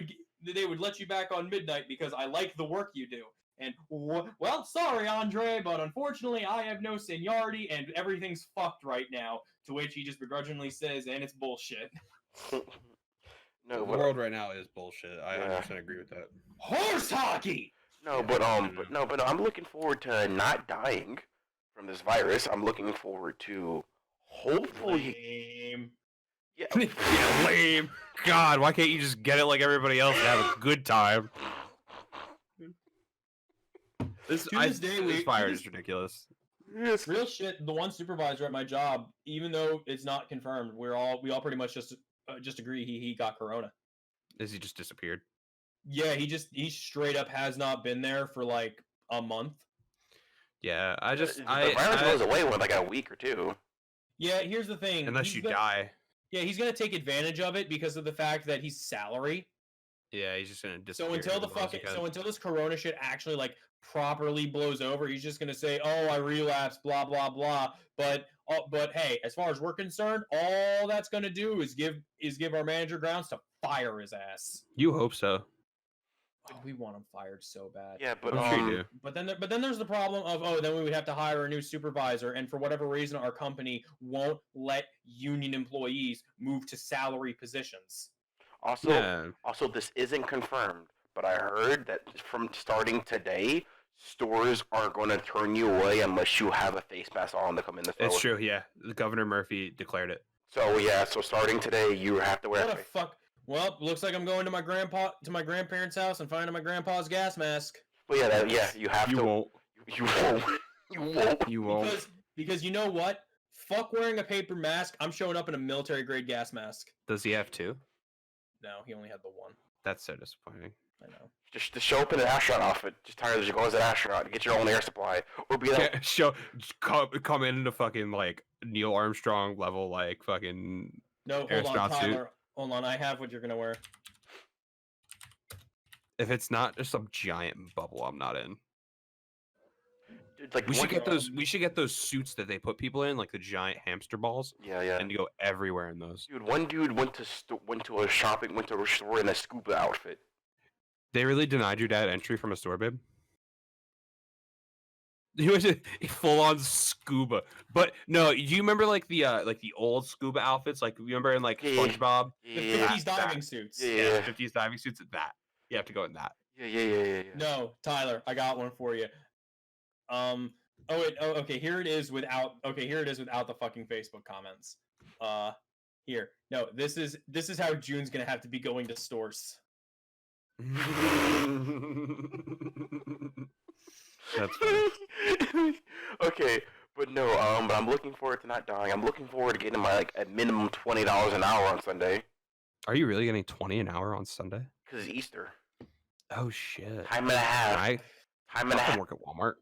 they would let you back on midnight because I like the work you do. And, well, sorry, Andre, but unfortunately I have no seniority and everything's fucked right now. To which he just begrudgingly says, and it's bullshit. No, the world right now is bullshit. I 100% agree with that. Horse hockey! But I'm looking forward to not dying from this virus. I'm looking forward to hopefully... Lame. Yeah, lame. God, why can't you just get it like everybody else and have a good time? This fire is ridiculous. Real shit. The one supervisor at my job, even though it's not confirmed, we all pretty much just agree he got corona. Is he just disappeared? Yeah, he straight up has not been there for like a month. Yeah, the virus goes away in like a week or two. Yeah, here's the thing. Unless you die. Yeah, he's gonna take advantage of it because of the fact that he's salary. Yeah, he's just gonna disappear. So until this corona shit actually like properly blows over, he's just gonna say, "Oh, I relapsed," blah blah blah. But hey, as far as we're concerned, all that's gonna do is give our manager grounds to fire his ass. You hope so. Oh, we want him fired so bad. Yeah, but I'm sure you do. But then there's the problem of then we would have to hire a new supervisor, and for whatever reason, our company won't let union employees move to salary positions. Also, this isn't confirmed, but I heard that from starting today, stores aren't going to turn you away unless you have a face mask on to come in the store. It's true, yeah. Governor Murphy declared it. So starting today, you have to wear. What the fuck? Well, looks like I'm going to my grandparents' house and finding my grandpa's gas mask. Well, you have to. Won't. You won't. Because you know what? Fuck wearing a paper mask. I'm showing up in a military grade gas mask. Does he have two? No, he only had the one. That's so disappointing. I know. Just show up in an astronaut outfit. Just tired as you go as an astronaut. Get your own air supply, or be like come in fucking like Neil Armstrong level like fucking. No, hold on, Tyler. Hold on, I have what you're gonna wear. If it's not just some giant bubble, I'm not in. Dude, like we should get those suits that they put people in, like the giant hamster balls. Yeah. And you go everywhere in those. Dude, one dude went to a store in a scuba outfit. They really denied your dad entry from a store, babe? He was a full on scuba. But no, do you remember like the old scuba outfits? Like you remember in like Yeah. SpongeBob? The Yeah. 50s diving suits. Yeah. 50s diving suits. That you have to go in that. Yeah. No, Tyler, I got one for you. Okay, here it is without the fucking Facebook comments. Here. No, this is how June's gonna have to be going to stores. That's funny. Okay, but no, but I'm looking forward to not dying. I'm looking forward to getting my like at minimum $20 an hour on Sunday Are you really getting 20 an hour on Sunday? because it's Easter. Oh shit! Time and a half. I Time and a can half. work at Walmart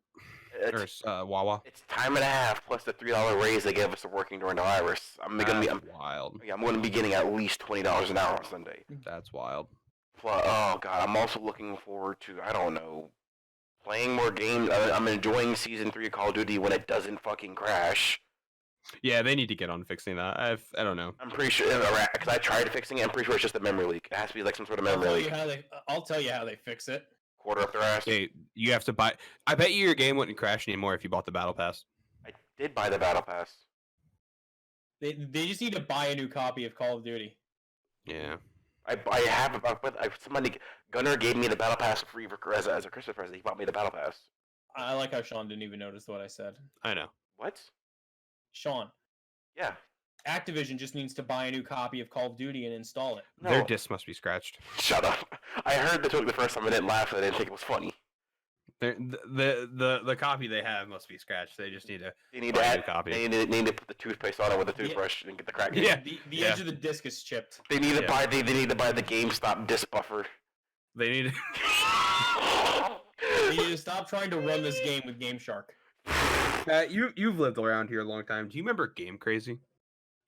It's, or Wawa. it's time and a half plus the $3 raise they gave us for working during the virus. I'm gonna be. That's wild. I'm going to be getting at least $20 an hour on Sunday. That's wild. Plus, oh god, I'm also looking forward to I don't know, playing more games. I'm enjoying season 3 of Call of Duty when it doesn't fucking crash. Yeah, they need to get on fixing that. I don't know. I'm pretty sure because I tried fixing it. I'm pretty sure it's just a memory leak. It has to be like some sort of I'll memory tell leak. you how they. I'll tell you how they fix it. Quarter up their ass. Okay, you have to buy. I bet you your game wouldn't crash anymore if you bought the battle pass. I did buy the battle pass. They just need to buy a new copy of Call of Duty. Yeah. I have somebody Gunnar gave me the battle pass for free as a Christmas present. He bought me the battle pass. I like how Sean didn't even notice what I said. I know. What? Sean, Yeah. Activision just needs to buy a new copy of Call of Duty and install it. No. Their disc must be scratched. Shut up. I heard the joke the first time. I didn't laugh. I didn't think it was funny. The copy they have must be scratched. They just need to They need buy to a add. new copy. They need to put the toothpaste on it with a toothbrush and get the crack. in. Yeah. The edge of the disc is chipped. They need to Yeah. buy. They need to buy the GameStop disc buffer. They need. They need to stop trying to run this game with Game Shark. You've lived around here a long time. Do you remember Game Crazy?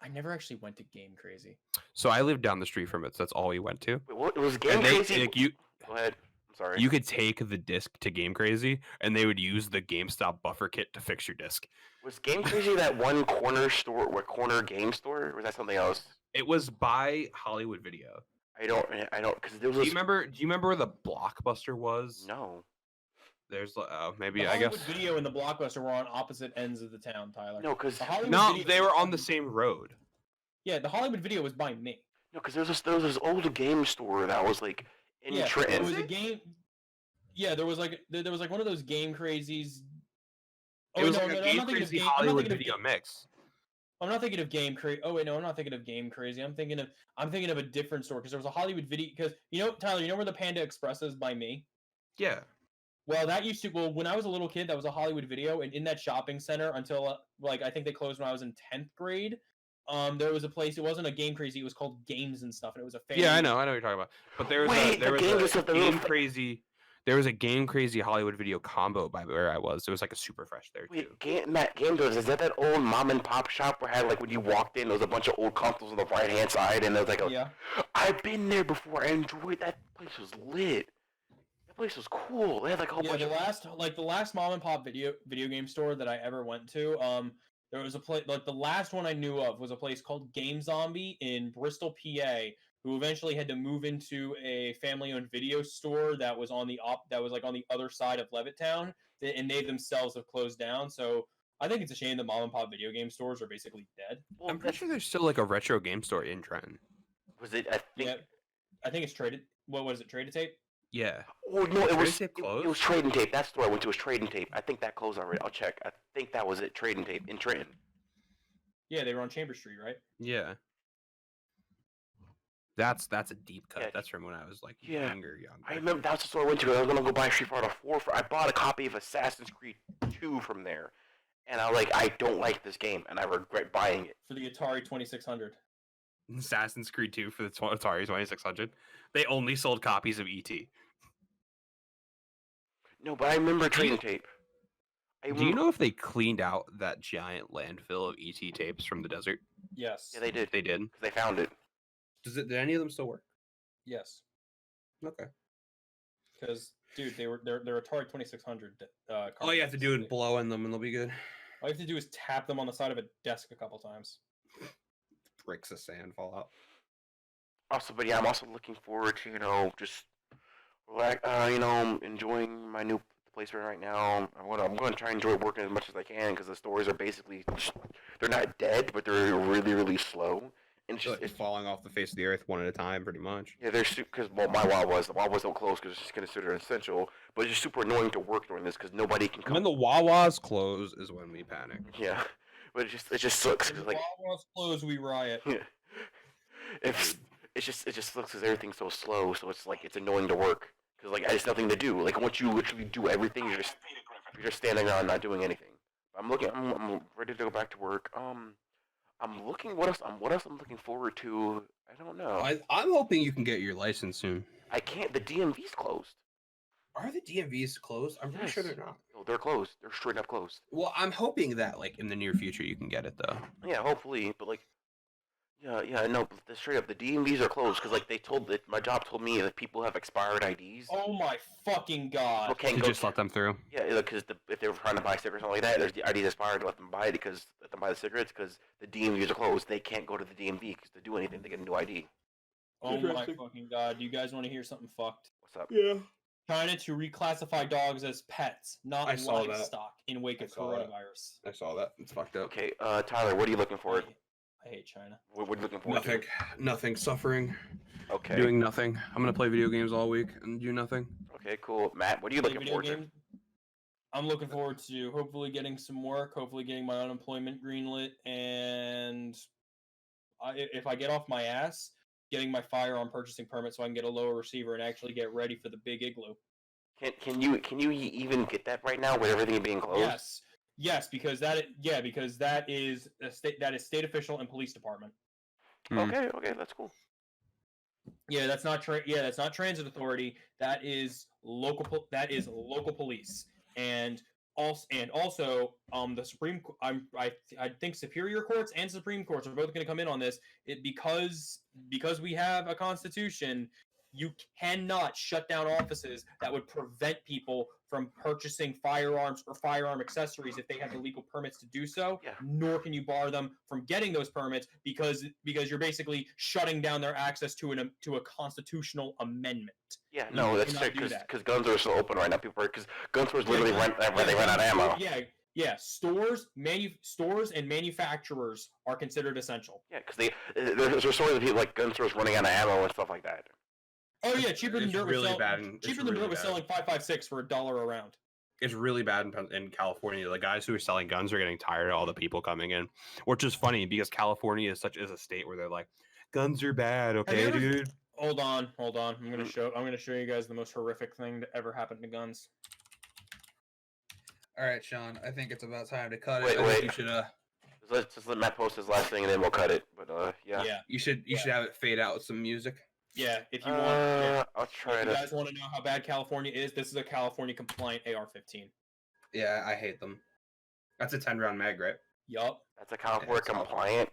I never actually went to Game Crazy. So I lived down the street from it. So that's all we went to. Wait, what was Game And they, Crazy? like, you Go ahead. I'm sorry. you could take the disc to Game Crazy, and they would use the GameStop buffer kit to fix your disc. Was Game Crazy that one corner store, corner game store, or was that something else? It was by Hollywood Video. I don't, because there was. Do you remember where the Blockbuster was? No. There's maybe The I Hollywood guess. Video and the Blockbuster were on opposite ends of the town, Tyler. No, because The Hollywood No, Video- they were on the same road. Yeah, the Hollywood Video was by me. there was this old game store that was like in Yeah, Trenton. it was a game. Yeah, there was like one of those Game Crazies. It was like a I'm Game not thinking of Crazy Game- I'm not Hollywood thinking of Video Game- mix. I'm not thinking of Game Crazy. Oh wait, no, I'm not thinking of Game Crazy. I'm thinking of a different store because there was a Hollywood Video. Because Tyler, you know where the Panda Express is by me? Yeah. Well, when I was a little kid, that was a Hollywood Video, and in that shopping center until I think they closed when I was in 10th grade. There was a place. It wasn't a Game Crazy. It was called Games and Stuff, and it was a family. Yeah, I know what you're talking about. But there was Wait, there the was Games a and Stuff, the little Game Crazy. There was a Game Crazy Hollywood Video combo by where I was. There was like a super fresh there too. Wait, Matt, Game Doors, is that old mom and pop shop where had like when you walked in, there was a bunch of old consoles on the right hand side, and there was like Yeah. I've been there before. I enjoyed that place. Was lit. That place was cool. They had like a whole Yeah, bunch the last mom and pop video game store that I ever went to, there was a place the last one I knew of was a place called Game Zombie in Bristol, PA, who eventually had to move into a family-owned video store that was on the other side of Levittown, and they themselves have closed down. So I think it's a shame that mom and pop video game stores are basically dead. Well, I'm pretty sure there's still like a retro game store in Trenton. Was it? I think. Yeah, I think it's traded. What was it? Traded tape? Yeah. Oh no, it was. Tape It closed? was Trade and Tape. That store I went to was Trade and Tape. I think that closed already. I'll check. I think that was it. Trade and Tape in Trenton. Yeah, they were on Chamber Street, right? Yeah. That's a deep cut. Yeah. That's from when I was like Yeah. younger. I remember that was the store I went to. I was gonna go buy Street Fighter 4. I bought a copy of Assassin's Creed 2 from there, and I don't like this game, and I regret buying it. For the Atari 2600. Assassin's Creed 2 for the Atari 2600. They only sold copies of ET. No, but I remember Trade and Tape. Do you know if they cleaned out that giant landfill of ET tapes from the desert? Yes. Yeah, they did. They did. 'Cause they found it. Did any of them still work? Yes. Okay. Because, dude, they're Atari 2600. All you have to do is cartridges. blow in them and they'll be good. All you have to do is tap them on the side of a desk a couple times. Bricks of sand fall out. Also, but yeah, I'm also looking forward to just enjoying my new placement right now. I'm going to try and enjoy working as much as I can because the stores are basically, they're not dead, but they're really, really slow. And it's just It's falling off the face of the earth one at a time, pretty much. yeah, they're because my Wawas don't close because it's considered essential, but it's just super annoying to work during this because nobody can come. When the Wawas close is when we panic. Yeah, but it just sucks. 'Cause, like, Wawa's closed, we riot. yeah, it just sucks because everything's so slow. So it's like it's annoying to work because like there's nothing to do. Like once you literally do everything, you're just standing around not doing anything. I'm ready to go back to work. I'm looking what else I'm looking forward to. I don't know. I'm hoping you can get your license soon. I can't. The DMV's closed. Are the DMVs closed? I'm pretty sure Yes. they're not. No, they're closed. They're straight up closed. Well, I'm hoping that like in the near future you can get it though. Yeah, hopefully, but like, yeah, no, but straight up, the DMVs are closed because like my job told me that people have expired IDs. Oh my fucking god. Okay, You just let them through. Yeah, because if they were trying to buy cigarettes or something like that, there's the IDs expired. Let them buy the cigarettes because the DMVs are closed. They can't go to the DMV because to do anything, they get a new ID. Oh my fucking god. Do you guys want to hear something fucked? What's up? Yeah. China to reclassify dogs as pets, not I saw that. livestock, in wake of saw that. coronavirus. I saw that. It's fucked up. Okay, Tyler, what are you looking for? I hate China. What are you looking for? Nothing. Suffering. Okay. Doing nothing. I'm gonna play video games all week and do nothing. Okay, cool. Matt, what are you looking Video forward to? games? I'm looking forward to hopefully getting some work, hopefully getting my unemployment greenlit, and if I get off my ass, getting my firearm purchasing permit so I can get a lower receiver and actually get ready for the big igloo. Can you even get that right now with everything being closed? Yes, because that is state official and police department. Okay, that's cool. Yeah, that's not that's not transit authority. That is local police, and also the Supreme. I think Superior Courts and Supreme Courts are both going to come in on this. Because we have a constitution. You cannot shut down offices that would prevent people from purchasing firearms or firearm accessories if they have the legal permits to do so. Yeah. Nor can you bar them from getting those permits because you're basically shutting down their access to a constitutional amendment. Yeah, no, that's true because guns are still open right now. Because gun stores literally they run out of ammo. Yeah. Stores and manufacturers are considered essential. Yeah, because there's stories of people like gun stores running out of ammo and stuff like that. Oh yeah, cheaper than dirt. Really bad. Cheaper than dirt was selling 5.56 for $1 a round. It's really bad in California. The guys who are selling guns are getting tired of all the people coming in, which is funny because California is a state where they're like, guns are bad, okay, dude. Hold on. I'm gonna show you guys the most horrific thing that ever happened to guns. All right, Sean. I think it's about time to cut it. I Wait. think you should Just let Matt post his last thing and then we'll cut it. But yeah. Yeah. You should have it fade out with some music. Yeah, if you want. Yeah. I'll try if to. you guys want to know how bad California is, this is a California compliant AR-15. Yeah, I hate them. That's a 10-round mag, right? Yup. That's a California compliant.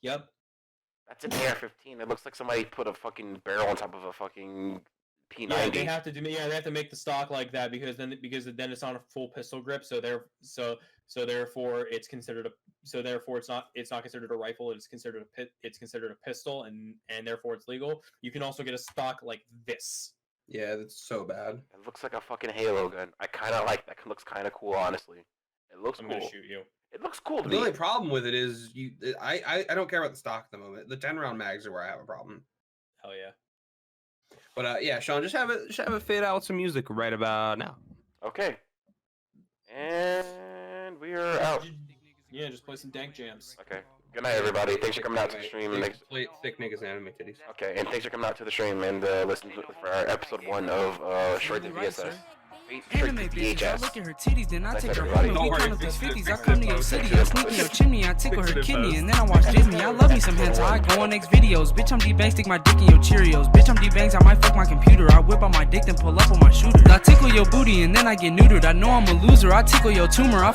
Yep. That's an AR-15. It looks like somebody put a fucking barrel on top of a fucking P90. Yeah, they have to make the stock like that because then it's not a full pistol grip. So therefore it's considered it's not considered a rifle. It's considered a pistol, and therefore it's legal. You can also get a stock like this. Yeah, that's so bad. It looks like a fucking Halo gun. I kind of like that. It looks kind of cool, honestly. It looks I'm cool. gonna shoot you. It looks cool to The me. only problem with it is I don't care about the stock at the moment. The 10-round mags are where I have a problem. Hell yeah. But yeah, Sean, just have it fade out with some music right about now. Okay. And we are out. Yeah, just play some dank jams. Okay. Good night, everybody. Thanks for coming out to the stream. Play thick niggas and anime titties. Okay, and thanks for coming out to the stream and listening for our episode 1 of Short to VSS. Anime bitches, I look at her titties, then I Nice take her everybody. home and we Don't count worry, up these fix 50s. it, I come to your fix it, city, fix I it, sneak in fix your it. chimney, I tickle Fix her it, kidney, fix and then I watch Disney. I love me some hentai, I go on X videos. Bitch, I'm D-Bang, stick my dick in your Cheerios. Bitch, I'm D-Bangs, I might fuck my computer. I whip out my dick, then pull up on my shooter. I tickle your booty, and then I get neutered. I know I'm a loser, I tickle your tumor. I